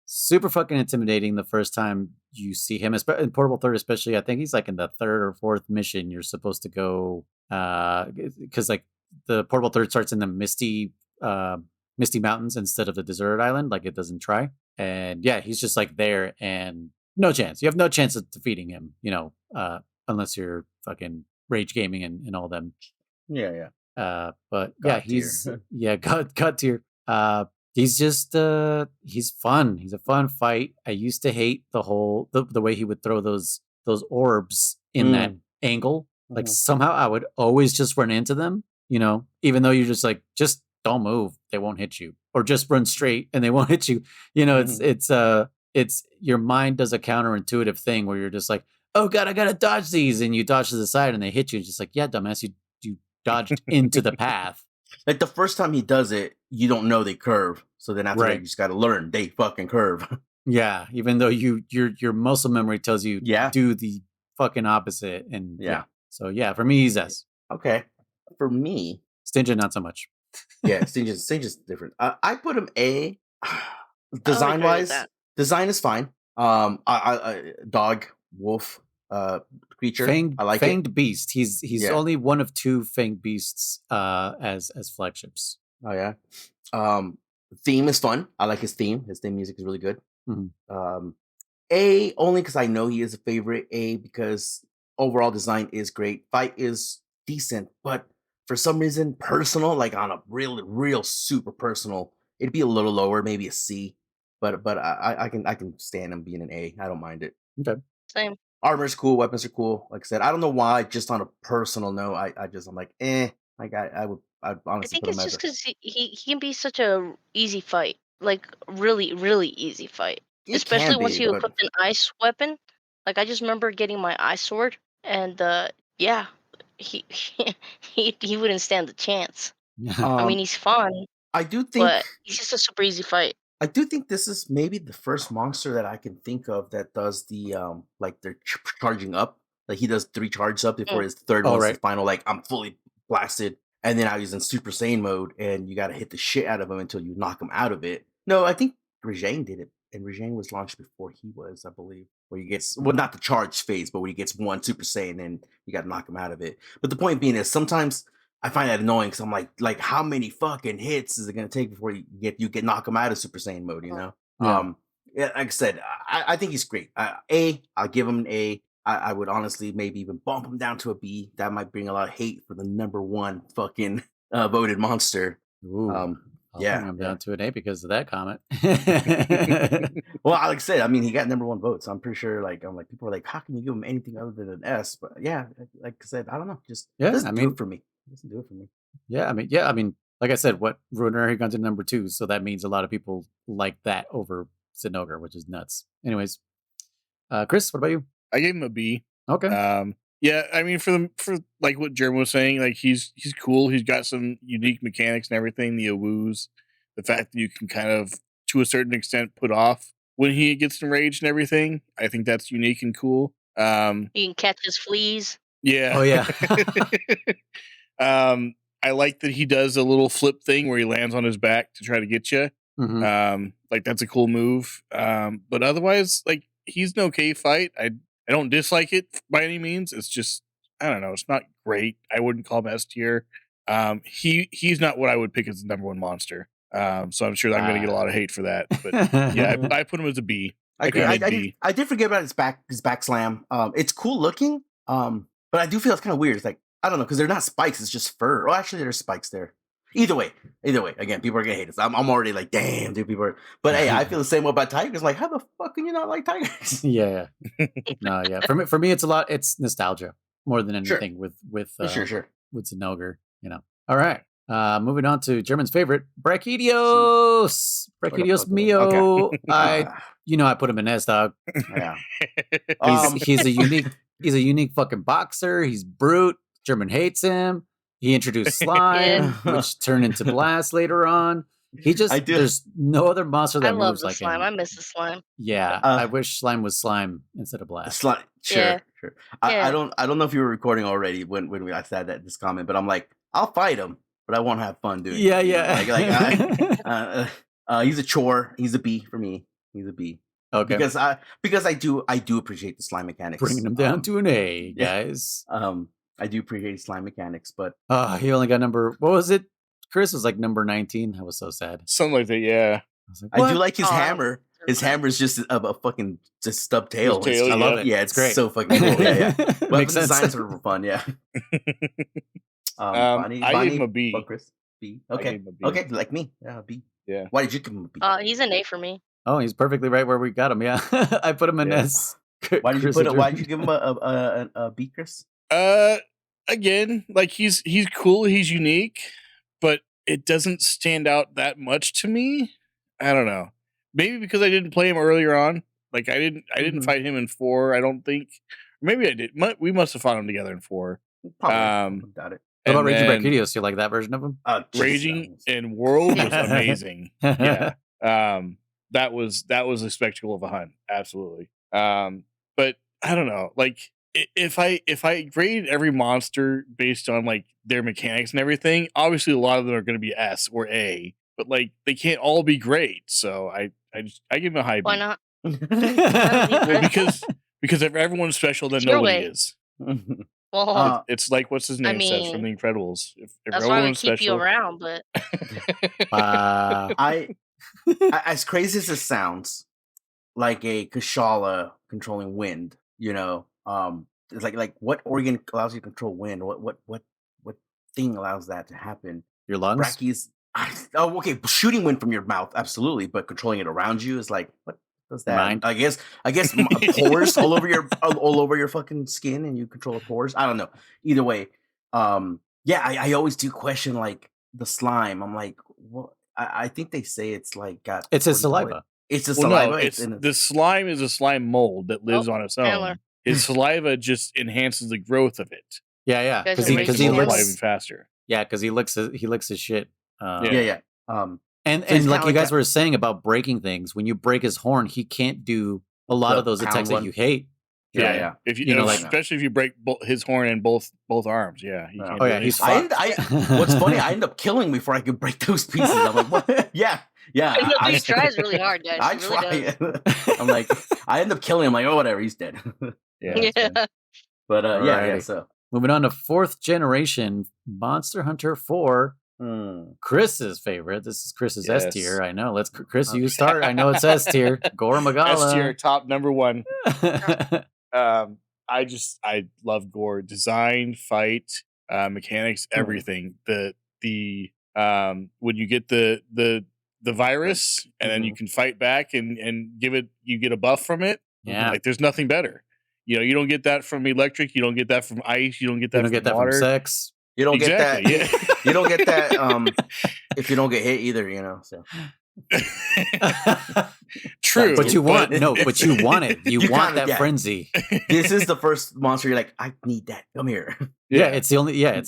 Speaker 4: super fucking intimidating the first time you see him, in portable third especially. I think he's like in the 3rd or 4th mission you're supposed to go, because like the portable third starts in the misty mountains instead of the deserted island, like it doesn't try. And yeah, he's just like there, and no chance. You have no chance of defeating him, unless you're fucking rage gaming and all them.
Speaker 1: Yeah.
Speaker 4: But
Speaker 1: God
Speaker 4: yeah, he's God tier. He's just he's fun. He's a fun fight. I used to hate the way he would throw those orbs in that angle. Like somehow I would always just run into them, even though you're just like, just don't move, they won't hit you, or just run straight and they won't hit you. It's your mind does a counterintuitive thing where you're just like, oh god, I gotta dodge these, and you dodge to the side and they hit you. It's just like, yeah, dumbass, you dodged into the path.
Speaker 1: Like the first time he does it, you don't know they curve. So then after that, you just got to learn they fucking curve.
Speaker 4: Yeah, even though your muscle memory tells you do the fucking opposite. And so yeah, for me, he's S.
Speaker 1: Okay, for me,
Speaker 4: Stingin, not so much.
Speaker 1: Yeah, Sting's different. I put him A. Design wise, design is fine. I dog, wolf, creature. I like
Speaker 4: fanged beast. He's only one of 2 fanged beasts as flagships.
Speaker 1: Oh yeah. Theme is fun. I like his theme. His theme music is really good. A only because I know he is a favorite. A because overall design is great. Fight is decent, but for some reason, personal, like on a real super personal, it'd be a little lower, maybe a C. But I can stand him being an A. I don't mind it.
Speaker 4: Okay.
Speaker 3: Same.
Speaker 1: Armor's cool, weapons are cool. Like I said, I don't know why. Just on a personal note, I'm like, eh. Like I'd honestly.
Speaker 3: I think it's just because he can be such a easy fight, like really easy fight. Especially once you equip an ice weapon. Like I just remember getting my ice sword, and he wouldn't stand a chance. I mean, he's fun.
Speaker 1: I do think,
Speaker 3: but he's just a super easy fight.
Speaker 1: I do think this is maybe the first monster that I can think of that does the like they're charging up. Like he does 3 charges up before his third one's the final. Like I'm fully blasted, and then I was in Super Saiyan mode, and you got to hit the shit out of him until you knock him out of it. No, I think Regine did it, and Regine was launched before he was, I believe. Where he gets not the charge phase, but when he gets 1 Super Saiyan, and you got to knock him out of it. But the point being is sometimes I find that annoying because I'm like, how many fucking hits is it gonna take before you get knock him out of Super Saiyan mode? Like I said, I think he's great. I'll give him an A. I would honestly maybe even bump him down to a B. That might bring a lot of hate for the number 1 fucking voted monster.
Speaker 4: Ooh, I'll bring him down to an A because of that comment.
Speaker 1: Well, like I said, I mean, he got number 1 vote, so I'm pretty sure. People are like, how can you give him anything other than an S? But yeah, like I said, I don't know. Just doesn't do it for me. Doesn't do it for me.
Speaker 4: Yeah, I mean, like I said, what Ruiner got to number 2, so that means a lot of people like that over Zinogre, which is nuts. Anyways, Kriss, what about you?
Speaker 2: I gave him a B.
Speaker 4: Okay.
Speaker 2: Yeah, I mean, for like what Jeremy was saying, like he's cool. He's got some unique mechanics and everything. The awoos, the fact that you can kind of, to a certain extent, put off when he gets enraged and everything. I think that's unique and cool.
Speaker 3: You can catch his fleas.
Speaker 2: Yeah.
Speaker 4: Oh yeah.
Speaker 2: I like that he does a little flip thing where he lands on his back to try to get you. Like that's a cool move. But otherwise, like he's an okay fight. I don't dislike it by any means. It's just, I don't know. It's not great. I wouldn't call him S tier. He's not what I would pick as the number 1 monster. So I'm sure I'm going to get a lot of hate for that. But yeah, I put him as a B.
Speaker 1: I did forget about his back slam. It's cool looking. But I do feel it's kind of weird. It's like, I don't know, because they're not spikes. It's just fur. Oh, actually, there's spikes there. Either way. Again, people are gonna hate us. I'm already like, damn, dude. People are. But hey, I feel the same way about tigers. Like, how the fuck can you not like tigers?
Speaker 4: Yeah. No, yeah. For me, it's a lot. It's nostalgia more than anything with Zinogre. All right. Moving on to German's favorite, Brachydios. Brachydios Mio.
Speaker 1: Okay.
Speaker 4: I put him in S, dog.
Speaker 1: Yeah.
Speaker 4: He's a unique He's a unique fucking boxer. He's brute. German hates him. He introduced slime, which turned into blast later on. There's no other monster that
Speaker 3: I love
Speaker 4: moves
Speaker 3: the
Speaker 4: like
Speaker 3: slime.
Speaker 4: him.
Speaker 3: I miss the slime.
Speaker 4: Yeah, I wish slime was slime instead of blast.
Speaker 1: Slime, sure,
Speaker 3: Yeah.
Speaker 1: sure.
Speaker 3: Yeah.
Speaker 1: I don't know if you were recording already when I said this comment, but I'm like, I'll fight him, but I won't have fun doing it.
Speaker 4: Yeah,
Speaker 1: you know?
Speaker 4: yeah.
Speaker 1: He's a chore. He's a B for me. He's a B.
Speaker 4: Okay.
Speaker 1: Because I do appreciate the slime mechanics.
Speaker 4: Bringing him down to an A, guys.
Speaker 1: I do appreciate slime mechanics, but
Speaker 4: he only got what was it? Kriss was like number 19. I was so sad.
Speaker 2: Something like that, yeah.
Speaker 4: I was like,
Speaker 1: I do like his hammer. His hammer is just a fucking just stub tail.
Speaker 2: I
Speaker 4: love it.
Speaker 1: Yeah, it's
Speaker 4: great.
Speaker 1: so fucking cool. Yeah. Weapon
Speaker 4: Makes sense.
Speaker 1: designs are fun. Yeah.
Speaker 2: I gave him a B.
Speaker 1: Chris? B.
Speaker 2: I
Speaker 1: Okay.
Speaker 2: gave him a B.
Speaker 1: Okay, like me. Yeah, B.
Speaker 2: Yeah.
Speaker 1: Why did you give him a B?
Speaker 3: He's an A for me.
Speaker 4: Oh, he's perfectly right where we got him. Yeah, I put him in S.
Speaker 1: Why did you put it? Why did you give him a B, Chris?
Speaker 2: Again, like he's cool, he's unique, but it doesn't stand out that much to me. I don't know. Maybe because I didn't play him earlier on. Like I didn't fight him in 4. I don't think. Maybe I did. We must have fought him together in 4.
Speaker 1: Probably. Got it.
Speaker 4: What about Raging Barcudios? You like that version of him?
Speaker 2: Raging in World was amazing. Yeah. That was a spectacle of a hunt. Absolutely. But I don't know. Like if I grade every monster based on like their mechanics and everything, obviously a lot of them are going to be S or A. But like they can't all be great. So I give them a high B.
Speaker 3: Why not?
Speaker 2: Well, because if everyone's special, then
Speaker 3: It's your
Speaker 2: nobody
Speaker 3: way.
Speaker 2: is.
Speaker 3: Well,
Speaker 2: It's like what's his name says from The Incredibles. If
Speaker 3: that's why I'm gonna
Speaker 2: everyone's
Speaker 3: keep you
Speaker 2: special,
Speaker 3: around. But
Speaker 1: I as crazy as it sounds, like a Kashala controlling wind, you know, it's like what organ allows you to control wind? What thing allows that to happen?
Speaker 4: Your lungs?
Speaker 1: Brachy's. Okay, shooting wind from your mouth, absolutely, but controlling it around you is like what does that?
Speaker 4: Mind?
Speaker 1: I guess pores all over your fucking skin, and you control the pores. I don't know. Either way, yeah, I always do question like the slime. I'm like, what? I think they say it's like got.
Speaker 4: It's his saliva.
Speaker 1: It's a
Speaker 2: well,
Speaker 1: saliva.
Speaker 2: no, it's the slime is a slime mold that lives on its own.
Speaker 3: Handler.
Speaker 2: His saliva just enhances the growth of it.
Speaker 4: Yeah,
Speaker 3: Guys
Speaker 4: because
Speaker 3: are
Speaker 4: he
Speaker 3: raging
Speaker 2: It
Speaker 3: Handler?
Speaker 2: even
Speaker 4: licks.
Speaker 2: faster.
Speaker 4: Yeah, because he licks his shit.
Speaker 1: Yeah.
Speaker 4: And
Speaker 1: So he's
Speaker 4: like
Speaker 1: kinda
Speaker 4: you
Speaker 1: like
Speaker 4: guys
Speaker 1: that-
Speaker 4: were saying about breaking things, when you break his horn, he can't do a lot
Speaker 1: The
Speaker 4: of those
Speaker 1: pound
Speaker 4: attacks
Speaker 1: one.
Speaker 4: that you hate.
Speaker 1: Yeah.
Speaker 2: If you,
Speaker 4: You know,
Speaker 2: know,
Speaker 4: like-
Speaker 2: especially if you break his horn in both arms. Yeah. He
Speaker 1: Yeah.
Speaker 2: can't
Speaker 4: Oh
Speaker 2: do
Speaker 4: yeah,
Speaker 2: it.
Speaker 4: he's fucked.
Speaker 1: What's funny? I end up killing before I could break those pieces. I'm like, what? Yeah.
Speaker 3: he tries really hard, guys.
Speaker 1: I
Speaker 3: He really
Speaker 1: try.
Speaker 3: does.
Speaker 1: I'm like, I end up killing him. Like, oh, whatever, he's dead.
Speaker 2: Yeah. that's
Speaker 3: Yeah.
Speaker 2: fine.
Speaker 1: But yeah.
Speaker 4: Alrighty.
Speaker 1: So,
Speaker 4: Moving on to 4th generation Monster Hunter 4. Chris's favorite. This is Chris's S
Speaker 2: Yes.
Speaker 4: tier. I know. Let's Chris, you start. I know it's S tier. Gore Magala.
Speaker 2: S tier, top number 1. I love Gore design, fight, mechanics, everything. The when you get the virus and then you can fight back and you get a buff from it.
Speaker 4: Yeah.
Speaker 2: Like there's nothing better. You know, you don't get that from electric, you don't get that from ice, you don't get that
Speaker 4: You don't
Speaker 2: from
Speaker 4: get that
Speaker 2: water.
Speaker 4: from sex.
Speaker 1: you don't
Speaker 2: Exactly,
Speaker 1: get that. You don't get that if you don't get hit either, you know. So
Speaker 2: True.
Speaker 4: But you want it. You
Speaker 1: You
Speaker 4: want
Speaker 1: kinda-
Speaker 4: that
Speaker 1: yeah.
Speaker 4: frenzy.
Speaker 1: this is the first monster you're like, I need that. Come here.
Speaker 4: Yeah, it's the only.
Speaker 2: But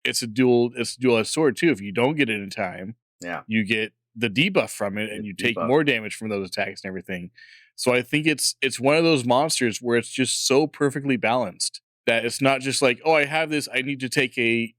Speaker 2: it's a dual sword too. If you don't get it in time,
Speaker 1: Yeah.
Speaker 2: you get the debuff from it, and
Speaker 1: The
Speaker 2: you take
Speaker 1: debuff.
Speaker 2: more damage from those attacks and everything. So I think it's one of those monsters where it's just so perfectly balanced that it's not just like, oh, I have this, I need to take a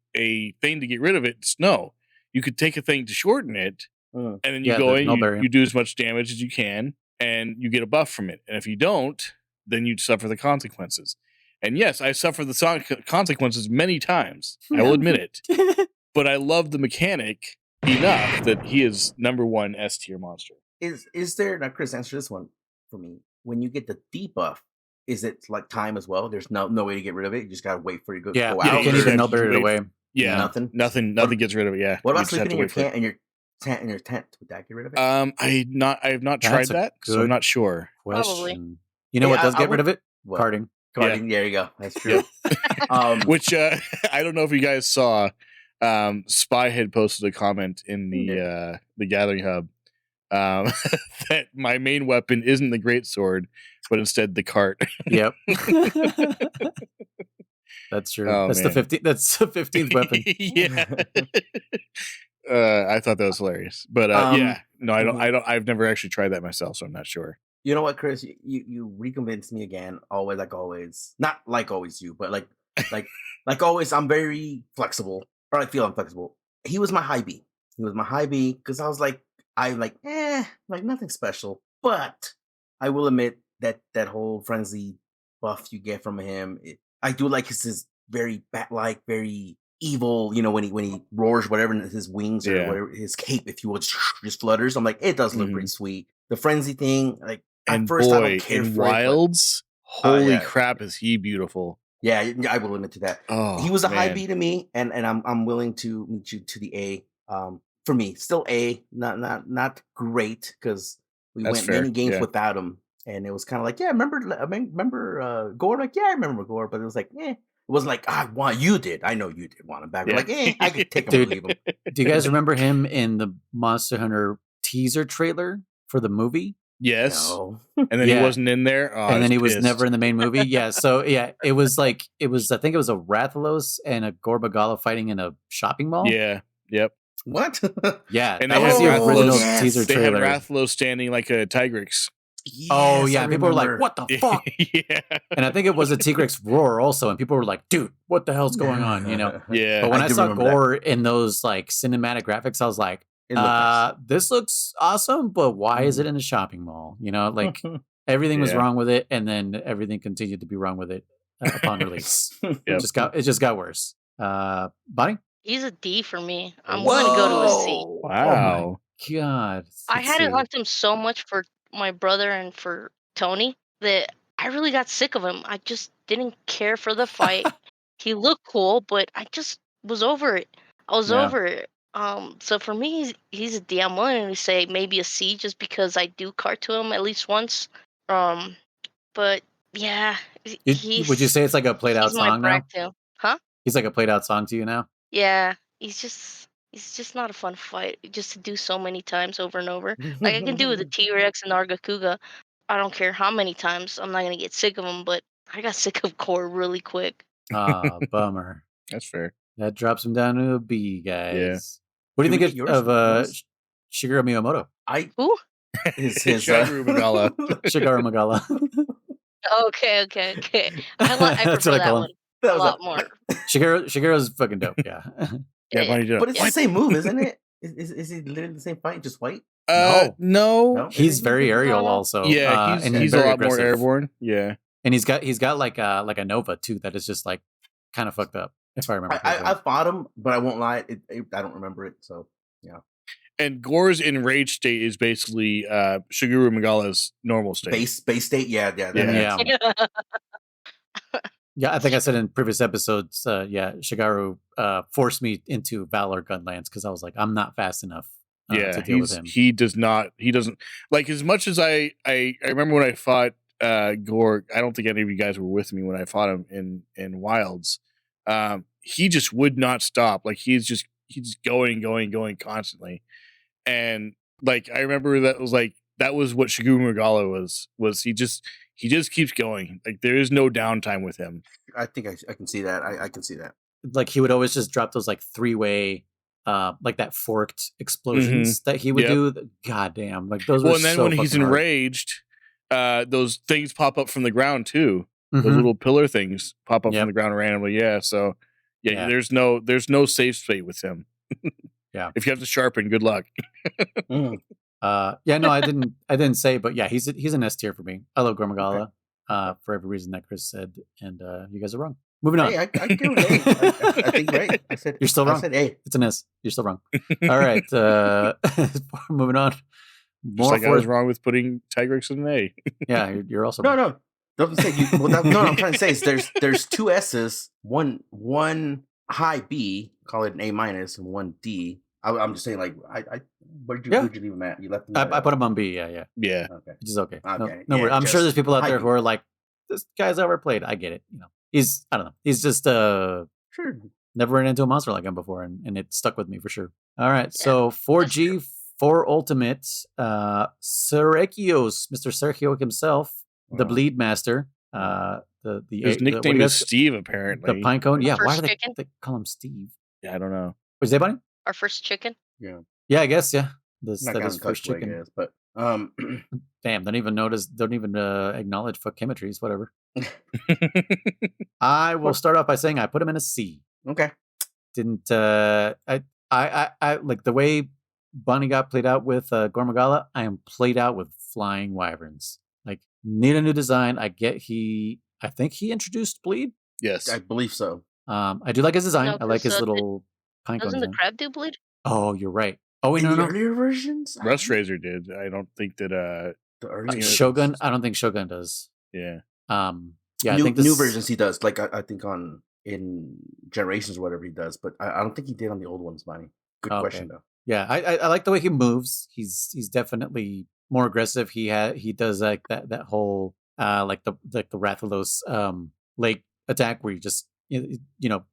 Speaker 2: thing to get rid of it. No, you could take a thing to shorten it, and then you
Speaker 4: Yeah,
Speaker 2: go
Speaker 4: the
Speaker 2: in,
Speaker 4: mulberry.
Speaker 2: you do as much damage as you can, and you get a buff from it. And if you don't, then you suffer the consequences. And yes, I suffer the consequences many times. I will admit it. But I love the mechanic enough that he is number 1 S tier monster.
Speaker 1: Is there now, Chris? Answer this one for me. When you get the debuff, is it like time as well? There's no way to get rid of it. You just gotta wait for it to go
Speaker 4: Yeah,
Speaker 1: go
Speaker 4: you
Speaker 1: out.
Speaker 4: can't
Speaker 2: you
Speaker 4: even
Speaker 2: have to
Speaker 4: nullbury it
Speaker 2: wait
Speaker 4: away.
Speaker 2: Yeah,
Speaker 1: Nothing?
Speaker 2: nothing gets rid of it. Yeah.
Speaker 1: What
Speaker 2: You
Speaker 1: about
Speaker 2: just have
Speaker 1: sleeping
Speaker 2: to
Speaker 1: in your
Speaker 2: wait for it.
Speaker 1: tent? In your tent, would that get rid of it?
Speaker 2: I have not
Speaker 4: That's
Speaker 2: tried
Speaker 4: a
Speaker 2: that, so I'm
Speaker 4: good
Speaker 2: not sure.
Speaker 4: Question. You know
Speaker 1: Hey,
Speaker 4: what does
Speaker 1: I
Speaker 4: get rid
Speaker 1: would-
Speaker 4: of it?
Speaker 1: What?
Speaker 4: Carding.
Speaker 1: Guardian, there you go. That's true.
Speaker 2: Which I don't know if you guys saw. Spy had posted a comment in the Gathering Hub that my main weapon isn't the great sword, but instead the cart.
Speaker 4: Yep. That's true.
Speaker 2: Oh,
Speaker 4: That's
Speaker 2: man.
Speaker 4: the 15th. That's the 15th weapon.
Speaker 2: Yeah. I thought that was hilarious, but yeah, no, I don't. I've never actually tried that myself, so I'm not sure.
Speaker 1: You know what, Kriss? You reconvinced me again. Always, like always. Not like always you, but like always. I'm very flexible, or I feel I'm flexible. He was my high B. He was my high B because I was like nothing special. But I will admit that whole frenzy buff you get from him, I do like his very bat-like, very evil. You know, when he roars, whatever, and his wings or whatever, his cape, if you will, just flutters. I'm like, it does look pretty sweet. The frenzy thing, like.
Speaker 2: And
Speaker 1: at first,
Speaker 2: boy,
Speaker 1: I don't care
Speaker 2: in
Speaker 1: for
Speaker 2: Wilds, holy crap, is he beautiful?
Speaker 1: Yeah, I will admit to that.
Speaker 2: Oh,
Speaker 1: he was a high B to me, and I'm willing to meet you to the A. For me, still A, not great because we went many games without him, and it was kind of like, remember Gore? Like, yeah, I remember Gore, but it was like, it wasn't like I want you did. I know you did want him back. Like, I could take him or leave him.
Speaker 4: Do you guys remember him in the Monster Hunter teaser trailer for the movie?
Speaker 2: Yes.
Speaker 1: No.
Speaker 2: And then he wasn't in there. Oh,
Speaker 4: and then he was never in the main movie. Yeah. So it was I think it was a Rathalos and a Gorbagala fighting in a shopping mall.
Speaker 2: Yeah. Yep.
Speaker 1: What?
Speaker 4: Yeah.
Speaker 2: And
Speaker 4: that was the original teaser
Speaker 2: they
Speaker 4: trailer.
Speaker 2: had Rathalos standing like a Tigrex.
Speaker 1: Yes,
Speaker 4: oh yeah. People were like, what the fuck?
Speaker 2: Yeah.
Speaker 4: And I think it was a Tigrex roar also. And people were like, dude, what the hell's going on? You know?
Speaker 2: Yeah.
Speaker 4: But when I saw Gore in those like cinematic graphics, I was like, this looks awesome, but why is it in a shopping mall? You know, like everything was wrong with it, and then everything continued to be wrong with it upon release. It just got worse. Bonnie?
Speaker 3: He's a D for me. I'm going to go to a C.
Speaker 2: Wow.
Speaker 4: Oh my God.
Speaker 3: I had to hunt him so much for my brother and for Tony that I really got sick of him. I just didn't care for the fight. He looked cool, but I just was over it. I was over it. So for me, he's a D. I'm willing to say maybe a C just because I do cart to him at least once. But yeah,
Speaker 4: would you say it's like a played out song now?
Speaker 3: Too. Huh?
Speaker 4: He's like a played out song to you now?
Speaker 3: Yeah, he's just not a fun fight. Just to do so many times over and over. Like I can do with the T-Rex and Argakuga. I don't care how many times. I'm not gonna get sick of him, but I got sick of Core really quick.
Speaker 4: Ah, bummer.
Speaker 2: That's fair.
Speaker 4: That drops him down to a B, guys.
Speaker 2: Yeah.
Speaker 4: What do you think of Shigeru Miyamoto?
Speaker 3: Who?
Speaker 1: His
Speaker 2: Shigeru Magala.
Speaker 4: Shigeru Magala.
Speaker 3: Okay. I prefer that one a lot more.
Speaker 4: Shigeru's fucking dope. Yeah.
Speaker 1: But it's the same move, isn't it? Is he literally the same fight, just white?
Speaker 2: No.
Speaker 4: He's very aerial, also.
Speaker 2: Yeah, he's a lot
Speaker 4: aggressive.
Speaker 2: more airborne. Yeah,
Speaker 4: and he's got like a Nova too that is just like kind of fucked up. If I remember,
Speaker 1: I fought him, but I won't lie, I don't remember it. So yeah.
Speaker 2: And Gore's enraged state is basically Shigeru Magala's normal state.
Speaker 1: Base state, yeah.
Speaker 4: Yeah, I think I said in previous episodes, Shigeru forced me into Valor Gunlands because I was like, I'm not fast enough to deal with him.
Speaker 2: He doesn't like as much as I remember when I fought Gore. I don't think any of you guys were with me when I fought him in Wilds. He just would not stop. Like he's just going constantly. And like I remember that was what Shigeru Magala was he just keeps going. Like there is no downtime with him.
Speaker 1: I think I can see that. I can see that.
Speaker 4: Like he would always just drop those like three-way like that forked explosions that he would do. God damn. Like those were
Speaker 2: and then
Speaker 4: so
Speaker 2: when he's enraged, those things pop up from the ground too. Those little pillar things pop up from the ground randomly. Yeah. So yeah. There's no safe state with him.
Speaker 4: Yeah.
Speaker 2: If you have to sharpen, good luck.
Speaker 4: No, I didn't say, but yeah, he's an S tier for me. I love Gormagala for every reason that Kriss said, and you guys are wrong. Moving on.
Speaker 1: Hey, I give it an A. I think right. I said
Speaker 4: you're still wrong.
Speaker 1: I said A.
Speaker 4: It's an S. You're still wrong. All right. Moving on.
Speaker 2: Just like I was wrong with putting Tigrex in an A.
Speaker 4: Yeah, you're also wrong.
Speaker 1: No. Don't say you. Well, no, what I'm trying to say is there's two S's, one high B, call it an A minus, and one D. I'm just saying, like, where'd you leave him at? You left him.
Speaker 4: I put him on B. Yeah.
Speaker 2: Okay,
Speaker 4: which is okay.
Speaker 1: Okay.
Speaker 4: No worries. I'm sure there's people out there who are like, this guy's overplayed. I get it. You know, I don't know. He's just
Speaker 1: sure.
Speaker 4: Never ran into a monster like him before, and it stuck with me for sure. All right, so 4G, 4 Ultimate, Sergio's, Mr. Sergio himself. the Bleed Master.
Speaker 2: His nickname is Steve, apparently.
Speaker 4: The Pinecone. Yeah, why do they
Speaker 3: chicken?
Speaker 4: call him Steve?
Speaker 2: Yeah, I don't know.
Speaker 4: What's that, buddy?
Speaker 3: Our first chicken.
Speaker 1: Yeah.
Speaker 4: Yeah, I guess. Yeah,
Speaker 1: Not
Speaker 4: that is first
Speaker 1: Tuxley,
Speaker 4: chicken.
Speaker 1: I guess, but
Speaker 4: Damn, don't even acknowledge fuckchemistries, whatever. I will start off by saying I put him in a C.
Speaker 1: okay.
Speaker 4: Didn't I like the way Bonnie got played out with Gormagala. I am played out with flying wyverns. Like, need a new design. I think he introduced bleed.
Speaker 2: Yes,
Speaker 1: I believe so.
Speaker 4: I do like his design.
Speaker 3: No,
Speaker 4: I like his
Speaker 3: 'cause,
Speaker 4: little pinecone
Speaker 3: Doesn't the
Speaker 4: design.
Speaker 3: crab do bleed?
Speaker 4: Oh, you're right. Oh, wait,
Speaker 1: In the
Speaker 4: no.
Speaker 1: earlier versions,
Speaker 2: Rust Razor did. I don't think that.
Speaker 1: the earlier
Speaker 4: Shogun. I don't think Shogun does.
Speaker 2: Yeah.
Speaker 4: Yeah. I
Speaker 1: new,
Speaker 4: think this,
Speaker 1: new versions he does. Like I think in Generations or whatever he does, but I don't think he did on the old ones, Bonnie. Good question though.
Speaker 4: Yeah, I like the way he moves. He's definitely more aggressive. He does like that whole like the Rathalos lake attack where you just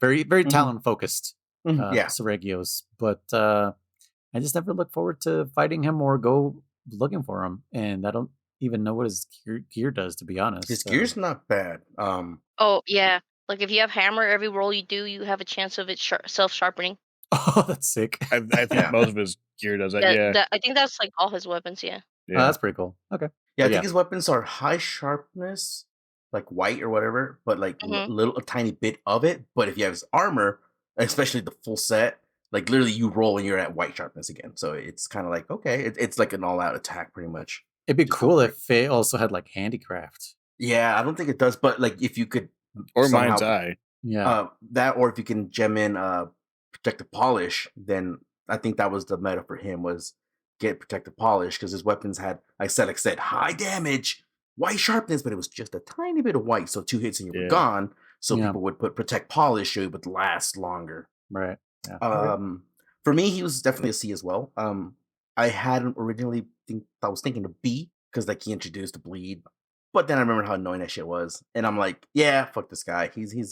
Speaker 4: very very talon focused
Speaker 1: Yeah.
Speaker 4: Seregios. But I just never look forward to fighting him or go looking for him, and I don't even know what his gear does, to be honest.
Speaker 1: His gear's not bad.
Speaker 3: Oh yeah, like if you have hammer, every roll you do, you have a chance of it self-sharpening.
Speaker 4: Oh, that's sick.
Speaker 2: I think most of his gear does that. Yeah.
Speaker 3: I think that's like all his weapons. Yeah.
Speaker 4: Oh, that's pretty cool. Okay.
Speaker 1: Yeah, I think his weapons are high sharpness, like white or whatever, but like a tiny bit of it. But if you have his armor, especially the full set, like literally you roll and you're at white sharpness again. So it's kind of like, okay, it's like an all-out attack pretty much.
Speaker 4: It'd be cool if it also had like handicraft.
Speaker 1: Yeah, I don't think it does, but like if you could
Speaker 2: or Mind's Eye.
Speaker 4: Yeah.
Speaker 1: That, or if you can gem in protective polish, then I think that was the meta for him, was get protective polish, because his weapons had, like I said, high damage, white sharpness, but it was just a tiny bit of white, so 2 hits and you were gone. So people would put protect polish, so it would last longer.
Speaker 4: Right. Yeah.
Speaker 1: For me, he was definitely a C as well. I hadn't originally I was thinking of B, because like he introduced the bleed, but then I remember how annoying that shit was, and I'm like, yeah, fuck this guy. He's a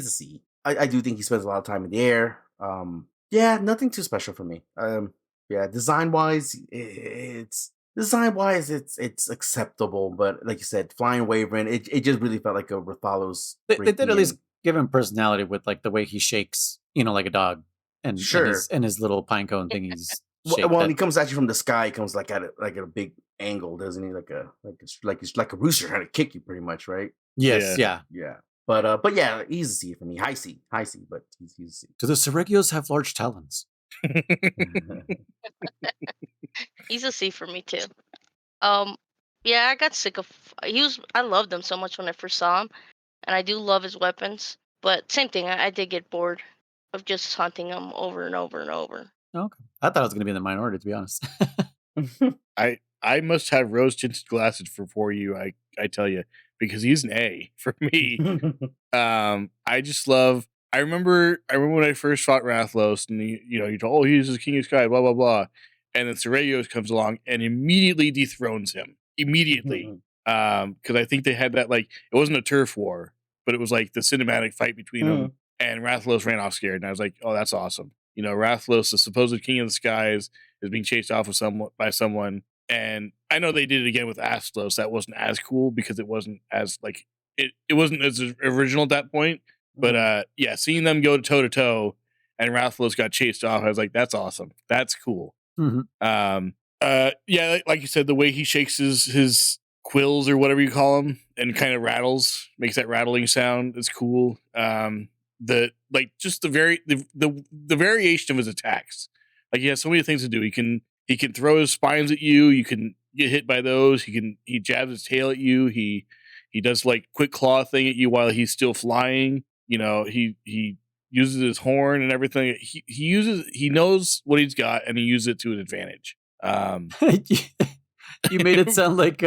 Speaker 1: C. I do think he spends a lot of time in the air. Yeah, nothing too special for me. Yeah, design wise, it's acceptable, but like you said, flying wyvern, it just really felt like a Rathalos.
Speaker 4: They did at least give him personality with like the way he shakes, like a dog, and his little pinecone thingies.
Speaker 1: Well, when he comes at you from the sky, he comes like at a big angle, doesn't he? Like a rooster trying to kick you, pretty much, right?
Speaker 4: Yes, yeah.
Speaker 1: But yeah, he's a C for me. High C, but he's a C.
Speaker 4: Do the Seregios have large talons?
Speaker 3: He's a C for me too. Yeah, I got sick of. I loved him so much when I first saw him, and I do love his weapons. But same thing, I did get bored of just hunting him over and over and over.
Speaker 4: Okay, I thought I was going to be in the minority, to be honest.
Speaker 2: I must have rose tinted glasses for you. I tell you, because he's an A for me. I just love. I remember when I first fought Rathalos, and he told, he's the king of sky, blah blah blah, and then Seregios comes along and immediately dethrones him. Immediately, because I think they had that, like, it wasn't a turf war, but it was like the cinematic fight between them, and Rathalos ran off scared, and I was like, oh, that's awesome. Rathalos, the supposed king of the skies, is being chased off by someone. And I know they did it again with Astalos. That wasn't as cool because it wasn't as like it wasn't as original at that point. But yeah, seeing them go toe to toe and Rathalos got chased off, I was like, that's awesome. That's cool. Yeah, like you said, the way he shakes his quills or whatever you call them and kind of makes that rattling sound is cool. The variation of his attacks. Like, he has so many things to do. He can throw his spines at you. You can get hit by those. He jabs his tail at you. He does like quick claw thing at you while he's still flying. He uses his horn and everything. He knows what he's got and he uses it to his advantage.
Speaker 4: You made it sound like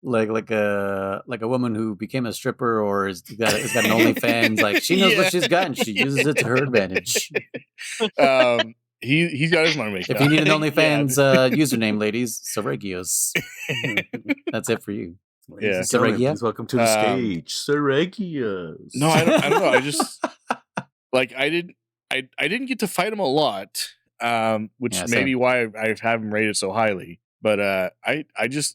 Speaker 4: like a woman who became a stripper or has got an OnlyFans. Like, she knows what she's got and she uses it to her advantage.
Speaker 2: He's got his money making.
Speaker 4: If you need an OnlyFans username, ladies, Seregios. That's it for you.
Speaker 1: Yeah, Seregia, welcome to the stage, Seregios.
Speaker 2: No, I don't know. I just like I didn't get to fight him a lot, which may be why I have him rated so highly. But I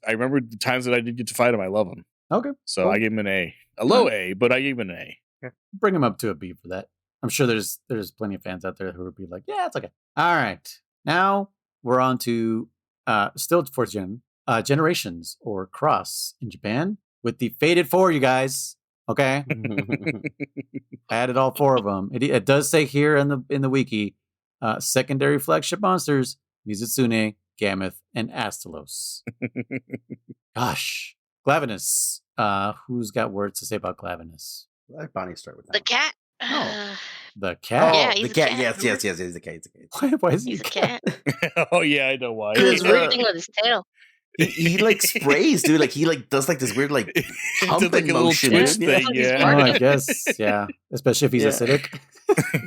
Speaker 2: remember the times that I did get to fight him. I love him.
Speaker 4: Okay.
Speaker 2: So
Speaker 4: cool.
Speaker 2: I gave him an A. A low A, but I gave him an A.
Speaker 4: Okay. Bring him up to a B for that. I'm sure there's plenty of fans out there who would be like, yeah, it's okay. All right. Now we're on to still fourth gen, Generations or Cross in Japan with the Fated 4, you guys. Okay. I added all 4 of them. It does say here in the wiki, secondary flagship monsters, Mizutsune, Gameth, and Astalos. Gosh. Glavenus. Who's got words to say about Glavenus?
Speaker 1: Let Bonnie start with that.
Speaker 3: The cat.
Speaker 4: Oh. The cat?
Speaker 3: Yeah,
Speaker 1: the
Speaker 3: he's a
Speaker 1: cat.
Speaker 3: cat.
Speaker 1: Yes, he's a cat. He's a cat.
Speaker 4: Why is he
Speaker 3: He's a cat.
Speaker 2: Oh yeah, I know why.
Speaker 3: He's
Speaker 1: Because,
Speaker 3: weird thing with his tail.
Speaker 1: He like sprays, dude. Like he like does like this weird like
Speaker 2: He did,
Speaker 1: humping
Speaker 2: like a little
Speaker 1: motion,
Speaker 2: twist
Speaker 1: dude.
Speaker 2: thing.
Speaker 3: He's
Speaker 2: Yeah.
Speaker 4: Oh,
Speaker 3: Marty.
Speaker 4: I guess, yeah. Especially if he's
Speaker 1: Yeah.
Speaker 4: acidic.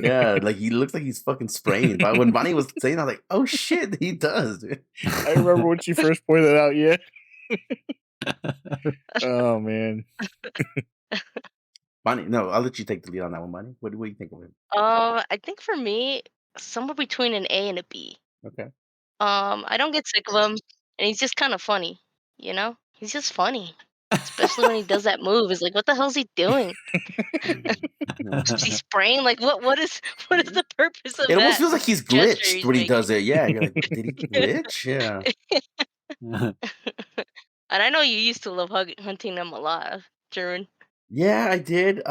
Speaker 1: Yeah, like he looks like he's fucking spraying. But when Bonnie was saying, I was like, "Oh shit, he does, dude."
Speaker 2: I remember when she first pointed it out. Yeah. Oh man.
Speaker 1: Bonnie, no, I'll let you take the lead on that one, Bonnie. What do you think of him?
Speaker 3: I think for me, somewhere between an A and a B.
Speaker 1: Okay.
Speaker 3: I don't get sick of him, and he's just kind of funny. You know, he's just funny, especially when he does that move. It's like, what the hell's he doing? Is he spraying? Like, what is the purpose of
Speaker 1: It
Speaker 3: that?
Speaker 1: almost feels like he's
Speaker 3: gesture
Speaker 1: glitched
Speaker 3: he's
Speaker 1: when he
Speaker 3: making?
Speaker 1: does it. Yeah, you're like, did he glitch? Yeah.
Speaker 3: And I know you used to love hunting them a lot, Jerwin.
Speaker 1: Yeah, I did.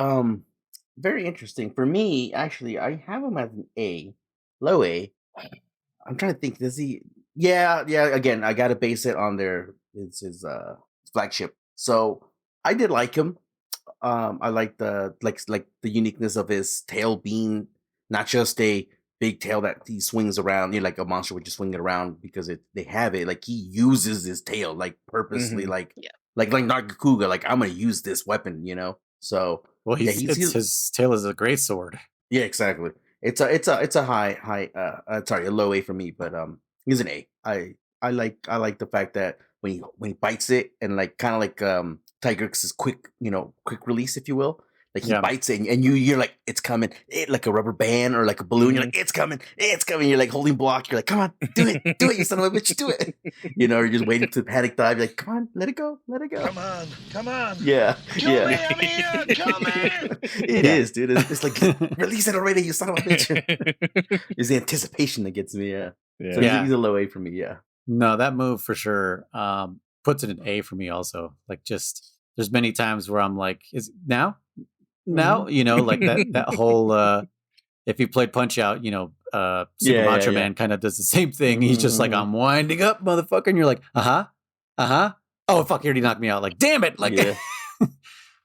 Speaker 1: Very interesting. For me, actually, I have him as an A, low A. I'm trying to think. Does he? Yeah. Again, I got to base it on his flagship. So I did like him. I like the the uniqueness of his tail being not just a big tail that he swings around. You know, like a monster would just swing it around because they have it. Like he uses his tail like purposely, like
Speaker 3: Yeah.
Speaker 1: like Nagakuga. Like I'm gonna use this weapon, you know. So
Speaker 4: Well,
Speaker 1: yeah,
Speaker 4: his tail is a great sword.
Speaker 1: yeah, exactly. It's a a low A for me, but he's an A. I like the fact that when he bites it and like kind of like Tiger's quick release, if you will. Like he
Speaker 4: Yeah.
Speaker 1: bites it and you're like, it's coming. It like a rubber band or like a balloon. You're like, it's coming. You're like holding block. You're like, come on, do it, you son of a bitch, do it. You know, you're just waiting to panic dive. You're like, come on, let it go.
Speaker 6: Come on.
Speaker 1: Yeah,
Speaker 6: Kill me, I'm here. Kill me.
Speaker 1: It is, dude. It's like release it already, you son of a bitch. It's the anticipation that gets me. Yeah. So
Speaker 2: Yeah.
Speaker 1: he's a low A for me. Yeah.
Speaker 4: No, that move for sure puts it in A for me also. Like just there's many times where I'm like, is now? You know, like that whole if you played Punch Out, you know, Super
Speaker 1: Yeah,
Speaker 4: Macho
Speaker 1: yeah.
Speaker 4: Man kind of does the same thing. He's just like,
Speaker 1: Mhm.
Speaker 4: I'm winding up, motherfucker, and you're like, oh fuck, he already knocked me out. Like, damn it. Like
Speaker 1: Yeah.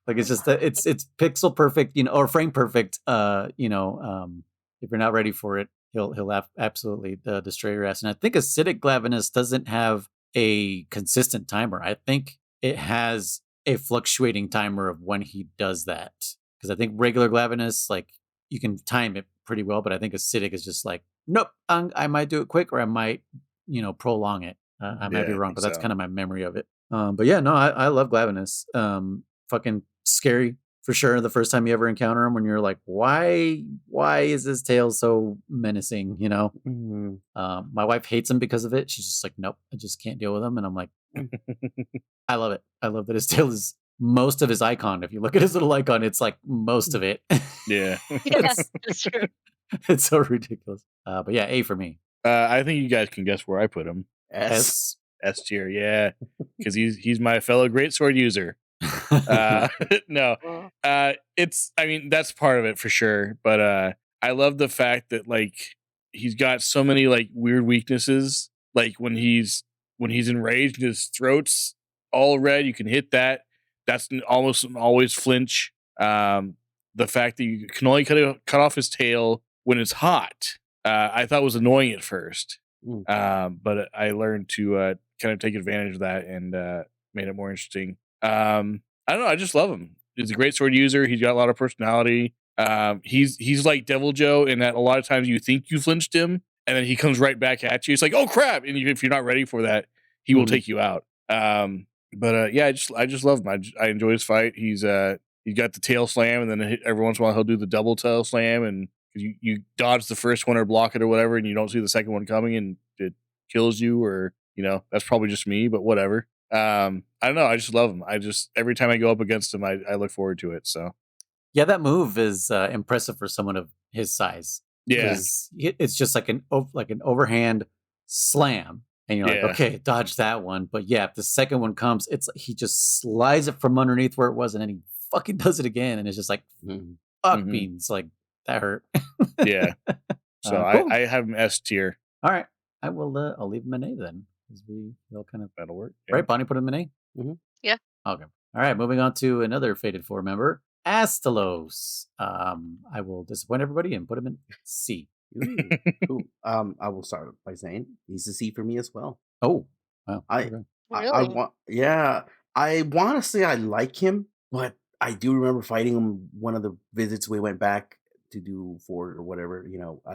Speaker 4: like it's just that it's pixel perfect, you know, or frame perfect. You know, if you're not ready for it, he'll absolutely destroy your ass. And I think Acidic Glavenus doesn't have a consistent timer. I think it has a fluctuating timer of when he does that. Because I think regular Glavenus, like you can time it pretty well, but I think Acidic is just like, nope, I might do it quick or I might, you know, prolong it. I might be
Speaker 2: Yeah, I
Speaker 4: wrong,
Speaker 2: think
Speaker 4: but that's
Speaker 2: so.
Speaker 4: kind of my memory of it. But yeah, no, I love Glavenus. Fucking scary for sure. The first time you ever encounter him, when you're like, why is his tail so menacing? You know,
Speaker 1: Mhm.
Speaker 4: my wife hates him because of it. She's just like, nope, I just can't deal with him. And I'm like, I love it. I love that his tail is most of his icon. If you look at his little icon, it's like most of it.
Speaker 2: Yeah.
Speaker 3: Yeah, that's true.
Speaker 4: It's so ridiculous. But yeah, A for me.
Speaker 2: I think you guys can guess where I put him.
Speaker 1: S.
Speaker 2: S tier, yeah, because he's my fellow greatsword user. No, it's, I mean, that's part of it for sure, but I love the fact that like he's got so many like weird weaknesses. Like when he's enraged, his throat's all red. You can hit that. That's almost always flinch. The fact that you can only cut off his tail when it's hot, I thought was annoying at first. But I learned to kind of take advantage of that and made it more interesting. I don't know. I just love him. He's a great sword user. He's got a lot of personality. He's like Devil Joe in that a lot of times you think you flinched him and then he comes right back at you. It's like, oh crap! And if you're not ready for that, he will take you out. But yeah, I just love him. I enjoy his fight. He's got the tail slam, and then every once in a while he'll do the double tail slam, and you dodge the first one or block it or whatever, and you don't see the second one coming, and it kills you or That's probably just me, but whatever. I don't know. I just love him. Every time I go up against him, I look forward to it. So
Speaker 4: Yeah, that move is impressive for someone of his size.
Speaker 2: yeah,
Speaker 4: Because it's just like an overhand slam, and you're like, okay, dodge that one. But yeah, if the second one comes, it's like he just slides it from underneath where it was, and then he fucking does it again, and it's just like fuck beans, like that hurt.
Speaker 2: Yeah. So
Speaker 4: cool.
Speaker 2: I have him S tier.
Speaker 4: All right, I'll leave him an A then, because we all kind of
Speaker 2: That'll work.
Speaker 4: right. Bonnie put him an A.
Speaker 3: Yeah.
Speaker 4: Okay. All right, moving on to another Fated 4 member, Astalos. I will disappoint everybody and put him in C.
Speaker 1: Ooh, cool. I will start by saying he's a C for me as well.
Speaker 4: Oh, wow.
Speaker 1: I
Speaker 3: Really?
Speaker 1: I want to say I like him, but I do remember fighting him one of the visits we went back to do for or whatever,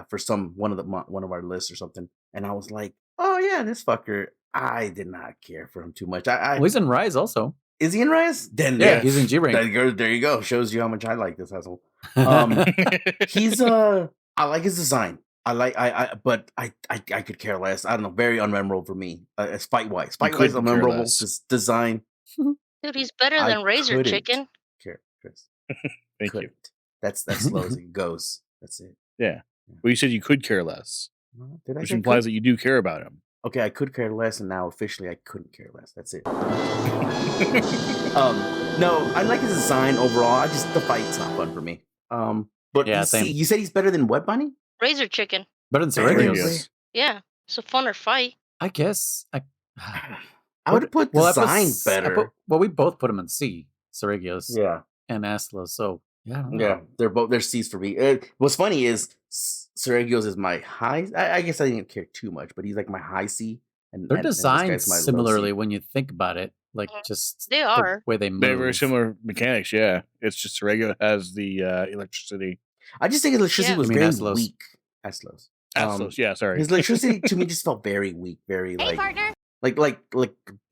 Speaker 1: for one of our lists or something, and I was like, oh yeah, this fucker. I did not care for him too much.
Speaker 4: Well, he's in Rise also.
Speaker 1: Is he in Rise? Then
Speaker 4: Yeah, he's in G rank.
Speaker 1: There you go. Shows you how much I like this asshole. He's I like his design. But I could care less. I don't know. Very unmemorable for me. As fight wise, unmemorable. Just design.
Speaker 3: Dude, he's better than Razor Chicken.
Speaker 1: Care, Chris.
Speaker 2: Thank you.
Speaker 1: That's slow as it goes. That's it.
Speaker 2: Yeah. Well, you said you could care less, which implies that you do care about him.
Speaker 1: Okay, I could care less, and now officially I couldn't care less. That's it. No, I like his design overall. The fight's not fun for me. But
Speaker 4: yeah, same.
Speaker 1: You said he's better than what, Bunny?
Speaker 3: Razor Chicken.
Speaker 4: Better than Seregios.
Speaker 3: Yeah, it's a funner fight.
Speaker 4: I guess. I
Speaker 1: would put design better.
Speaker 4: We both put him in C. Seregios.
Speaker 1: Yeah.
Speaker 4: And Astalos. So yeah.
Speaker 1: Yeah, they're C's for me. What's funny is Seregios is my high. I guess I didn't care too much, but he's like my high C. And
Speaker 4: they're designed similarly when you think about it. Like just
Speaker 3: they are
Speaker 4: the way they move.
Speaker 2: They're very similar mechanics. Yeah, it's just Seregio has the electricity.
Speaker 1: I just think his electricity was very weak. Astalos.
Speaker 2: Yeah, sorry.
Speaker 1: His electricity to me just felt very weak, very
Speaker 5: partner.
Speaker 1: like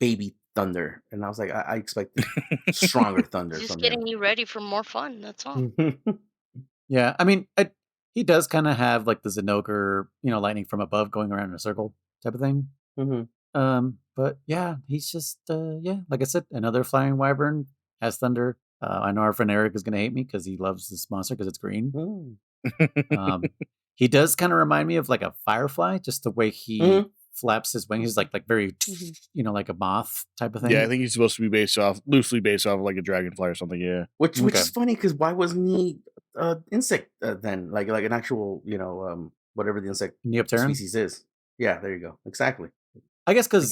Speaker 1: baby thunder, and I was like, I expected stronger thunder.
Speaker 3: Just getting you ready for more fun. That's all.
Speaker 4: Yeah, I mean, he does kind of have like the Zenogre, lightning from above going around in a circle type of thing. But yeah, he's just like I said, another flying wyvern has thunder. I know our friend Eric is going to hate me because he loves this monster because it's green. He does kind of remind me of like a firefly, just the way he flaps his wings. He's like very, like a moth type of thing.
Speaker 2: Yeah, I think he's supposed to be loosely based off of like a dragonfly or something. Yeah,
Speaker 1: which is funny because why wasn't he insect then? Like an actual, whatever the insect
Speaker 4: Neopteran
Speaker 1: species is. Yeah, there you go. Exactly.
Speaker 4: I guess because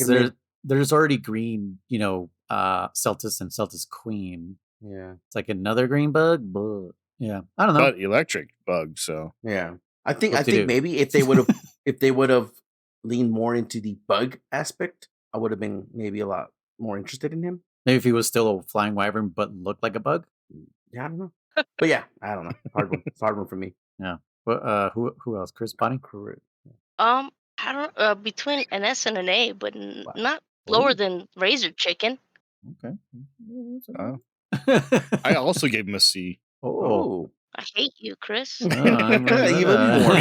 Speaker 4: there's already green, Celtis and Celtis Queen.
Speaker 1: Yeah,
Speaker 4: it's like another green bug. But yeah, I don't know.
Speaker 2: But electric bug. So
Speaker 1: yeah, I think maybe if they would have leaned more into the bug aspect, I would have been maybe a lot more interested in him.
Speaker 4: Maybe if he was still a flying wyvern but looked like a bug.
Speaker 1: Yeah, I don't know. But yeah, I don't know. Hard one. It's a hard one for me.
Speaker 4: Yeah. But who else? Kriss, Bonnie?
Speaker 1: Correct.
Speaker 3: I don't between an S and an A, but not lower than Razor Chicken.
Speaker 4: Okay.
Speaker 2: I also gave him a C.
Speaker 1: Oh.
Speaker 3: I hate you, Kriss.
Speaker 1: Even
Speaker 2: more.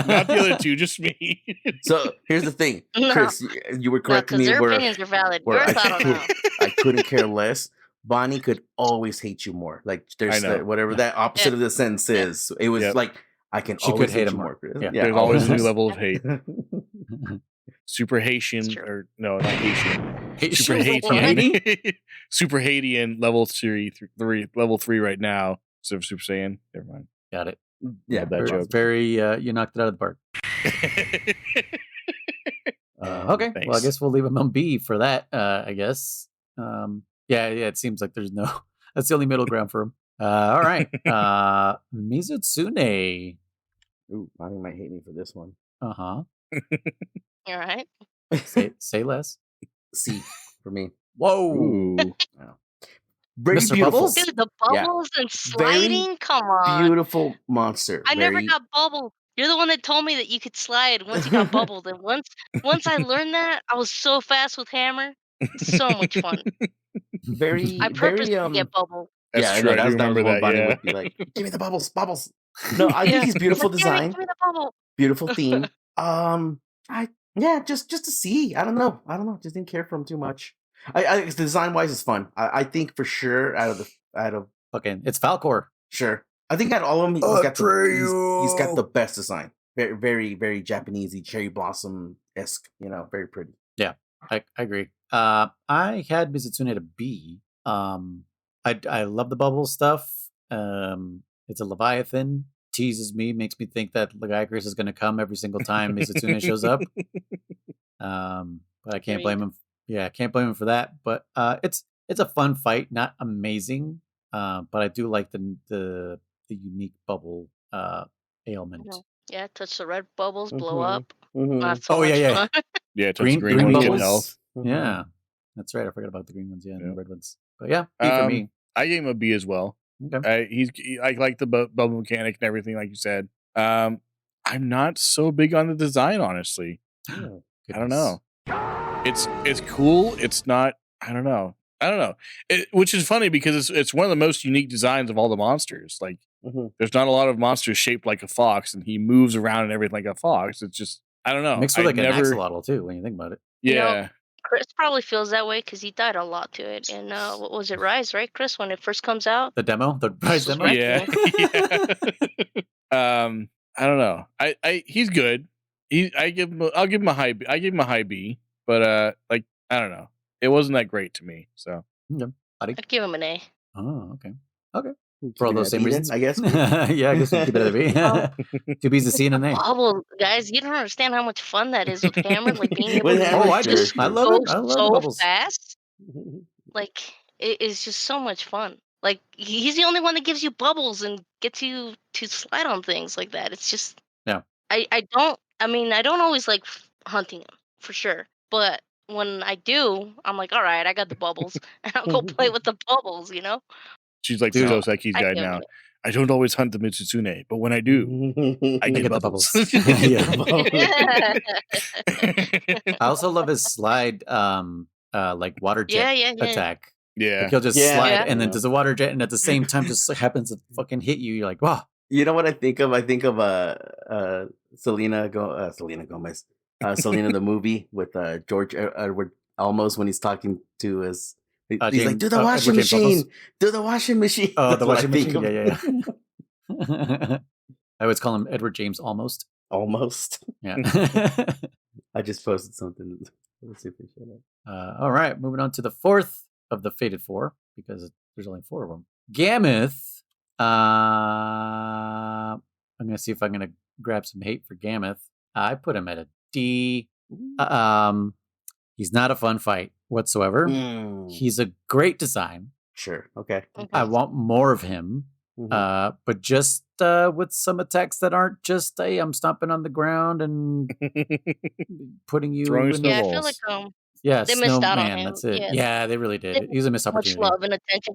Speaker 2: Not the other two, just me.
Speaker 1: So here's the thing, Kriss, you were correcting me.
Speaker 3: Their opinions are valid. Yours, I don't know.
Speaker 1: I couldn't care less. Bonnie could always hate you more. Like there's whatever that opposite of the sentence is. It was like I can always hate him more.
Speaker 2: Yeah, there's always a new level of hate. Super Haitian or no, not Haitian. Super Haitian. Super Haitian level 3 right now. So Super Saiyan. Never mind.
Speaker 4: Got it.
Speaker 1: Yeah,
Speaker 2: that joke.
Speaker 4: Very you knocked it out of the park. Okay.
Speaker 2: Thanks.
Speaker 4: Well, I guess we'll leave him on B for that, I guess. Yeah, it seems like there's that's the only middle ground for him. All right. Mizutsune.
Speaker 1: Ooh, Bonnie might hate me for this one.
Speaker 3: All right.
Speaker 4: Say less.
Speaker 1: C for me.
Speaker 4: Whoa.
Speaker 1: Very
Speaker 4: Mr.
Speaker 1: beautiful.
Speaker 4: Bubbles?
Speaker 3: Dude, the bubbles and sliding?
Speaker 1: Very
Speaker 3: come on.
Speaker 1: Beautiful monster.
Speaker 3: I never got bubbled. You're the one that told me that you could slide once you got bubbled. And once I learned that, I was so fast with hammer. So much fun.
Speaker 1: I
Speaker 3: purposely get bubbled.
Speaker 2: That's true. I remember that.
Speaker 1: Bonnie would be like, give me the bubbles. No, I think he's beautiful design.
Speaker 3: Give me the bubble.
Speaker 1: Beautiful theme. Yeah, just to see. I don't know. Just didn't care for him too much. I design wise, it's fun. I think for sure out of
Speaker 4: Okay, it's Falcor.
Speaker 1: sure. I think out of all of them, he's got the best design. Very, very, very Japanesey, cherry blossom esque. Very pretty.
Speaker 4: Yeah, I agree. I had Mizutsune at a B. I love the bubble stuff. It's a Leviathan. Teases me, makes me think that Kriss is going to come every single time Mizutsune shows up. But I can't blame him. Yeah, I can't blame him for that. But it's a fun fight, not amazing. But I do like the unique bubble ailment.
Speaker 3: Yeah, touch the red bubbles, blow up.
Speaker 1: Mm-hmm.
Speaker 3: Not so much fun.
Speaker 2: Yeah, touch the green ones, get health.
Speaker 1: Mm-hmm.
Speaker 4: Yeah, that's right. I forgot about the green ones. Yeah, and the red ones. But yeah, B for me.
Speaker 2: I gave him a B as well.
Speaker 4: Okay.
Speaker 2: I like the bubble mechanic and everything, like you said. I'm not so big on the design, honestly.
Speaker 1: Oh,
Speaker 2: I don't know. It's cool. It's not. I don't know. Which is funny because it's one of the most unique designs of all the monsters. Like, there's not a lot of monsters shaped like a fox, and he moves around and everything like a fox. It's just, I don't know.
Speaker 4: Mixed with an axolotl too, when you think about it.
Speaker 2: Yeah.
Speaker 3: Kriss probably feels that way because he died a lot to it. And what was it, Rise, right, Kriss, when it first comes out?
Speaker 4: The Rise demo?
Speaker 2: Yeah. I don't know. He's good. I'll give him a high B. I give him a high B, but I don't know. It wasn't that great to me. So
Speaker 3: I'd give him an A.
Speaker 4: Oh, okay. For all those same reasons,
Speaker 1: I guess.
Speaker 4: Yeah, I guess we keep it at a B. 2 B's a C and an A.
Speaker 3: Bubble, guys, you don't understand how much fun that is with Hammer, like being able
Speaker 1: With
Speaker 3: to
Speaker 1: Hammer,
Speaker 4: I do.
Speaker 3: just
Speaker 4: I love
Speaker 3: go
Speaker 4: it. I love the
Speaker 3: so
Speaker 4: bubbles.
Speaker 3: fast. Like, it is just so much fun. Like, he's the only one that gives you bubbles and gets you to slide on things like that. It's just, I don't always like hunting him, for sure. But when I do, I'm like, all right, I got the bubbles. And I'll go play with the bubbles,
Speaker 2: she's like the Dos Equis guy now. I don't always hunt the Mizutsune, but when I do, I get bubbles.
Speaker 4: I also love his slide, like water jet attack.
Speaker 2: Yeah.
Speaker 4: Like he'll just slide and then does a water jet, and at the same time just happens to fucking hit you. You're like, wow.
Speaker 1: You know what I think of? I think of Selena Gomez, Selena the movie with George Edward Olmos when he's talking to his. He's like, do the washing machine. Do the washing machine.
Speaker 4: Oh, the washing machine. Yeah. I always call him Edward James Almost.
Speaker 1: Almost.
Speaker 4: Yeah.
Speaker 1: I just posted something. Let's see if they show
Speaker 4: that. All right, moving on to the fourth of the Fated Four, because there's only 4 of them. Gammoth. I'm going to see if I'm going to grab some hate for Gammoth. I put him at a D. He's not a fun fight whatsoever. He's a great design.
Speaker 1: Sure. Okay.
Speaker 4: I want more of him. But just with some attacks that aren't just, hey, I'm stomping on the ground and putting you
Speaker 2: throwing snowballs.
Speaker 3: I feel like they missed out on him.
Speaker 4: That's it. Yeah, they really did. He was a missed opportunity.
Speaker 3: Much love and attention.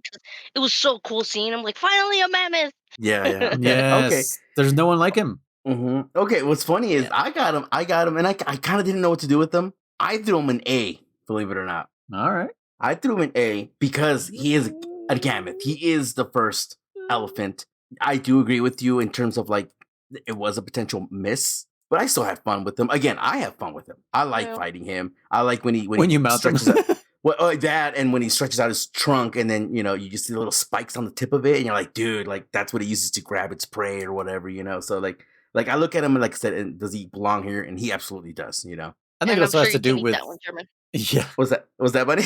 Speaker 3: It was so cool seeing him. Like, finally a mammoth.
Speaker 1: Yeah.
Speaker 4: Yes. Okay. There's no one like him.
Speaker 1: Okay. What's funny is I got him, and I kind of didn't know what to do with him. I threw him an A, believe it or not.
Speaker 4: All right.
Speaker 1: I threw him an A because he is a Gammoth. He is the first elephant. I do agree with you in terms of like it was a potential miss, but I still had fun with him. Again, I have fun with him. I like fighting him. I like when
Speaker 4: you mount him.
Speaker 1: That and when he stretches out his trunk and then you just see the little spikes on the tip of it and you're like, dude, like that's what it uses to grab its prey or whatever, So like I look at him and like I said, does he belong here? And he absolutely does,
Speaker 4: I think it also has to do with
Speaker 3: that one, German.
Speaker 1: Yeah. Was that buddy?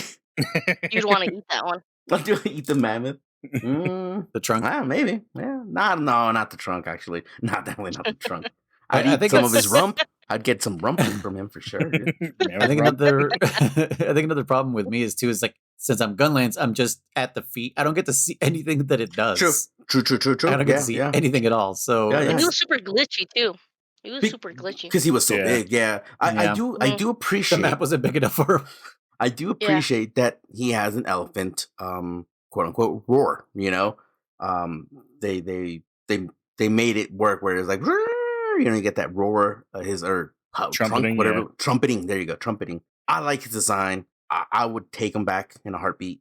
Speaker 3: You'd want to eat that one.
Speaker 1: I'll do eat the mammoth.
Speaker 4: The trunk?
Speaker 1: Maybe. Yeah. Not the trunk, actually. Definitely not the trunk. I'd eat some of his rump. I'd get some rump from him for sure.
Speaker 4: I think another problem with me is like since I'm Gunlance, I'm just at the feet. I don't get to see anything that it does.
Speaker 1: True.
Speaker 4: I don't get to see anything at all. So
Speaker 3: and he was super glitchy too. He was super glitchy
Speaker 1: because he was so big. Yeah, I do appreciate
Speaker 4: the map wasn't big enough for him.
Speaker 1: I do appreciate that he has an elephant, quote unquote, roar. They made it work where it's like, you get that roar, trumpeting, whatever, trumpeting. There you go, trumpeting. I like his design. I would take him back in a heartbeat.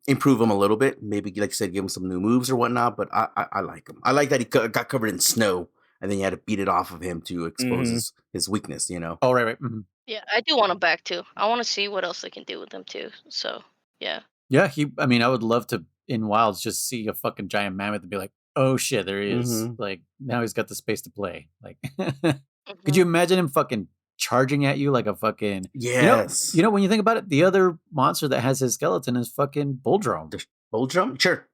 Speaker 1: Improve him a little bit, maybe like you said, give him some new moves or whatnot. But I like him. I like that he got covered in snow and then you had to beat it off of him to expose his weakness.
Speaker 4: Oh, right.
Speaker 3: Yeah, I do want him back too. I want to see what else they can do with him too. So yeah.
Speaker 4: Yeah, I would love to in Wilds just see a fucking giant mammoth and be like, oh shit, there he is. Like now he's got the space to play. Like, could you imagine him fucking charging at you like a fucking
Speaker 1: yes?
Speaker 4: You know when you think about it, the other monster that has his skeleton is fucking Bulldrum.
Speaker 1: Bulldrum, sure.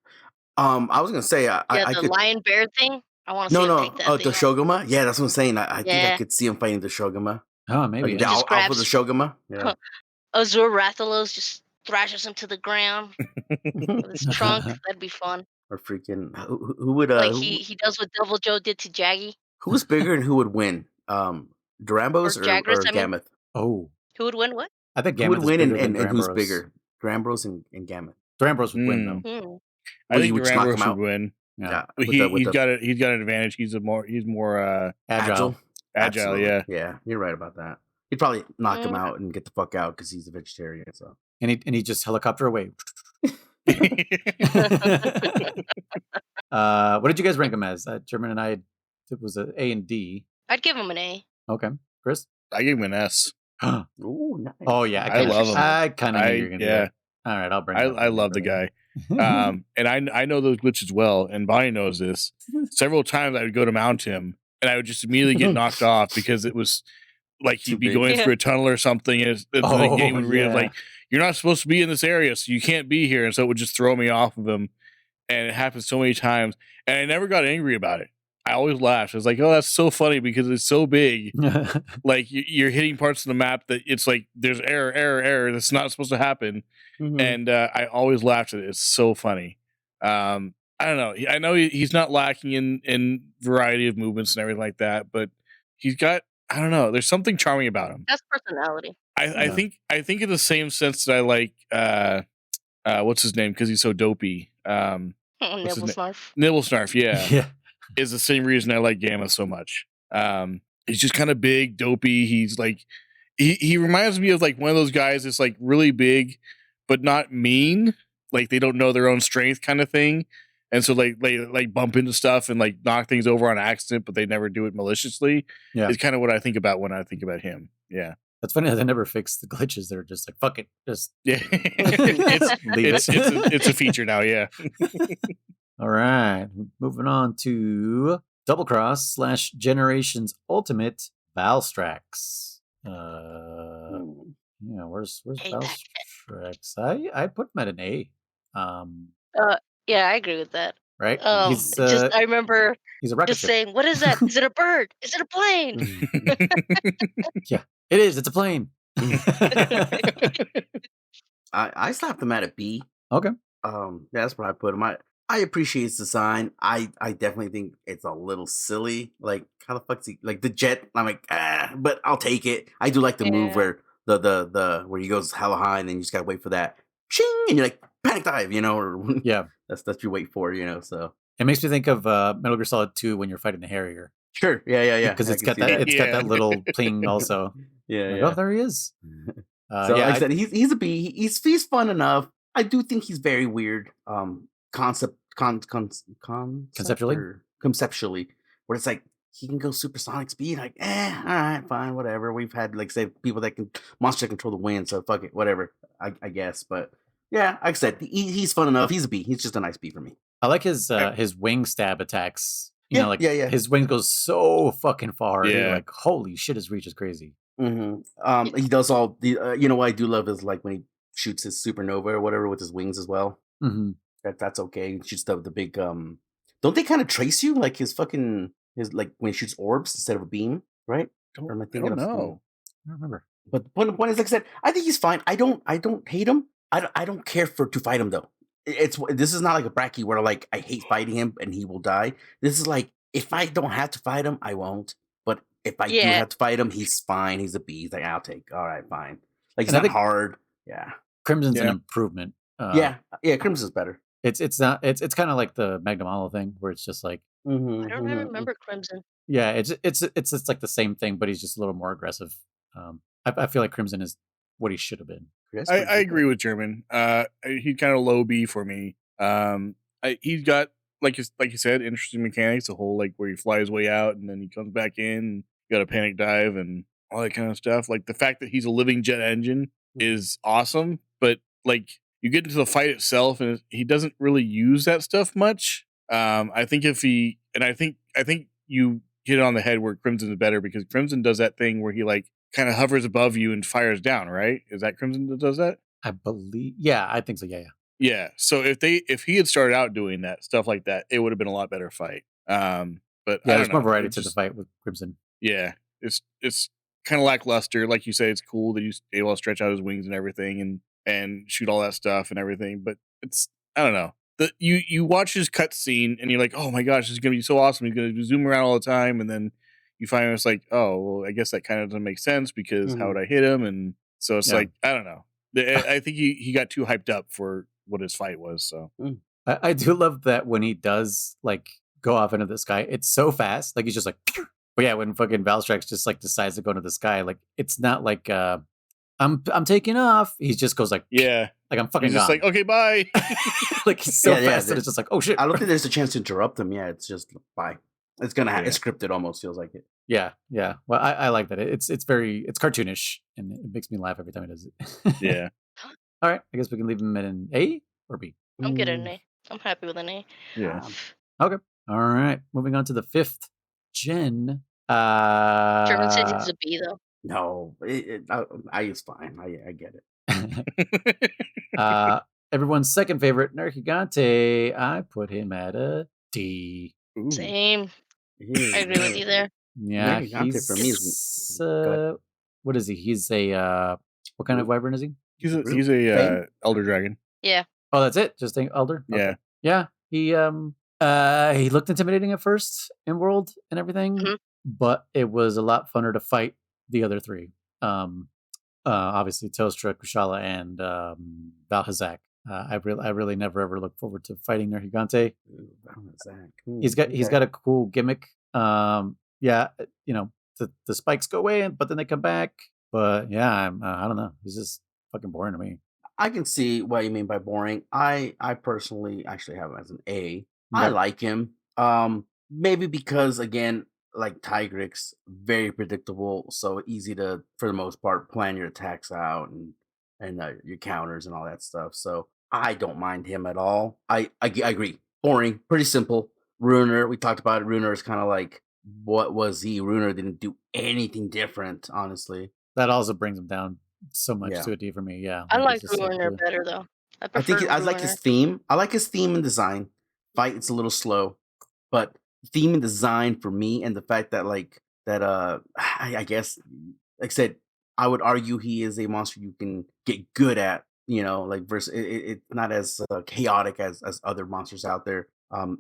Speaker 1: I was gonna say,
Speaker 3: the lion bear thing. I want to see him take that thing.
Speaker 1: The Shogama. Yeah, that's what I'm saying. I think I could see him fighting the Shogama.
Speaker 4: Oh, maybe
Speaker 1: like, Alpha the Shogama. Yeah.
Speaker 3: Azure Rathalos just thrashes him to the ground with his trunk. That'd be fun.
Speaker 1: Or freaking who would
Speaker 3: he does what Devil Joe did to Jaggy.
Speaker 1: Who's bigger and who would win? Durambos or Gammoth?
Speaker 4: Oh,
Speaker 3: who would win? What?
Speaker 4: I think
Speaker 1: Gammoth would win, and who's bigger? Durambos and Gammoth.
Speaker 4: Durambos would win though.
Speaker 2: I think Durambos would win.
Speaker 1: Yeah,
Speaker 2: he's got an advantage. He's more
Speaker 1: agile.
Speaker 2: Agile, yeah.
Speaker 1: Yeah, you're right about that. He'd probably knock him out and get the fuck out because he's a vegetarian. So
Speaker 4: and he just helicopter away. What did you guys rank him as? German and I, it was an A and D.
Speaker 3: I'd give him an A.
Speaker 4: Okay, Chris.
Speaker 2: I give him an S.
Speaker 1: Ooh, nice.
Speaker 4: Oh yeah,
Speaker 2: I love him.
Speaker 4: I kind of knew you were gonna do that. All right, I'll bring.
Speaker 2: I love the guy. And I know those glitches well, and Bonnie knows this. Several times I would go to mount him, and I would just immediately get knocked off because it was like he'd be going through a tunnel or something, and the game would read like, "You're not supposed to be in this area, so you can't be here," and so it would just throw me off of him. And it happened so many times, and I never got angry about it. I always laughed. I was like, "Oh, that's so funny because it's so big. Like you're hitting parts of the map that it's like there's error. That's not supposed to happen." And I always laughed at it. It's so funny. I don't know. I know he's not lacking in variety of movements and everything like that, but he's got. I don't know. There's something charming about him.
Speaker 3: That's personality.
Speaker 2: I think in the same sense that I like what's his name because he's so dopey. Nibblesnarf, yeah. Is the same reason I like Gamma so much. He's just kind of big, dopey. He's like he reminds me of like one of those guys that's like really big, but not mean. Like they don't know their own strength kind of thing. And so like they like bump into stuff and like knock things over on accident, but they never do it maliciously. Yeah. It's kind of what I think about when I think about him. Yeah.
Speaker 4: That's funny that they never fixed the glitches. They're just like, fuck it. Just
Speaker 2: it's a feature now, yeah.
Speaker 4: All right. Moving on to Double Cross / Generations Ultimate Valstrax. Where's Valstrax? I put him at an A.
Speaker 3: Yeah, I agree with that.
Speaker 4: Right?
Speaker 3: I remember
Speaker 4: he's a rocket
Speaker 3: just
Speaker 4: ship.
Speaker 3: saying, what is that? Is it a bird? Is it a plane?
Speaker 4: Yeah, it is. It's a plane.
Speaker 1: I slapped him at a B.
Speaker 4: Okay.
Speaker 1: That's where I put him. I appreciate his design. I definitely think it's a little silly. Like, how the fuck's he like the jet? I'm like, but I'll take it. I do like the move where the where he goes hella high and then you just gotta wait for that shing and you're like panic dive, or that's you wait for, so
Speaker 4: it makes me think of Metal Gear Solid 2 when you're fighting the Harrier.
Speaker 1: Sure, yeah,
Speaker 4: because it's got that little pling also.
Speaker 1: Yeah.
Speaker 4: Oh, there he is.
Speaker 1: So like I said, he's a B. He's fun enough. I do think he's very weird. Conceptually, where it's like he can go supersonic speed. Like, all right, fine, whatever. We've had like say people that can monster control the wind, so fuck it, whatever. I guess, but yeah, like I said, he's fun enough. He's a B. He's just a nice B for me.
Speaker 4: I like his wing stab attacks. His wing goes so fucking far. Yeah. Like, holy shit, his reach is crazy.
Speaker 1: Mm-hmm. He does all the. What I do love is like when he shoots his supernova or whatever with his wings as well.
Speaker 4: Mm-hmm.
Speaker 1: That's okay. He shoots the big. Don't they kind of trace you like his when he shoots orbs instead of a beam, right?
Speaker 2: I don't know.
Speaker 4: I don't remember.
Speaker 1: But the point is, like I said, I think he's fine. I don't hate him. I don't care to fight him though. This is not like a Bracky where like I hate fighting him and he will die. This is like if I don't have to fight him, I won't. But if I do have to fight him, he's fine. He's a B. He's like, I'll take. All right, fine. Like it's not hard. Yeah.
Speaker 4: Crimson's an improvement.
Speaker 1: Yeah, Crimson's better.
Speaker 4: It's not. It's kind of like the Magnum Hollow thing where it's just like.
Speaker 3: I don't remember Crimson.
Speaker 4: Yeah, it's like the same thing, but he's just a little more aggressive. I feel like Crimson is what he should have been.
Speaker 2: I agree with German. He's kind of low B for me. He's got like you said, interesting mechanics. The whole like where he flies way out and then he comes back in. You got a panic dive and all that kind of stuff. Like the fact that he's a living jet engine is awesome, but like you get into the fight itself and he doesn't really use that stuff much. I think I think you hit it on the head where Crimson is better because Crimson does that thing where he like kind of hovers above you and fires down, right? Is that Crimson that does that?
Speaker 4: I believe. Yeah, I think so. Yeah.
Speaker 2: Yeah. So if he had started out doing that stuff like that, it would have been a lot better fight. But
Speaker 4: Yeah,
Speaker 2: I don't
Speaker 4: there's more
Speaker 2: know.
Speaker 4: variety
Speaker 2: It
Speaker 4: to the
Speaker 2: just
Speaker 4: fight with Crimson.
Speaker 2: yeah, it's kind of lackluster. Like you say, it's cool that he's able to stretch out his wings and everything and shoot all that stuff and everything. But it's I don't know. You watch his cutscene and you're like, oh my gosh, this is gonna be so awesome. He's gonna zoom around all the time, and then you find it's like, oh well, I guess that kind of doesn't make sense because how would I hit him? And so it's
Speaker 4: Yeah.
Speaker 2: like I don't know. I think he got too hyped up for what his fight was. So
Speaker 4: I do love that when he does like go off into the sky, it's so fast. Like he's just like, but yeah, when fucking Valstrax just like decides to go into the sky, like it's not like I'm taking off. He just goes like,
Speaker 2: yeah,
Speaker 4: like I'm fucking
Speaker 2: he's just
Speaker 4: gone.
Speaker 2: like, okay, bye.
Speaker 4: Like he's so
Speaker 1: Yeah,
Speaker 4: fast that it's just like, oh shit.
Speaker 1: I don't think there's a chance to interrupt them. Yeah, it's just bye. It's gonna it's scripted. Almost feels like it.
Speaker 4: Yeah. Well, I like that. It's cartoonish, and it makes me laugh every time he does it.
Speaker 2: Yeah.
Speaker 4: All right, I guess we can leave him at an A or B.
Speaker 3: I'm good at an A. I'm happy with an A.
Speaker 2: Yeah.
Speaker 4: Okay. All right. Moving on to the 5th gen.
Speaker 3: German says it's a B though.
Speaker 1: No, I is fine. I get it.
Speaker 4: Everyone's second favorite, Nergigante. I put him at a D.
Speaker 2: Ooh.
Speaker 3: Same. I agree with you there.
Speaker 4: Yeah,
Speaker 1: Nergigante for me
Speaker 4: he's what is he? He's a what kind of wyvern is he?
Speaker 2: He's a elder dragon.
Speaker 3: Yeah.
Speaker 4: Oh, that's it. Just an elder.
Speaker 2: Yeah.
Speaker 4: Yeah. He looked intimidating at first in world and everything, but it was a lot funner to fight the other three. Obviously Telstra, Kushala, and Valhazak. I really never ever look forward to fighting Nergigante. He's got a cool gimmick. Yeah, the spikes go away, but then they come back. But yeah, I don't know. He's just fucking boring to me.
Speaker 1: I can see what you mean by boring. I personally actually have him as an A. I like him. Maybe because again, like Tigrex, very predictable, so easy to, for the most part, plan your attacks out and your counters and all that stuff. So I don't mind him at all. I agree. Boring, pretty simple. Ruiner, we talked about it. Ruiner is kind of like, what was he? Ruiner didn't do anything different, honestly.
Speaker 4: That also brings him down so much to a D for me. Yeah,
Speaker 3: I like Ruiner better though.
Speaker 1: I like his theme. I like his theme and design. Fight, it's a little slow, but theme and design for me, and the fact that I guess, like I said, I would argue he is a monster you can get good at. Versus it's not as chaotic as other monsters out there.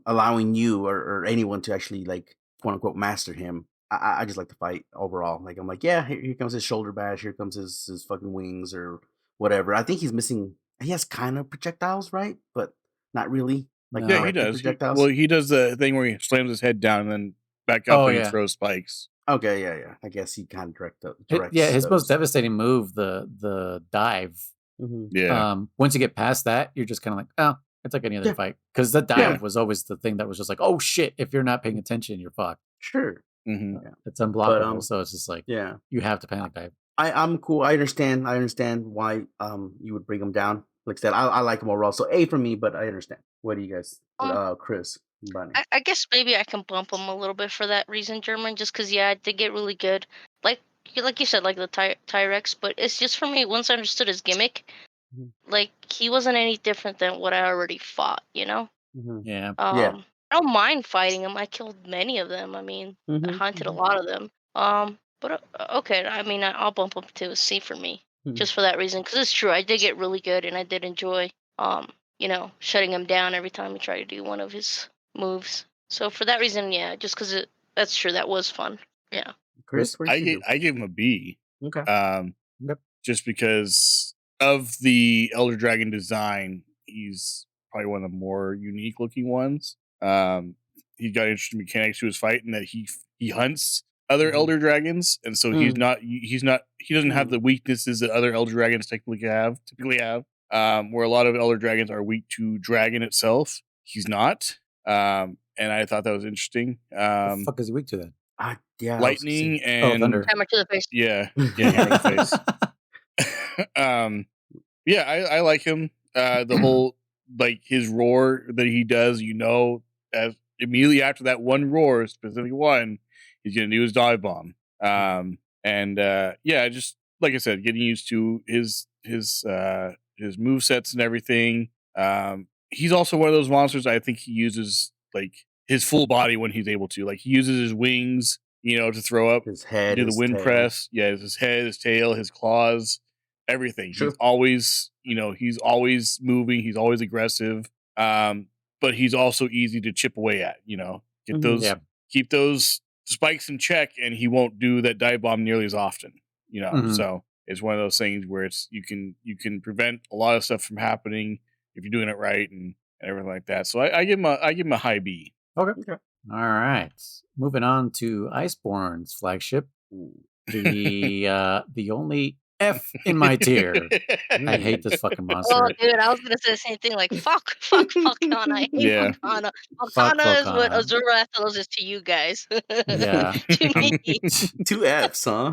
Speaker 1: Allowing you or anyone to actually like quote unquote master him. I just like to fight overall. Like I'm like, yeah, here comes his shoulder bash, here comes his fucking wings or whatever. I think he's missing. He has kind of projectiles, right? But not really. Like
Speaker 2: yeah, he does. Well, he does the thing where he slams his head down and then back up and he throws spikes.
Speaker 1: Okay, yeah. I guess he kind of directs.
Speaker 4: Yeah, his most devastating move, the dive.
Speaker 2: Yeah.
Speaker 4: Once you get past that, you're just kind of like, oh, it's like any other fight, because the dive was always the thing that was just like, oh shit, if you're not paying attention, you're fucked.
Speaker 1: Sure.
Speaker 4: It's unblockable, so it's just like, you have to panic dive.
Speaker 1: I'm cool. I understand why you would bring him down. Like I said, I like him overall. So A for me, but I understand. What do you guys, Kriss?
Speaker 3: I guess maybe I can bump him a little bit for that reason, German, just because I did get really good. Like you said, like the Tyrex, but it's just for me, once I understood his gimmick, like he wasn't any different than what I already fought,
Speaker 4: Yeah.
Speaker 3: I don't mind fighting him. I killed many of them. I mean, I hunted a lot of them. But okay, I mean, I'll bump him to a C for me, just for that reason, because it's true. I did get really good, and I did enjoy, shutting him down every time he tried to do one of his moves. So for that reason, yeah, just because that's true. That was fun. Yeah.
Speaker 1: Kriss,
Speaker 2: I gave him a B.
Speaker 1: Okay.
Speaker 2: Just because of the Elder Dragon design, he's probably one of the more unique looking ones. He got interesting mechanics to his fight, and that he hunts other Elder Dragons, and so he doesn't have the weaknesses that other Elder Dragons typically have. Where a lot of Elder Dragons are weak to dragon itself, he's not. And I thought that was interesting.
Speaker 4: What the fuck is he weak to then?
Speaker 1: Yeah,
Speaker 2: Lightning
Speaker 4: thunder.
Speaker 2: and
Speaker 3: Hammer to the face.
Speaker 2: yeah, hammer to the face. Yeah, I like him. The whole like his roar that he does, as immediately after that one roar, specific one, he's gonna do his dive bomb. Yeah, just like I said, getting used to his move sets and everything. He's also one of those monsters I think he uses like his full body when he's able to. Like he uses his wings, to throw up,
Speaker 1: his head,
Speaker 2: do the
Speaker 1: his
Speaker 2: wind
Speaker 1: tail.
Speaker 2: press. Yeah, his head, his tail, his claws, everything.
Speaker 1: Sure.
Speaker 2: He's always, he's always moving. He's always aggressive. But he's also easy to chip away at. Get those, keep those spikes in check, and he won't do that dive bomb nearly as often. So it's one of those things where it's you can prevent a lot of stuff from happening if you're doing it right and everything like that. So I give him a high B.
Speaker 4: Okay. All right. Moving on to Iceborne's flagship. The only F in my tier. I hate this fucking monster.
Speaker 3: Oh, dude, I was gonna say the same thing. Like, fuck Volcana. I hate Volcana. Volcana is what Azura Athelos is to you guys.
Speaker 4: Yeah.
Speaker 3: To me.
Speaker 1: 2 Fs, huh?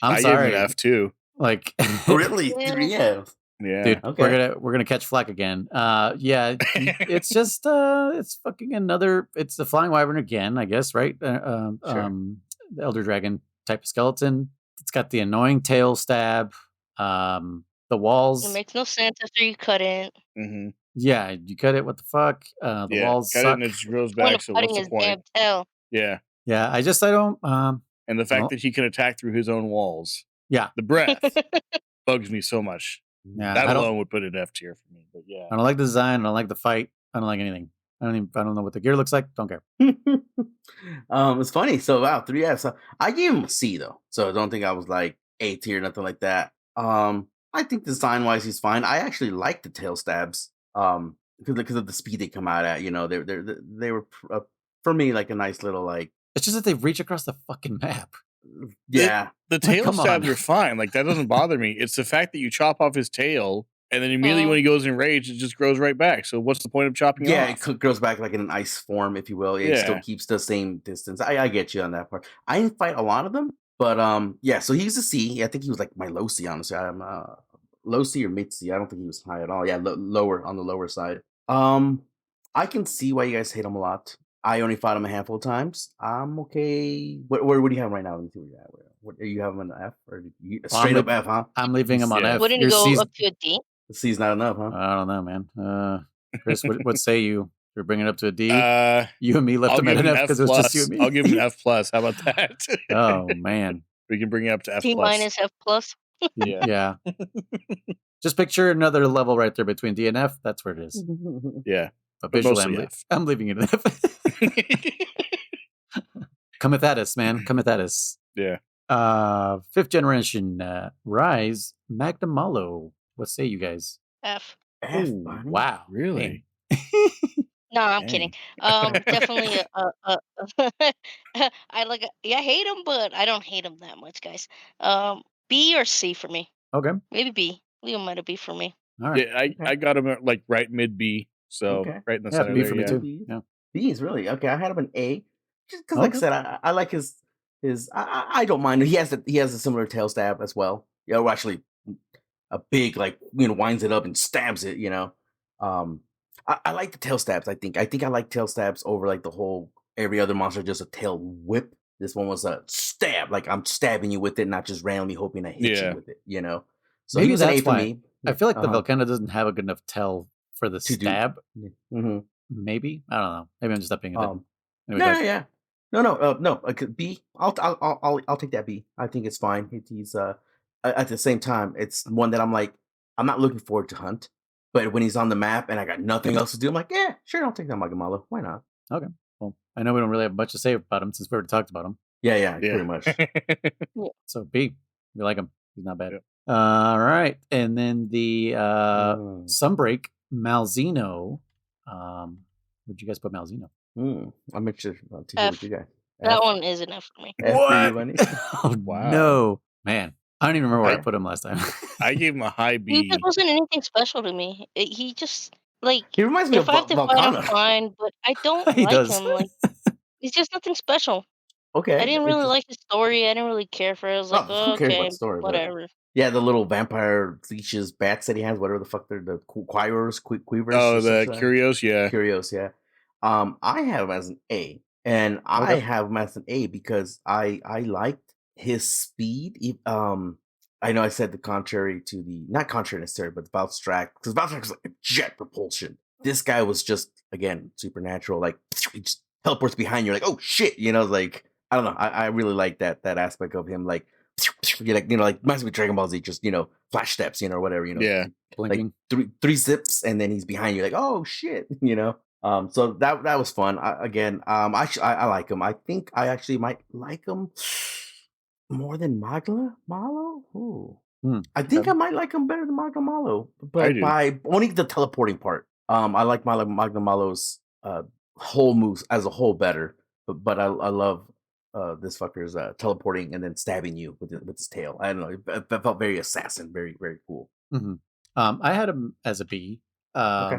Speaker 4: I'm sorry.
Speaker 2: I gave an F too.
Speaker 4: Like,
Speaker 1: really? 3 Fs.
Speaker 2: Yeah,
Speaker 4: dude,
Speaker 1: okay.
Speaker 4: we're gonna catch flack again. It's just it's fucking another. It's the flying wyvern again, I guess, right?
Speaker 2: Sure.
Speaker 4: The elder dragon type of skeleton. It's got the annoying tail stab. The walls.
Speaker 3: It makes no sense after you cut it.
Speaker 2: Mm-hmm.
Speaker 4: Yeah, you cut it. What the fuck? The walls
Speaker 2: cut
Speaker 4: suck.
Speaker 2: it and it just grows back. So what's the point?
Speaker 3: Damn tail.
Speaker 2: Yeah.
Speaker 4: Yeah, I don't.
Speaker 2: And the fact that he can attack through his own walls.
Speaker 4: Yeah.
Speaker 2: The breath bugs me so much.
Speaker 4: Yeah,
Speaker 2: that alone would put it F tier for me. But yeah,
Speaker 4: I don't like the design. I don't like the fight. I don't like anything. I don't know what the gear looks like. Don't care.
Speaker 1: It's funny. So wow, 3 Fs. I gave him a C though. So I don't think I was like A tier, nothing like that. I think design wise he's fine. I actually like the tail stabs. Because of the speed they come out at. They were for me like a nice little like.
Speaker 4: It's just that they reach across the fucking map.
Speaker 1: Yeah,
Speaker 2: the tail stabs are fine. Like that doesn't bother me. It's the fact that you chop off his tail and then immediately when he goes in rage, it just grows right back. So what's the point of chopping it off?
Speaker 1: It grows back like in an ice form, if you will. It still keeps the same distance. I get you on that part. I didn't fight a lot of them, but so he's a C. I think he was like my low C, honestly. I'm low C or mid C. I don't think he was high at all. Yeah, lower on the lower side. I can see why you guys hate him a lot. I only fought him a handful of times. I'm okay. Where do you have him right now? Let me see where you're at. What, you have him an F or straight up F, huh?
Speaker 4: I'm leaving him on F.
Speaker 3: Wouldn't you go up to a D?
Speaker 1: The C's not enough, huh?
Speaker 4: I don't know, man. Kriss, what say you? You're bringing it up to a D. You and me left
Speaker 2: I'll
Speaker 4: him at an F because it was just you and me.
Speaker 2: I'll give him an F plus. How about that?
Speaker 4: Oh man,
Speaker 2: we can bring it up to F
Speaker 3: D minus F plus.
Speaker 4: Yeah. Just picture another level right there between D and F. That's where it is.
Speaker 2: Yeah.
Speaker 4: But visually, I'm leaving it an F. Cometh at us, man. Cometh at us.
Speaker 2: Yeah.
Speaker 4: 5th generation Rise Mainline. What say you guys?
Speaker 3: F.
Speaker 4: Ooh, wow.
Speaker 2: Really?
Speaker 3: No, I'm kidding. Definitely I hate him, but I don't hate him that much, guys. B or C for me.
Speaker 4: Okay.
Speaker 3: Maybe B. Leo might have B for me.
Speaker 4: All right.
Speaker 2: Yeah, I got him at like right mid B. So right in the center
Speaker 4: B
Speaker 2: there,
Speaker 4: for me too. Yeah.
Speaker 1: B is really okay. I had him an A, just because, like I said, I like his. I don't mind. He has a similar tail stab as well. Or actually, a big winds it up and stabs it. I like the tail stabs. I think I like tail stabs over like the whole every other monster just a tail whip. This one was a stab, like I'm stabbing you with it, not just randomly hoping I hit you with it. So
Speaker 4: maybe
Speaker 1: he was an A for
Speaker 4: why.
Speaker 1: me.
Speaker 4: I feel like the Volcano doesn't have a good enough tail for the stab.
Speaker 1: Mm-hmm.
Speaker 4: Maybe I don't know. Maybe I'm just not being a
Speaker 1: bit. No. B. I'll take that B. I think it's fine. He's at the same time, it's one that I'm like, I'm not looking forward to hunt, but when he's on the map and I got nothing else to do, I'm like, yeah, sure, I'll take that Marshmellow. Why not?
Speaker 4: Okay. Well, I know we don't really have much to say about him since we already talked about him.
Speaker 1: Yeah, pretty much.
Speaker 4: So B, we like him. He's not bad. All right, and then the Sunbreak Malzeno. Where'd you guys put Malzeno?
Speaker 1: I'm interested to hear what you guys.
Speaker 3: That one is enough for me.
Speaker 4: Oh, wow. No, man. I don't even remember where I put him last time.
Speaker 2: I gave him a high B.
Speaker 3: He just wasn't anything special to me. He just Like,
Speaker 1: He reminds me
Speaker 3: if
Speaker 1: of
Speaker 3: I have to fight him,
Speaker 1: Volcana.
Speaker 3: fine, but I don't
Speaker 4: He
Speaker 3: like
Speaker 4: does.
Speaker 3: him. Like, he's just nothing special. I
Speaker 1: Okay.
Speaker 3: didn't really like his story. I didn't really care for it. I was like,
Speaker 1: Oh, who cares about
Speaker 3: okay,
Speaker 1: the story? But
Speaker 3: whatever.
Speaker 1: yeah, the little vampire leeches, bats that he has, whatever the fuck they're, the quivers,
Speaker 2: Oh,
Speaker 1: or some
Speaker 2: the
Speaker 1: shit.
Speaker 2: Curios, yeah.
Speaker 1: Curios, yeah. I have him as an A, and I
Speaker 4: Okay.
Speaker 1: have him as an A because I liked his speed. I know I said the contrary to the not contrary necessarily, but the Valstrak, because Valstrak was like a jet propulsion. This guy was just again supernatural. Like he just teleports behind you, like oh shit, like I don't know. I really like that aspect of him, like like reminds me of Dragon Ball Z, just flash steps, or whatever,
Speaker 2: Yeah.
Speaker 1: like
Speaker 4: Blinking.
Speaker 1: three zips, and then he's behind you, like oh shit, So that was fun. I like him. I think I actually might like him more than Malo. Ooh. I think
Speaker 4: okay.
Speaker 1: I might like him better than Malo,
Speaker 2: I
Speaker 1: but
Speaker 2: do.
Speaker 1: by only the teleporting part. I like Malo's whole moves as a whole better, but I love this fucker's teleporting and then stabbing you with his tail. I don't know. It felt very assassin, very very cool.
Speaker 4: hmm I had him as a B.
Speaker 1: Okay.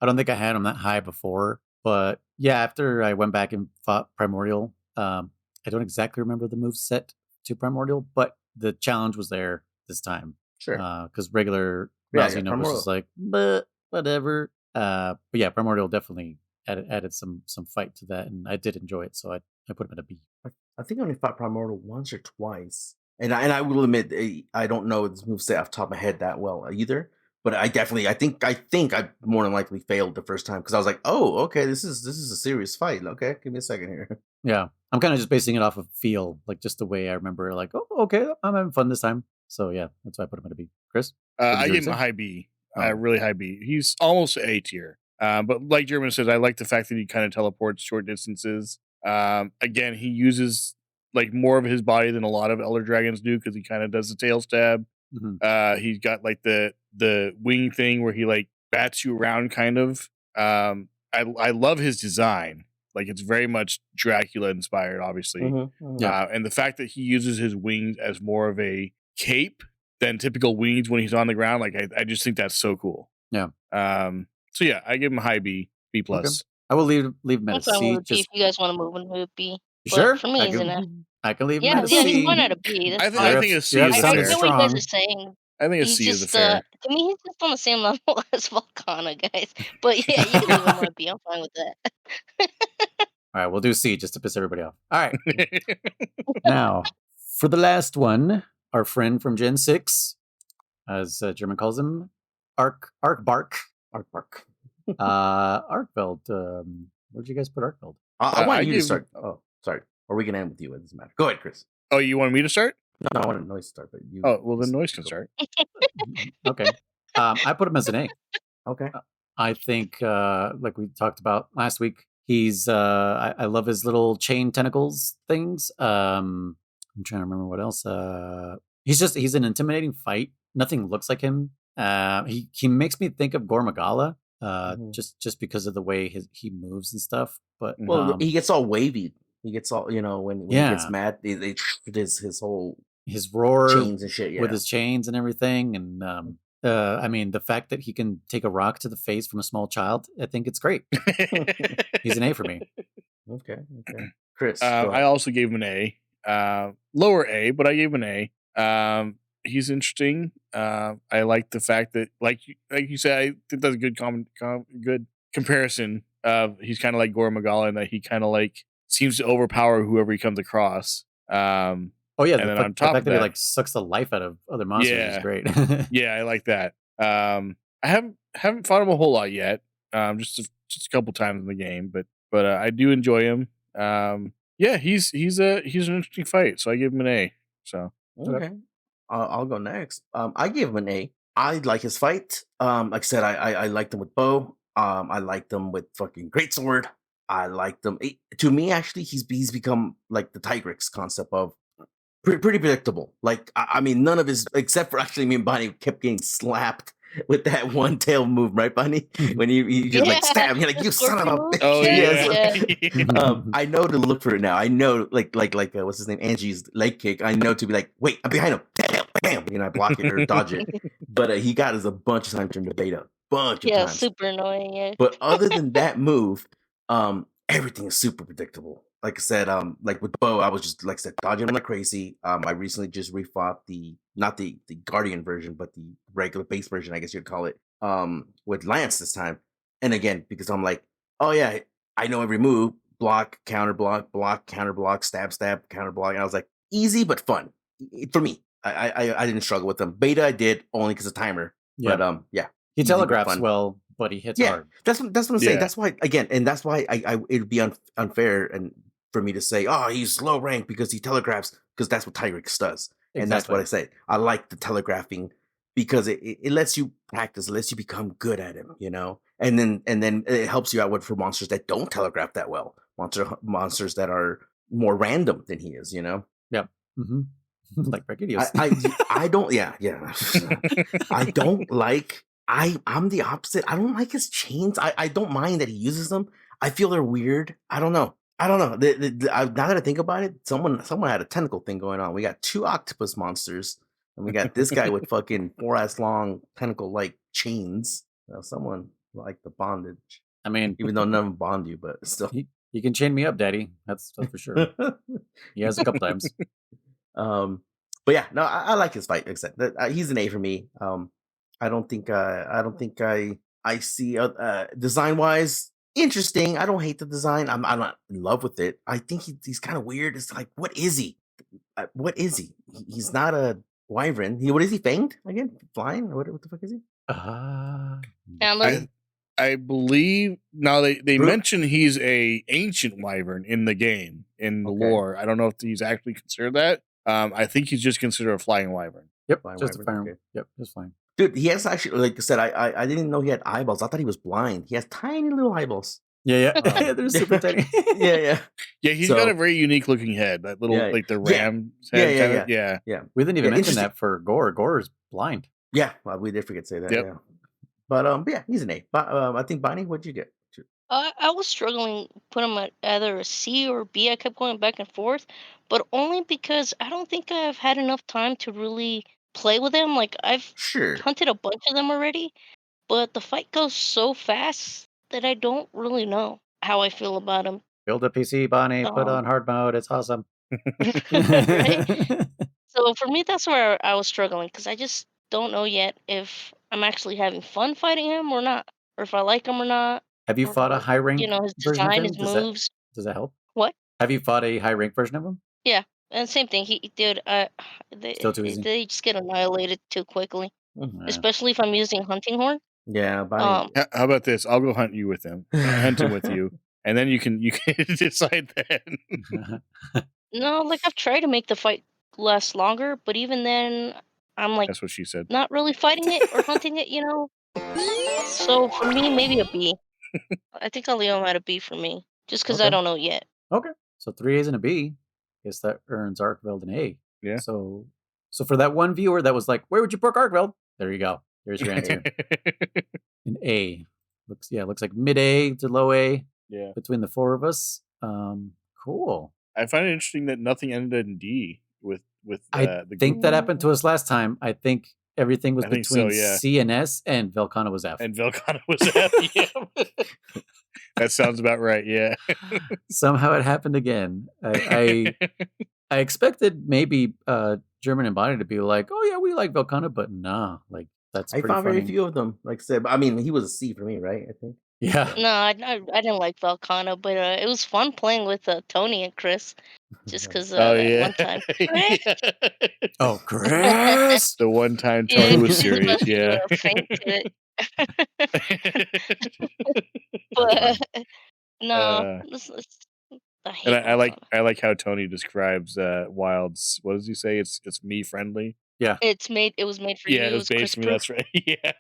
Speaker 4: I don't think I had him that high before, but yeah, after I went back and fought Primordial, I don't exactly remember the move set to Primordial, but the challenge was there this time.
Speaker 1: Sure.
Speaker 4: Because regular
Speaker 1: Yeah,
Speaker 4: Mousy was
Speaker 1: Primordial.
Speaker 4: just like, but whatever. But yeah, Primordial definitely added some fight to that, and I did enjoy it, so I put him at a B.
Speaker 1: I think I only fought Primordial once or twice, and I will admit I don't know this moveset off the top of my head that well either. But I think I more than likely failed the first time because I was like, oh, okay, this is a serious fight. Okay, give me a second here.
Speaker 4: Yeah, I'm kind of just basing it off of feel, like just the way I remember. Like, oh, okay, I'm having fun this time. So yeah, that's why I put him at a B. Chris, what did
Speaker 2: I
Speaker 4: you
Speaker 2: give him
Speaker 4: say?
Speaker 2: a high B,
Speaker 4: Oh.
Speaker 2: really high B. He's almost A tier. But like German says, I like the fact that he kind of teleports short distances. Again, he uses like more of his body than a lot of Elder Dragons do because he kind of does the tail stab.
Speaker 4: Mhm.
Speaker 2: He's got like the wing thing where he like bats you around, kind of. I love his design. Like it's very much Dracula inspired, obviously.
Speaker 4: Yeah.
Speaker 2: And the fact that he uses his wings as more of a cape than typical wings when he's on the ground, like I just think that's so cool.
Speaker 4: Yeah.
Speaker 2: So yeah, I give him a high B, B plus.
Speaker 4: I will leave him at
Speaker 3: I'm
Speaker 4: a
Speaker 3: fine
Speaker 4: C.
Speaker 3: with a B if you guys want to move into a B.
Speaker 4: You
Speaker 3: But
Speaker 4: sure?
Speaker 3: for me,
Speaker 4: I
Speaker 3: he's an F.
Speaker 4: can leave him
Speaker 3: Yeah,
Speaker 4: at a
Speaker 3: yeah, he's
Speaker 4: C.
Speaker 3: fine at a B. That's
Speaker 2: I
Speaker 3: fine.
Speaker 2: think a C
Speaker 4: Your
Speaker 2: is
Speaker 4: F
Speaker 2: a
Speaker 3: I
Speaker 4: sounded
Speaker 2: fair.
Speaker 3: get what you guys
Speaker 4: strong.
Speaker 3: are saying.
Speaker 2: I think a
Speaker 3: He's
Speaker 2: C is a
Speaker 3: just,
Speaker 2: fair.
Speaker 3: to me, he's just on the same level as Volcana, guys. But yeah, you can leave him on a B. I'm fine with that.
Speaker 4: All right, we'll do C just to piss everybody off. All right. Now, for the last one, our friend from Gen 6, as German calls him, Arkbark. Arkveld. Where'd you guys put Arkveld?
Speaker 1: I want
Speaker 2: I
Speaker 1: you to
Speaker 2: give-
Speaker 1: start. Oh, sorry. Or we can end with you. It doesn't matter. Go ahead, Chris.
Speaker 2: Oh, you want me to start?
Speaker 1: No, I want Noise to start, but you.
Speaker 2: Oh, well, then
Speaker 1: just
Speaker 2: Noise can
Speaker 1: go.
Speaker 2: start.
Speaker 4: Okay. I put him as an A.
Speaker 1: Okay.
Speaker 4: I think, like we talked about last week, he's. I love his little chain tentacles things. I'm trying to remember what else. He's an intimidating fight. Nothing looks like him. He makes me think of Gormagala, just because of the way he moves and stuff. But
Speaker 1: Well, he gets all wavy. He gets all when he gets mad. They his whole
Speaker 4: his roar
Speaker 1: chains and shit. Yeah.
Speaker 4: with his chains and everything, and I mean the fact that he can take a rock to the face from a small child, I think it's great. He's an A for me.
Speaker 1: Okay. Chris, go
Speaker 2: I
Speaker 1: ahead.
Speaker 2: also gave him an A, lower A, but I gave him an A. He's interesting. I like the fact that, like you said, I think that's a good good comparison. He's kind of like Gora Magala in that he kind of like seems to overpower whoever he comes across.
Speaker 4: Oh yeah,
Speaker 2: and
Speaker 4: the
Speaker 2: then on top
Speaker 4: fact
Speaker 2: of
Speaker 4: that he
Speaker 2: that,
Speaker 4: like sucks the life out of other monsters is great.
Speaker 2: yeah, I like that. I haven't fought him a whole lot yet. Just a couple times in the game, but I do enjoy him. Yeah, he's an interesting fight, so I give him an A. So
Speaker 1: Okay. I'll go next. I gave him an A. I like his fight. Like I said, I liked him with bow. I liked him with fucking greatsword. I liked him. To me, actually, he's become like the Tigrix concept of pretty predictable. Like I mean, none of his except for actually me and Bonnie kept getting slapped with that one tail move, right, Bunny? When he just like stab, you're like, you son of a bitch.
Speaker 2: Oh
Speaker 1: yeah. I know to look for it now. I know like what's his name? Angie's leg kick. I know to be like, wait, I'm behind him. Bam, bam. I block it or dodge it. But he got us a bunch of times during the beta. bunch of
Speaker 3: Yeah,
Speaker 1: times.
Speaker 3: super annoying. Yeah.
Speaker 1: But other than that move, everything is super predictable. Like I said, like with Bo, I was just like I said, dodging him like crazy. I recently just refought not the Guardian version, but the regular base version, I guess you'd call it. With Lance this time. And again, because I'm like, oh yeah, I know every move. Block, counter block, block, counter block, stab, counter block. And I was like, easy but fun. For me. I didn't struggle with them. Beta I did only because of timer.
Speaker 4: Yeah.
Speaker 1: But yeah.
Speaker 4: He
Speaker 1: easy but
Speaker 4: telegraphs
Speaker 1: fun.
Speaker 4: well, but he hits
Speaker 1: Yeah,
Speaker 4: hard.
Speaker 1: that's what I'm saying.
Speaker 2: Yeah.
Speaker 1: That's why that's why I it'd be unfair and for me to say, oh, he's low rank because he telegraphs, because that's what Tyrix does. And that's what I say. I like the telegraphing because it lets you practice, it lets you become good at him, you know? And then it helps you out with for monsters that don't telegraph that well. Monsters that are more random than he is, you know?
Speaker 4: Yep. Mm-hmm. Like Brachydios.
Speaker 1: I don't I don't like I'm the opposite. I don't like his chains. I don't mind that he uses them. I feel they're weird. I don't know. Now that I think about it, someone had a tentacle thing going on. We got 2 octopus monsters, and we got this guy with fucking 4-ass long tentacle like chains. Someone liked the bondage.
Speaker 4: I mean,
Speaker 1: even though none of them bond you, but still,
Speaker 4: he can chain me up, Daddy. That's for sure. He has a couple times.
Speaker 1: But yeah, no, I like his fight. Except that he's an A for me. I don't think I see design wise interesting. I don't hate the design. I'm not in love with it. I think he's kind of weird. It's like, what is he? What is he? He's not a wyvern. What is he? Fanged again? Flying? What the fuck is he?
Speaker 2: I believe now they mention he's a ancient wyvern in the game, in the lore. I don't know if he's actually considered that. I think he's just considered a flying wyvern.
Speaker 4: Yep,
Speaker 1: flying
Speaker 4: just
Speaker 1: wyvern.
Speaker 4: a fire.
Speaker 1: Okay.
Speaker 4: Yep, just fine.
Speaker 1: Dude, he has actually, like I said, I didn't know he had eyeballs. I thought he was blind. He has tiny little eyeballs.
Speaker 4: Yeah. They're super tiny.
Speaker 1: Yeah.
Speaker 2: Yeah, he's got a very unique looking head. That little, like the ram head. Yeah.
Speaker 4: We didn't even mention that for Gore. Gore is blind.
Speaker 1: Yeah, well, we did forget to say that.
Speaker 2: Yep.
Speaker 1: Yeah. But yeah, he's an A. But I think Bonnie, what'd you get?
Speaker 3: I was struggling put him at either a C or a B. I kept going back and forth, but only because I don't think I've had enough time to really play with him. Like I've hunted a bunch of them already, but the fight goes so fast that I don't really know how I feel about him.
Speaker 4: Build a PC, Bonnie. Put on hard mode. It's awesome.
Speaker 3: Right? So for me, that's where I was struggling because I just don't know yet if I'm actually having fun fighting him or not, or if I like him or not.
Speaker 4: Have you fought a high rank
Speaker 3: his
Speaker 4: version of
Speaker 3: design,
Speaker 4: him?
Speaker 3: his moves.
Speaker 4: Does that help?
Speaker 3: What?
Speaker 4: Have you fought a high rank version of him?
Speaker 3: Yeah, and same thing.
Speaker 4: Still too easy.
Speaker 3: They just get annihilated too quickly,
Speaker 4: Yeah.
Speaker 3: especially if I'm using hunting horn.
Speaker 1: Yeah,
Speaker 2: How about this? I'll go hunt you with him, hunt him with you, and then you can decide then.
Speaker 3: No, like I've tried to make the fight last longer, but even then, I'm like,
Speaker 2: that's what she said.
Speaker 3: Not really fighting it or hunting it, you know. So for me, maybe a B. I think I'll leave him at a B for me, just because I don't know yet.
Speaker 4: Okay, so 3 A's and a B. Guess that earns Arkveld an A.
Speaker 2: Yeah.
Speaker 4: So for that one viewer that was like, "Where would you put Arkveld?" There you go. There's your answer. An A. Looks like mid A to low A.
Speaker 2: Yeah.
Speaker 4: Between the 4 of us. Cool.
Speaker 2: I find it interesting that nothing ended in D with
Speaker 4: I
Speaker 2: the
Speaker 4: think that happened to us last time. I think everything was between
Speaker 2: yeah.
Speaker 4: C and S, and Velcana was F.
Speaker 2: And Velcana was F. Yeah. That sounds about right. Yeah.
Speaker 4: Somehow it happened again. I expected maybe German and Bonnie to be like, "Oh yeah, we like Velcana," but nah, like that's.
Speaker 1: I
Speaker 4: pretty
Speaker 1: found
Speaker 4: funny.
Speaker 1: very few of them. Like I said, I mean, he was a C for me, right? I think.
Speaker 4: Yeah.
Speaker 3: No, I didn't like Velcana, but it was fun playing with Tony and Kriss, just because one time.
Speaker 4: Oh, Kriss!
Speaker 2: The one time Tony was serious, yeah.
Speaker 3: But no,
Speaker 2: and I like how Tony describes Wilds. What does he say? It's me friendly.
Speaker 4: Yeah.
Speaker 3: It was made for you.
Speaker 2: Yeah, it was made for me. That's right. Yeah.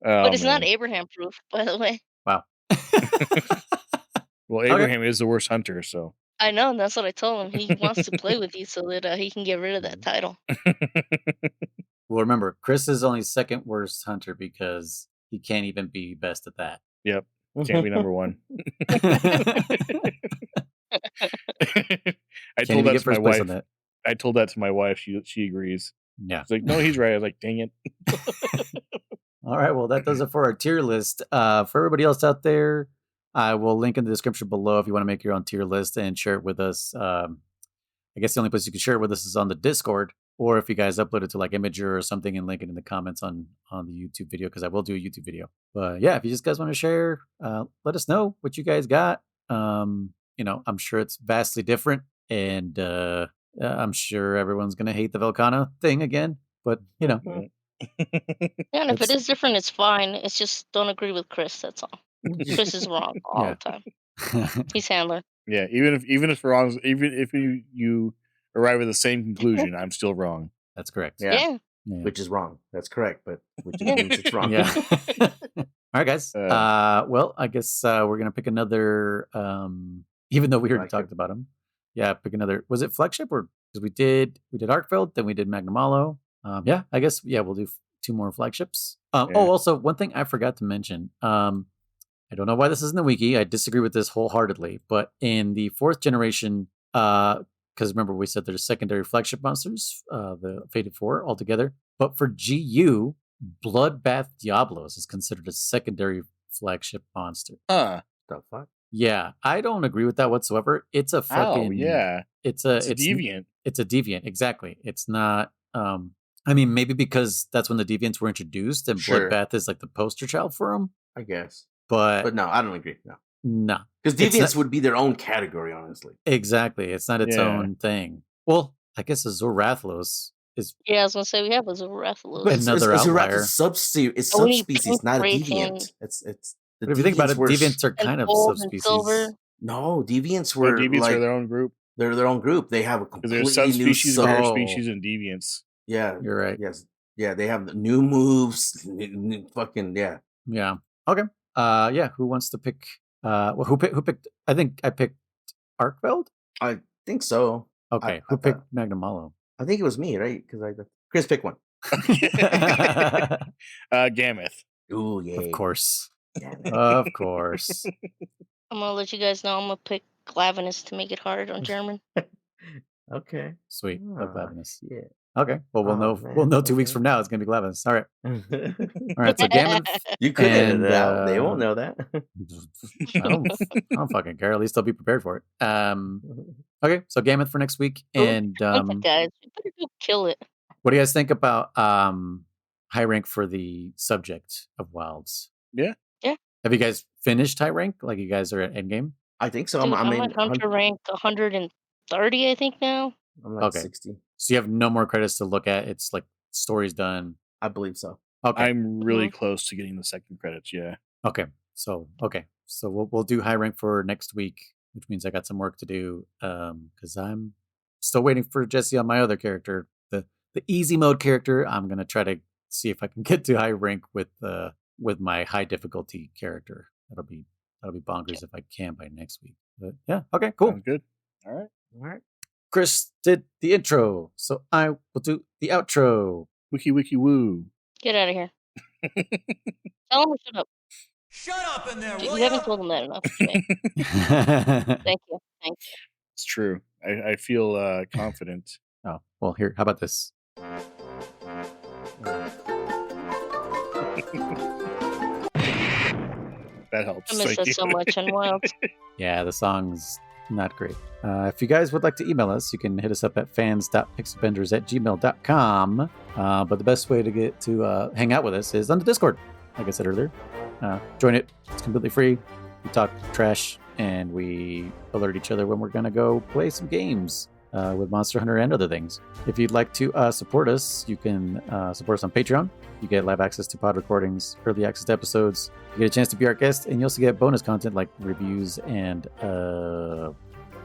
Speaker 3: But it's not Abraham proof, by the way.
Speaker 4: Wow.
Speaker 2: Well, Abraham is the worst hunter, so.
Speaker 3: I know, and that's what I told him. He wants to play with you so that he can get rid of that title.
Speaker 4: Well, remember, Kriss is only second worst hunter because he can't even be best at that.
Speaker 2: Yep. Can't be number 1. I told that to my wife. I told that to my wife. She agrees.
Speaker 4: Yeah.
Speaker 2: She's like, no, he's right. I was like, dang it.
Speaker 4: All right. Well, that does it for our tier list. For everybody else out there, I will link in the description below if you want to make your own tier list and share it with us. I guess the only place you can share it with us is on the Discord, or if you guys upload it to like Imager or something and link it in the comments on the YouTube video, because I will do a YouTube video. But yeah, if you just guys want to share, let us know what you guys got. I'm sure it's vastly different, and I'm sure everyone's gonna hate the Velcana thing again. But
Speaker 3: Yeah, and if it is different, it's fine. It's just don't agree with Kriss. That's all. Kriss is wrong all the time. He's handler.
Speaker 2: Yeah, even if wrong, even if you arrive at the same conclusion, I'm still wrong.
Speaker 4: That's correct.
Speaker 3: Yeah.
Speaker 1: Which is wrong. That's correct, but which means it's wrong.
Speaker 4: Yeah. All right, guys. Well, I guess we're gonna pick another. Even though we already talked about them, pick another. Was it Flagship or because we did Arkfeld, then we did Mainline. I guess we'll do 2 more Flagships. Oh, also one thing I forgot to mention. I don't know why this is in the wiki. I disagree with this wholeheartedly. But in the 4th generation, because remember we said there's secondary flagship monsters, the Fated 4 altogether. But for GU, Bloodbath Diablos is considered a secondary flagship monster.
Speaker 1: The fuck?
Speaker 4: Yeah, I don't agree with that whatsoever. It's a fucking It's a
Speaker 2: deviant.
Speaker 4: It's a deviant, exactly. It's not. I mean, maybe because that's when the deviants were introduced, and Bloodbath is like the poster child for them.
Speaker 1: I guess.
Speaker 4: But
Speaker 1: no, I don't agree.
Speaker 4: No.
Speaker 1: Because deviants would be their own category, honestly.
Speaker 4: Exactly. It's not its own thing. Well, I guess a Zorathlos is...
Speaker 3: Yeah, I was going to say, we have a Zorathlos.
Speaker 4: But another outlier.
Speaker 1: It's subspecies, not a deviant. It's
Speaker 4: but if you think about it, deviants are kind of subspecies.
Speaker 1: No, deviants were
Speaker 2: deviants are their own group.
Speaker 1: They're their own group. They have a completely
Speaker 2: there's subspecies, species, and deviants.
Speaker 1: Yeah.
Speaker 4: You're right.
Speaker 1: Yes. Yeah, they have the new moves. New fucking, yeah.
Speaker 4: Yeah. Okay. Who wants to pick? Who picked? I think I picked Arkfeld.
Speaker 1: I think so.
Speaker 4: Okay. Who picked Mainline?
Speaker 1: I think it was me, right? Because Kriss picked one.
Speaker 2: Gameth.
Speaker 1: Ooh, yeah.
Speaker 4: Of course. Of course.
Speaker 3: I'm gonna let you guys know. I'm gonna pick Glavenus to make it hard on German.
Speaker 1: Okay.
Speaker 4: Sweet. Glavenus.
Speaker 1: Yeah.
Speaker 4: Okay. Well, we'll know. Man. We'll know 2 weeks from now. It's gonna be Glavenus. All right. All right. So Gameth.
Speaker 1: You could edit it out. They won't know that.
Speaker 4: I don't fucking care. At least I'll be prepared for it. Okay. So Gameth for next week, and
Speaker 3: guys, you better go kill it.
Speaker 4: What do you guys think about high rank for the subject of Wilds?
Speaker 2: Yeah.
Speaker 4: Have you guys finished high rank? Like you guys are at endgame?
Speaker 1: I think so.
Speaker 3: Dude, I'm at Hunter rank 130, I think now.
Speaker 1: I'm like 60.
Speaker 4: So you have no more credits to look at. It's like story's done.
Speaker 1: I believe so.
Speaker 4: Okay.
Speaker 2: I'm really close to getting the second credits. Yeah.
Speaker 4: Okay. So we'll do high rank for next week, which means I got some work to do. Because I'm still waiting for Jesse on my other character, the easy mode character. I'm gonna try to see if I can get to high rank with my high difficulty character. That'll be bonkers if I can by next week. But yeah. Okay. Cool.
Speaker 2: Sounds good. All right.
Speaker 4: Kriss did the intro, so I will do the outro.
Speaker 2: Wiki woo.
Speaker 3: Get out of here. Tell him to shut up.
Speaker 6: Shut up in there,
Speaker 3: Dude,
Speaker 6: will
Speaker 3: you haven't told him that enough today. Thank you.
Speaker 2: It's true. I feel confident.
Speaker 4: Oh, well, here, how about this?
Speaker 2: That helps.
Speaker 3: I miss that so much on Wild.
Speaker 4: Yeah, the song's not great. If you guys would like to email us, you can hit us up at fans.pixelbenders@gmail.com. But the best way to get to hang out with us is on the Discord. Like I said earlier, join it. It's completely free. We talk trash and we alert each other when we're going to go play some games with Monster Hunter and other things. If you'd like to support us, you can support us on Patreon. You get live access to pod recordings, early access to episodes. You get a chance to be our guest, and you also get bonus content like reviews and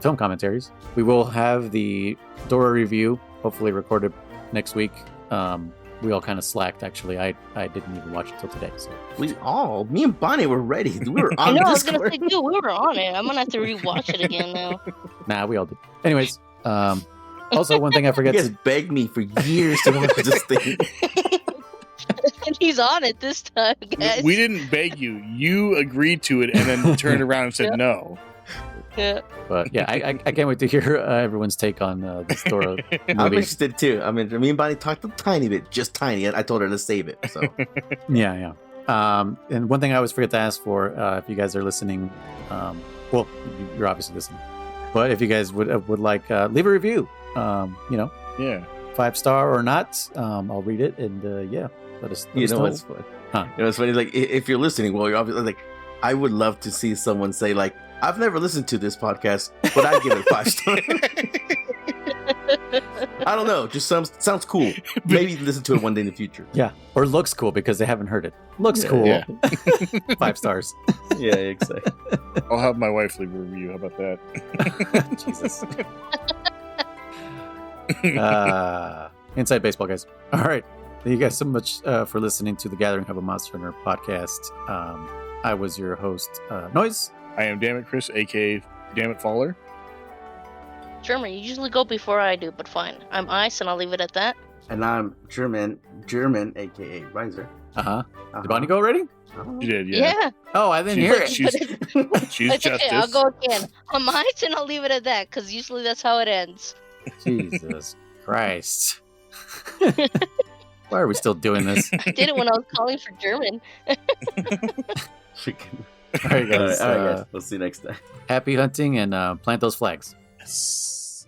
Speaker 4: film commentaries. We will have the Dora review, hopefully recorded next week. We all kind of slacked, actually. I didn't even watch it till today. So
Speaker 1: me and Bonnie were ready. We were on
Speaker 3: I know, I was
Speaker 1: Discord.
Speaker 3: going to say, dude, we were on it. I'm going to have to rewatch it again now.
Speaker 4: Nah, we all did. Anyways, also one thing I forgot
Speaker 1: You guys begged me for years to watch this thing.
Speaker 3: And he's on it this time, guys.
Speaker 2: We didn't beg you. You agreed to it and then turned around and said no.
Speaker 3: Yeah.
Speaker 4: But yeah, I can't wait to hear everyone's take on this Dora
Speaker 1: I'm
Speaker 4: movie.
Speaker 1: interested too. I mean, me and Bonnie talked a tiny bit, just tiny. And I told her to save it. So
Speaker 4: Yeah. And one thing I always forget to ask for, if you guys are listening, well, you're obviously listening, but if you guys would like, leave a review,
Speaker 2: Yeah.
Speaker 4: 5-star or not, I'll read it and let us know.
Speaker 1: what's fun?
Speaker 4: Huh.
Speaker 1: You know, it's funny. Like if you're listening, well, you're obviously like, I would love to see someone say like, I've never listened to this podcast, but I'd give it a 5 star. I don't know. Just sounds cool. Maybe listen to it one day in the future.
Speaker 4: Yeah, or looks cool because they haven't heard it. Looks cool.
Speaker 2: Yeah.
Speaker 4: 5 stars.
Speaker 1: Yeah, exactly.
Speaker 2: I'll have my wife leave a review. How about that?
Speaker 4: Jesus. Inside baseball, guys. All right. Thank you guys so much for listening to the Gathering Hub of Monster Hunter podcast. I was your host, Noise.
Speaker 2: I am Dammit Kriss, aka Dammit Faller.
Speaker 3: German, you usually go before I do, but fine. I'm Ice, and I'll leave it at that.
Speaker 1: And I'm German, aka Riser.
Speaker 4: Did Bonnie go already?
Speaker 2: You did, yeah.
Speaker 3: Yeah.
Speaker 4: Oh, I didn't hear it.
Speaker 2: She's
Speaker 3: It's
Speaker 2: justice.
Speaker 3: okay, I'll go again. I'm Ice, and I'll leave it at that, because usually that's how it ends.
Speaker 4: Jesus Christ. Why are we still doing this?
Speaker 3: I did it when I was calling for German.
Speaker 4: All right, guys.
Speaker 1: All right, guys. We'll see you next time.
Speaker 4: Happy hunting and plant those flags.
Speaker 2: Yes.